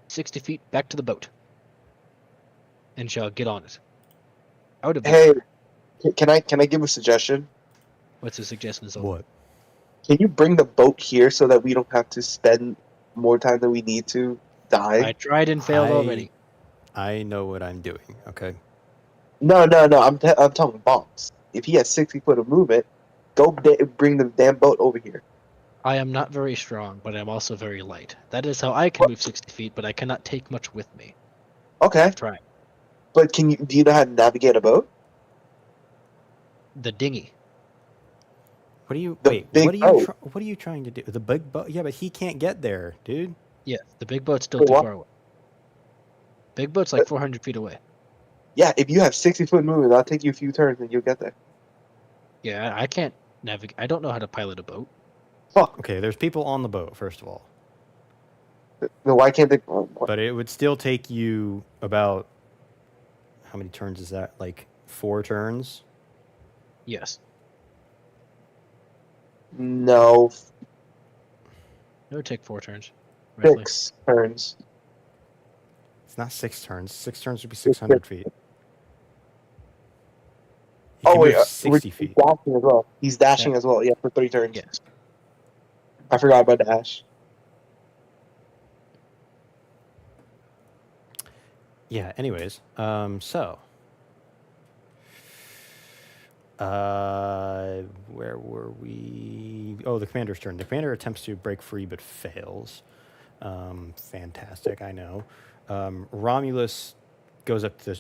60 feet back to the boat, and shall get on it. Out of it. Hey, can I give a suggestion? What's the suggestion? What? Can you bring the boat here so that we don't have to spend more time than we need to die? I tried and failed already. I know what I'm doing. Okay. No. I'm talking bombs. If he has 60 foot of movement, bring the damn boat over here. I am not very strong, but I'm also very light. That is how I can move 60 feet, but I cannot take much with me. Okay, Try. but do you know how to navigate a boat? The dinghy. What are you? The Wait. big What are you? boat. What are you trying to do? The big boat? Yeah, but he can't get there, dude. Yeah, the big boat's still For too what? far away. Big boat's like 400 feet away. Yeah, if you have 60-foot movement, that'll take you a few turns and you'll get there. Yeah, I can't navigate. I don't know how to pilot a boat. Fuck. Okay, there's people on the boat, first of all. No, why can't they? What? But it would still take you about, how many turns is that? Like 4 turns? Yes. No, It would take 4 turns. Roughly. 6 turns. It's not 6 turns. 6 turns would be 600 feet. You Oh can wait, move 60 he's feet. dashing as well. He's dashing as well. Yeah, for 3 turns. Yes. I forgot about dash. Yeah, anyways. Where were we? Oh, the commander's turn. The commander attempts to break free but fails. Fantastic, I know. Romulus goes up to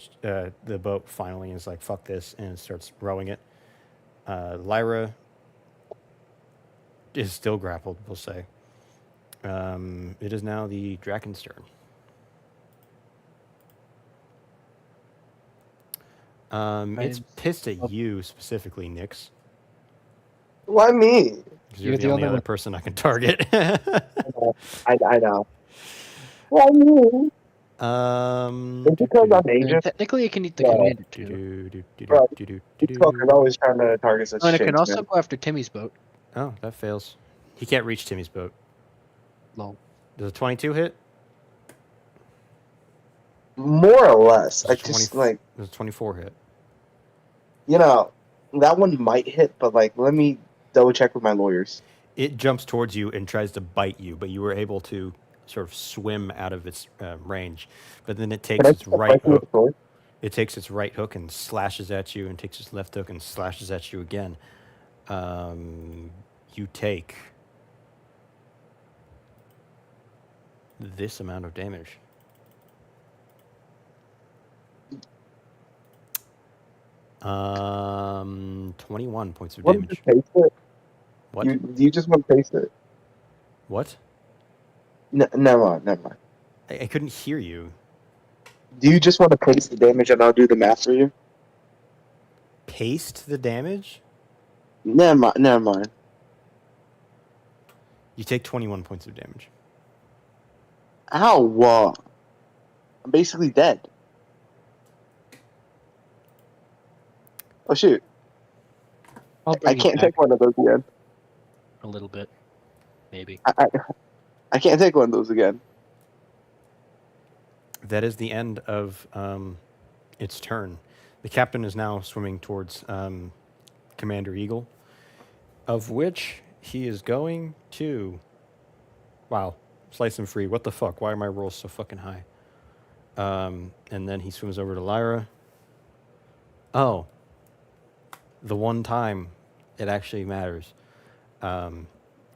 the boat finally and is like, fuck this, and starts rowing it. Lyra is still grappled, we'll say. It is now the Draken's turn. It's pissed at you specifically, Nyx, Why me? because you're the only other person I can target. I know. Why me? It's because I'm I mean, Asian. technically, it can eat the Yeah. commander too. These fuckers always trying to target such Oh, and it shit. can also go after Timmy's boat. Oh, that fails. He can't reach Timmy's boat. Lol. Does a 22 hit? More or less. Does I a just 20 like, Does a 24 hit? you know, that one might hit, but like, let me double check with my lawyers. It jumps towards you and tries to bite you, but you were able to sort of swim out of its range. But then it takes Can I its just right fight with hook. the sword? It takes its right hook and slashes at you, and takes its left hook and slashes at you again. You take this amount of damage. Um, 21 points of Want to damage. just taste it? What? Do you just want to taste it? What? Never mind. I couldn't hear you. Do you just want to taste the damage and I'll do the math for you? Paste the damage? Never mind. You take 21 points of damage. Ow! I'm basically dead. Oh shoot! I'll I bring you can't back take one of those again. a little bit, maybe. I can't take one of those again. That is the end of its turn. The captain is now swimming towards Commander Eagle, of which he is going to... Wow, slice him free. What the fuck? Why are my rolls so fucking high? And then he swims over to Lyra. Oh. The one time it actually matters.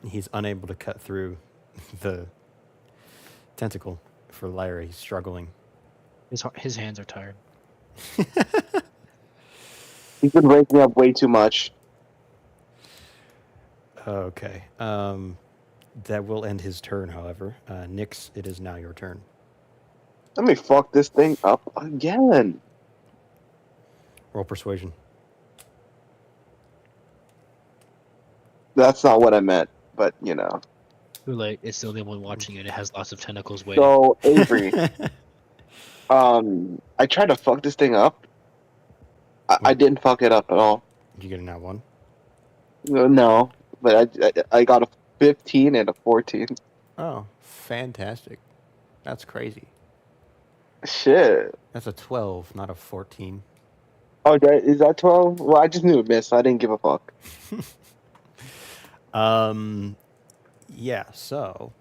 He's unable to cut through the tentacle for Lyra. He's struggling. His hands are tired. He's been waking up way too much. Okay. That will end his turn, however. Nyx, it is now your turn. Let me fuck this thing up again. Roll persuasion. That's not what I meant, but you know. Too late. It's the only one watching it. It has lots of tentacles waiting. So Avery, I tried to fuck this thing up. I didn't fuck it up at all. Did you get a nat 1? No, but I got a 15 and a 14. Oh, fantastic. That's crazy. Shit. That's a 12, not a 14. Oh, is that 12? Well, I just knew it missed, so I didn't give a fuck. Yeah, so...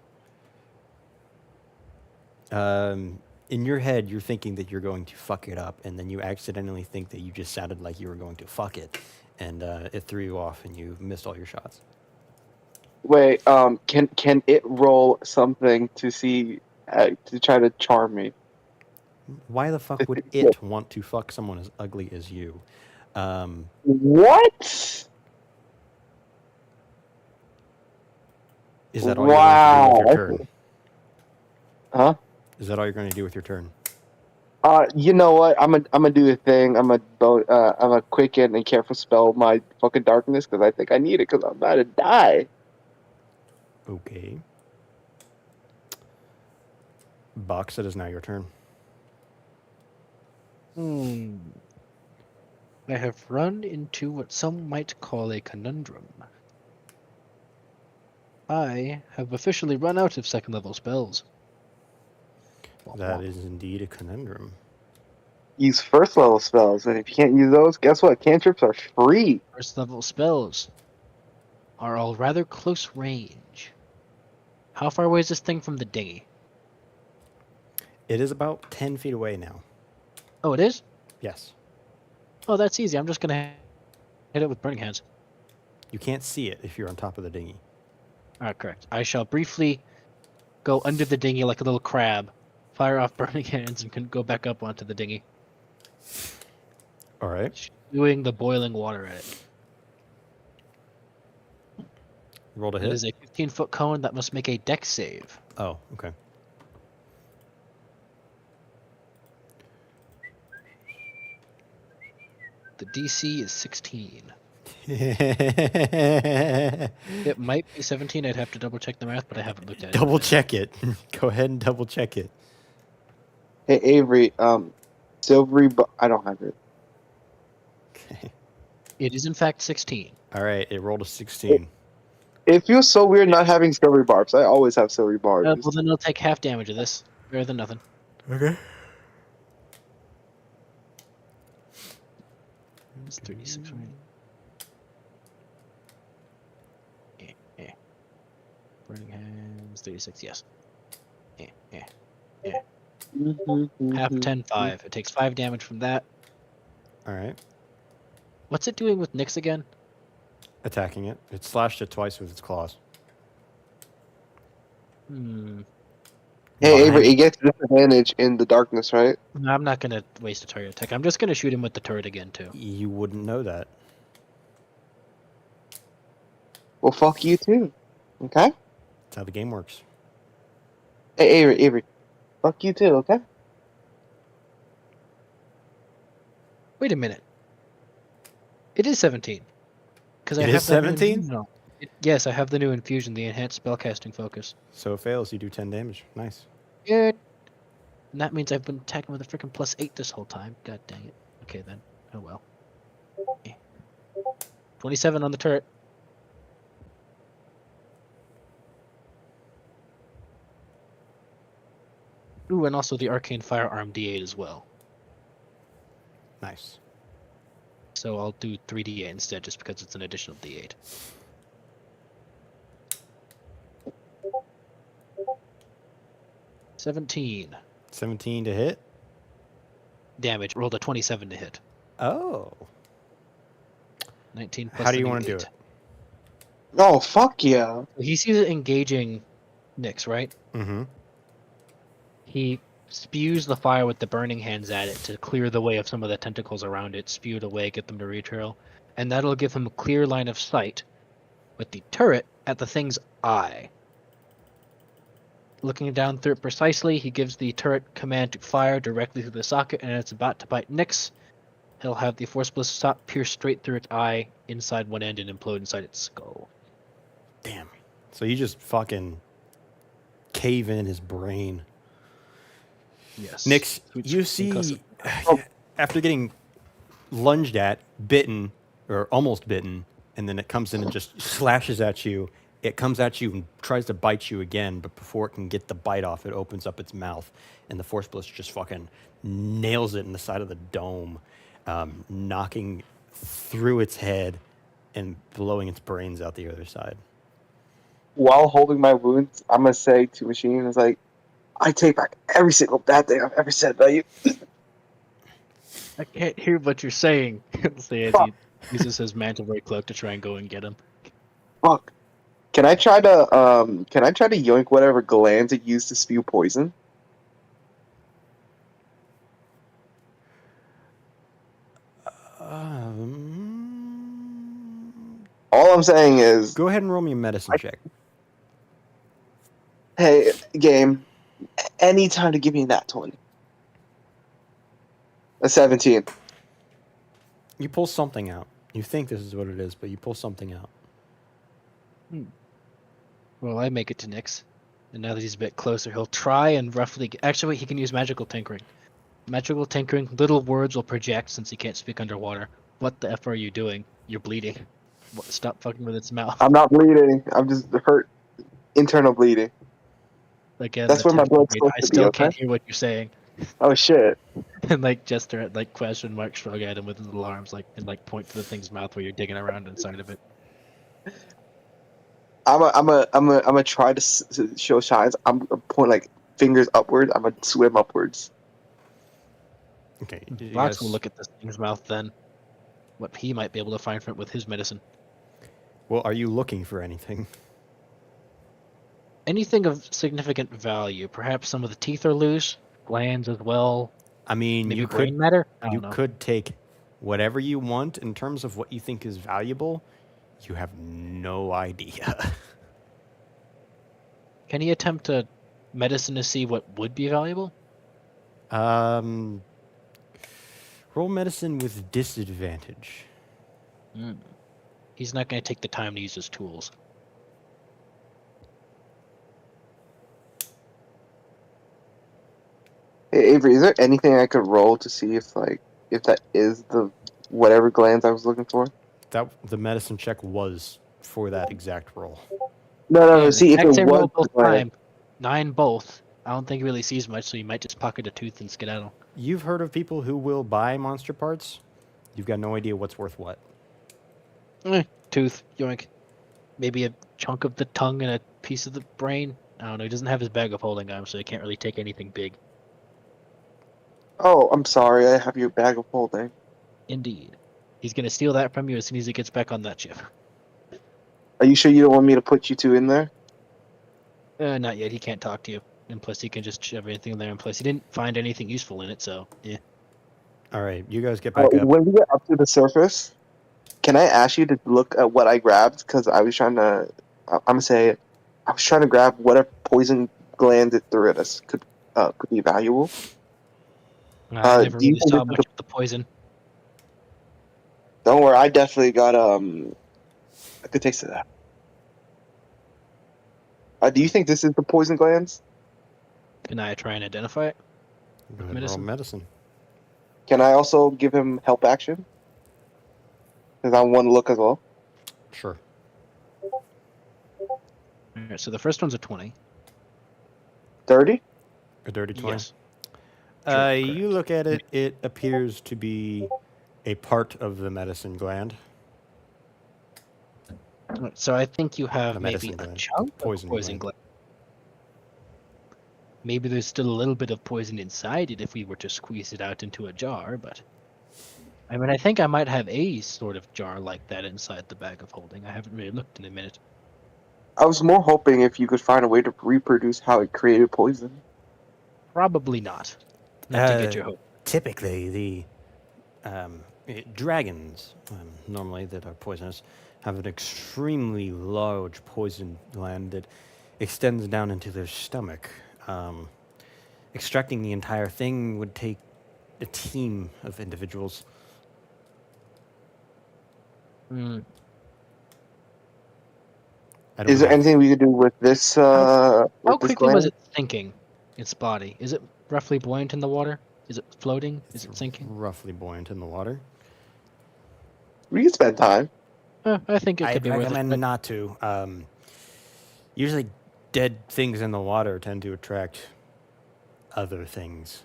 in your head, you're thinking that you're going to fuck it up, and then you accidentally think that you just sounded like you were going to fuck it, and it threw you off, and you missed all your shots. Wait, can it roll something to see to try to charm me? Why the fuck would it want to fuck someone as ugly as you? What? Is that all you're going to do with your Wow. turn? Huh? Is that all you're going to do with your turn? You know what? I'm gonna do a thing. I'm a quicken and careful spell my fucking darkness because I think I need it because I'm about to die. Okay. Box, it is now your turn. I have run into what some might call a conundrum. I have officially run out of second level spells. That is indeed a conundrum. Use first level spells, and if you can't use those, guess what? Cantrips are free. First level spells are all rather close range. How far away is this thing from the dinghy? It is about 10 feet away now. Oh, it is? Yes. Oh, that's easy. I'm just gonna hit it with burning hands. You can't see it if you're on top of the dinghy. Correct. I shall briefly go under the dinghy like a little crab, fire off burning hands, and can go back up onto the dinghy, All right. spewing the boiling water at it. Roll to It hit. is a 15-foot cone that must make a dex save. Oh, okay. The DC is 16. Double It might be 17. I'd have to double check the math, but I haven't looked at it. check it. Go ahead and double check it. Hey Avery, silvery. I don't have it. Okay. It is in fact 16. All right. It rolled a 16. It feels so weird not having silvery barbs. I always have silvery barbs. Well, then I'll take half damage of this. Better than nothing. Okay. It's 36, right? Yeah. Burning hands, 36, yes. Yeah. Half 10, 5. It takes 5 damage from that. All right. What's it doing with Nyx again? Attacking it. It slashed it twice with its claws. Hey Behind- Avery, it gets disadvantage in the darkness, right? No, I'm not going to waste a target attack. I'm just going to shoot him with the turret again, too. You wouldn't know that. Well, fuck you too. Okay. That's how the game works. Hey Avery, fuck you too. Okay. Wait a minute. It is 17. Because It is 17? Yes, I have the new infusion, the enhanced spellcasting focus. So it fails. You do 10 damage. Nice. Good. And that means I've been attacking with a freaking +8 this whole time. God dang it. Okay then. Oh well. 27 on the turret. Ooh, and also the arcane firearm D8 as well. Nice. So I'll do 3d8 instead, just because it's an additional d8. $17 17 to hit. damage. Rolled a 27 to hit. Oh. 19 plus How do you the want to do 8. it? Oh fuck yeah. He sees it engaging Nyx, right? Mm-hmm. He spews the fire with the burning hands at it to clear the way of some of the tentacles around it, spew it away, get them to retrail, and that'll give him a clear line of sight with the turret at the thing's eye. Looking down through it precisely, he gives the turret command to fire directly through the socket, and it's about to bite Nyx. He'll have the force blast stop, pierce straight through its eye, inside one end, and implode inside its skull. Damn. So you just fucking cave in his brain. Yes. Nyx, Sweet you concussive. see, after getting lunged at, bitten, or almost bitten, and then it comes in and just slashes at you. It comes at you and tries to bite you again, but before it can get the bite off, it opens up its mouth, and the force blast just fucking nails it in the side of the dome, knocking through its head and blowing its brains out the other side. While holding my wounds, I'm gonna say to Machine, "Is like, I take back every single bad thing I've ever said about you." I can't hear what you're saying. He'll say as he uses his mantle ray cloak to try and go and get him. Fuck. Can I try to yoink whatever glands it used to spew poison? All I'm saying is, Go ahead and roll me a medicine check. Hey, game. Any time to give me that 20. A 17. You pull something out. You think this is what it is, but you pull something out. Well, I make it to Nyx. And now that he's a bit closer, he'll try and roughly... Actually, he can use magical tinkering. Magical tinkering, little words will project since he can't speak underwater. What the F are you doing? You're bleeding. Stop fucking with its mouth. I'm not bleeding. I'm just hurt. Internal bleeding. Again, That's the where my temple blood's rate, supposed I to be, still okay? can't hear what you're saying. Oh, shit. And like Jester at like question mark shrug at him with his little arms, like and like point to the thing's mouth where you're digging around inside of it. I'm a try to show signs. I'm gonna point like fingers upwards. I'm gonna swim upwards. Okay. You Vox guys, will look at this thing's mouth then. What he might be able to find from it with his medicine. well, are you looking for anything? Anything of significant value. Perhaps some of the teeth are loose, glands as well. I mean, Maybe you brain could matter. I you don't know. could take whatever you want in terms of what you think is valuable. You have no idea. Can he attempt to medicine to see what would be valuable? Roll medicine with disadvantage. He's not going to take the time to use his tools. Hey, Avery, is there anything I could roll to see if that is the whatever glands I was looking for? That the medicine check was for that exact roll. No. Yeah, See if it exact same roll was both the gland. time. 9 both. I don't think he really sees much, so he might just pocket a tooth and skedaddle. You've heard of people who will buy monster parts. You've got no idea what's worth what. Tooth, yoink. Maybe a chunk of the tongue and a piece of the brain. I don't know. He doesn't have his bag of holding on, so he can't really take anything big. Oh, I'm sorry. I have your bag of holding. Indeed. He's going to steal that from you as soon as he gets back on that ship. Are you sure you don't want me to put you two in there? Not yet. He can't talk to you. And plus, he can just shove anything in there. And plus, he didn't find anything useful in it, so, yeah. All right, you guys get back up. When we get up to the surface, can I ask you to look at what I grabbed? Because I was trying to. I'm gonna say, I was trying to grab whatever poison gland it threw at us could be valuable. I never do you really think saw this is much of the poison. Don't worry, I definitely got a good taste of that. Do you think this is the poison glands? Can I try and identify it? Go ahead and roll medicine? medicine. Can I also give him help action? Because I want to look as well. Sure. Alright, so the first one's a 20. 30? A dirty 20. Yes. Sure, You look at it. It appears to be a part of the medicine gland. Alright, so I think you have The maybe medicine a gland. chunk Poison of poison gland. gland. Maybe there's still a little bit of poison inside it if we were to squeeze it out into a jar, but... I mean, I think I might have a sort of jar like that inside the bag of holding. I haven't really looked in a minute. I was more hoping if you could find a way to reproduce how it created poison. Probably not. Not to get your hope. Typically, the dragons, normally that are poisonous, have an extremely large poison gland that extends down into their stomach. Extracting the entire thing would take a team of individuals. I don't Is there have- anything we could do with this? How With this quickly was gland? it sinking? Its body? Is it roughly buoyant in the water? Is it floating? Is it It's sinking? roughly buoyant in the water. We can spend time. I think it could I'd be worth recommend it. not to. Usually, dead things in the water tend to attract other things.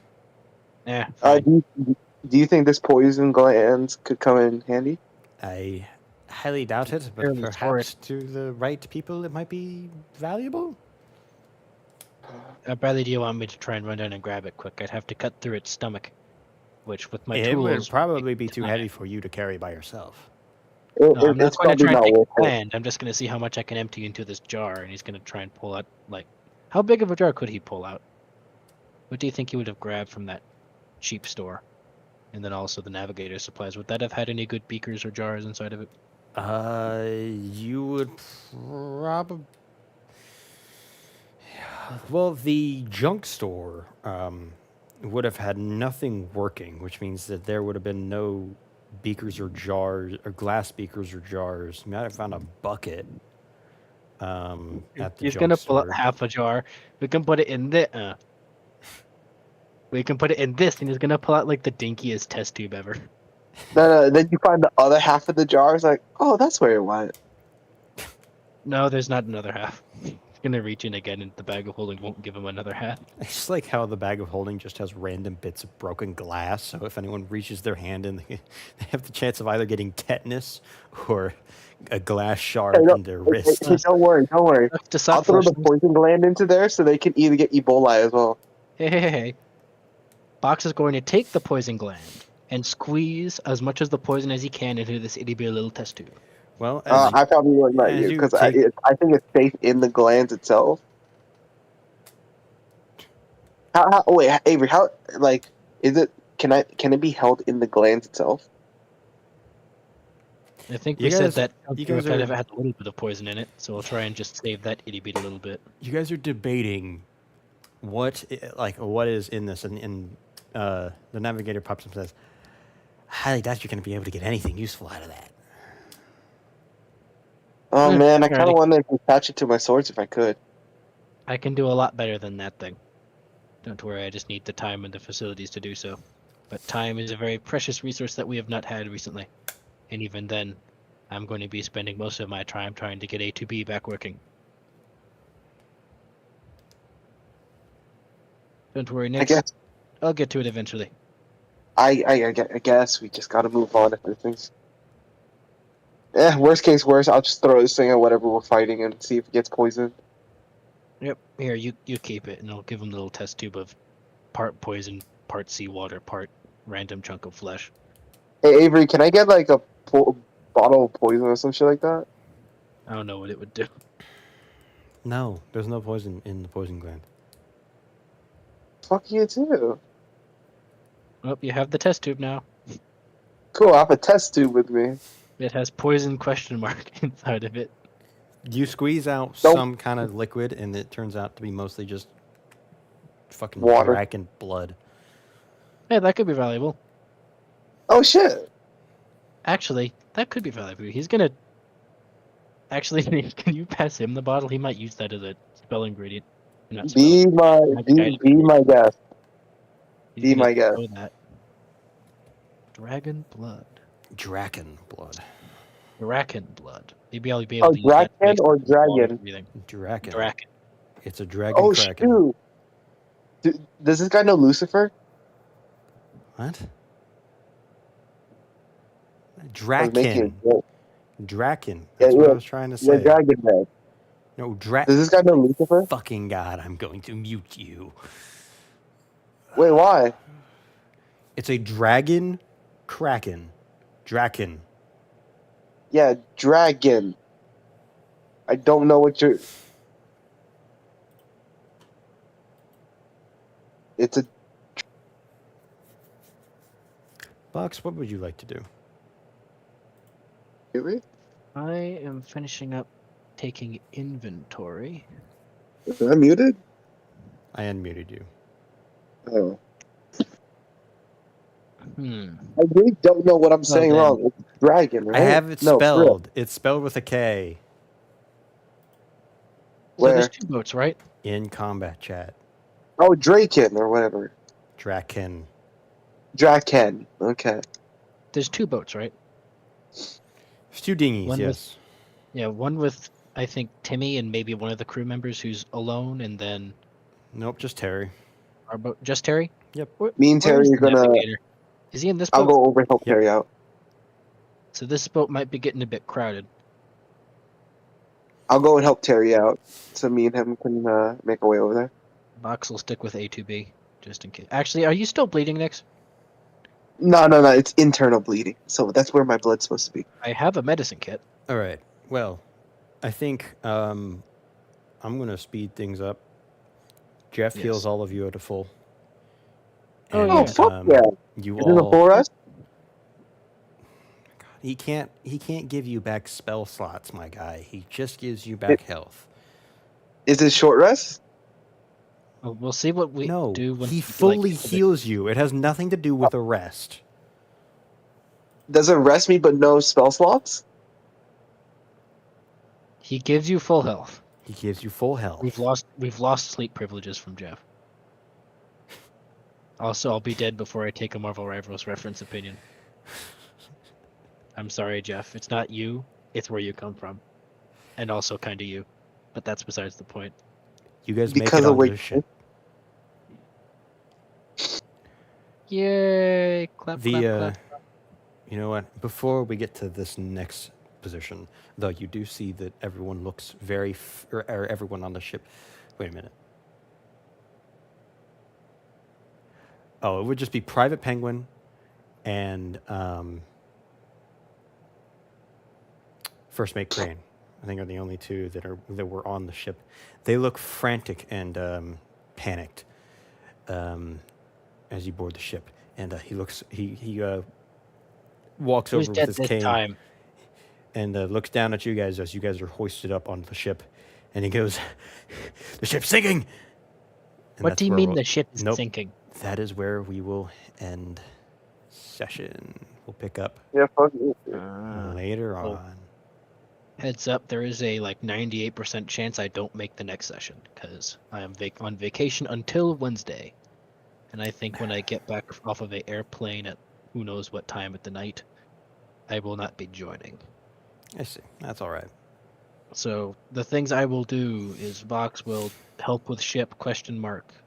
Yeah. Do you think this poison glands could come in handy? I highly doubt it, but Fairly perhaps to the right people it might be valuable. Bradley, do you want me to try and run down and grab it quick? I'd have to cut through its stomach, which with my It tools would probably be too time. heavy for you to carry by yourself. No, I'm not It's going to probably try and not take worth the it. land. I'm just going to see how much I can empty into this jar, and he's going to try and pull out, like... How big of a jar could he pull out? What do you think he would have grabbed from that cheap store? And then also the navigator supplies. Would that have had any good beakers or jars inside of it? You would probably... Well, the junk store would have had nothing working, which means that there would have been no beakers or jars, or glass beakers or jars. You might have found a bucket at the He's junk gonna pull out store. half a jar. We can put it in the. We can put it in this, and he's gonna pull out like the dinkiest test tube ever. No, then you find the other half of the jar. It's like, oh, that's where it went. No, there's not another half. He's gonna reach in again, and the bag of holding won't give him another half. It's just like how the bag of holding just has random bits of broken glass. So if anyone reaches their hand in, they have the chance of either getting tetanus or a glass shard in their wrist. Hey, don't worry. To I'll stop throw the flushing. poison gland into there so they can either get Ebola as well. Hey. Box is going to take the poison gland and squeeze as much of the poison as he can into this itty bitty little test tube. Well, as I probably wouldn't let as you you because take- I think it's safe in the glands itself. Wait, Avery, how is it? Can it be held in the glands itself? I think You we said guys- that you kind guys of are- had a little bit of poison in it, so we'll try and just save that itty bitty little bit. you guys are debating what is in this, and the navigator pops up and says, "Highly doubt you're going to be able to get anything useful out of that." Oh Yeah, man, I kind alrighty. of wanted to attach it to my swords if I could. I can do a lot better than that thing. Don't worry, I just need the time and the facilities to do so. But time is a very precious resource that we have not had recently. And even then, I'm going to be spending most of my time trying to get A to B back working. Don't worry, I Nick. guess I'll get to it eventually. I guess we just gotta move on if there's things. Worst case worst, I'll just throw this thing at whatever we're fighting and see if it gets poisoned. Yep, here, you keep it, and I'll give him a little test tube of part poison, part seawater, part random chunk of flesh. Hey Avery, can I get like a bottle of poison or some shit like that? I don't know what it would do. No, there's no poison in the poison gland. Fuck you too. Well, you have the test tube now. Cool, I have a test tube with me. It has poison question mark inside of it. You squeeze out Nope. some kind of liquid, and it turns out to be mostly just fucking Water. Draken blood. Hey, that could be valuable. Oh shit! Actually, that could be valuable. He's gonna. Actually, can you pass him the bottle? He might use that as a spell ingredient. Not spell. Be my guest. He's be gonna my guest. know that. Dragon blood. Draken blood. Draken blood. Maybe I'll be able Oh, to use that to Draken make or some water dragon? and everything. Draken. Draken. It's a dragon Oh kraken. shoot! Does this guy know Lucifer? What? I was making Draken. a joke. Draken. That's what I was trying to Yeah, say. dragon man. No, Does this guy know Lucifer? Fucking God, I'm going to mute you. Wait, why? It's a dragon kraken. Draken. Yeah, dragon. I don't know what you're. It's a. Box, what would you like to do? Really? I am finishing up taking inventory. Is I muted? I unmuted you. Oh. Hmm. I really don't know what I'm saying then. wrong. It's dragon, right? I have it No, for real. spelled. It's spelled with a K So there's Where? 2 boats, right? in combat chat. Oh, Draken or whatever. Draken. Draken. Okay. There's 2 boats, right? There's 2 dinghies, One with- yes. Yeah, one with I think Timmy and maybe one of the crew members who's alone, and then Nope, just Terry. our boat. Just Terry. Yep. Me and Where Terry is are the gonna. navigator? Is he in this I'll boat? go over and help Yep. Terry out. So this boat might be getting a bit crowded. I'll go and help Terry out, so me and him can make our way over there. Box will stick with A2B just in case. Actually, are you still bleeding, Nix? No, it's internal bleeding, so that's where my blood's supposed to be. I have a medicine kit. All right. Well, I think I'm going to speed things up. Jeff Yes. heals all of you at a full. Oh, And, yeah. Oh fuck yeah! You Is it a all. full rest? He can't give you back spell slots, my guy. He just gives you back health. Is it short rest? Well, we'll see what we No, do when he like, fully if the- heals you. It has nothing to do with a rest. Does it rest me but no spell slots? He gives you full health. He gives you full health. We've lost sleep privileges from Jeff. Also, I'll be dead before I take a Marvel Rivals reference opinion. I'm sorry, Jeff. It's not you. It's where you come from, and also kind of you. But that's besides the point. You guys Because make it of onto where- the ship. Yay! Clap, The clap, clap. you know what? Before we get to this next position, though, you do see that everyone looks very, or everyone on the ship. Wait a minute. Oh, it would just be Private Penguin and First Mate Crane. I think are the only two that were on the ship. They look frantic and panicked as you board the ship, and he walks Who's over dead with his this cane time? and looks down at you guys as you guys are hoisted up onto the ship, and he goes, "The ship's sinking." And What that's do you where mean we'll- the ship is Nope. sinking? That is where we will end session. We'll pick up Yeah, fuck it. later oh. on. Heads up, there is a like 98% chance I don't make the next session because I am on vacation until Wednesday, and I think when I get back off of an airplane at who knows what time at the night, I will not be joining. I see. That's all right. So the things I will do is Vox will help with ship ?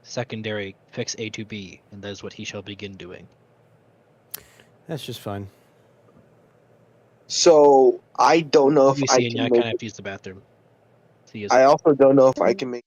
Secondary fix A to B, and that is what he shall begin doing. That's just fine. So I don't know if You I see, and can I make kind of have to use the bathroom. See you. I also don't know if I can make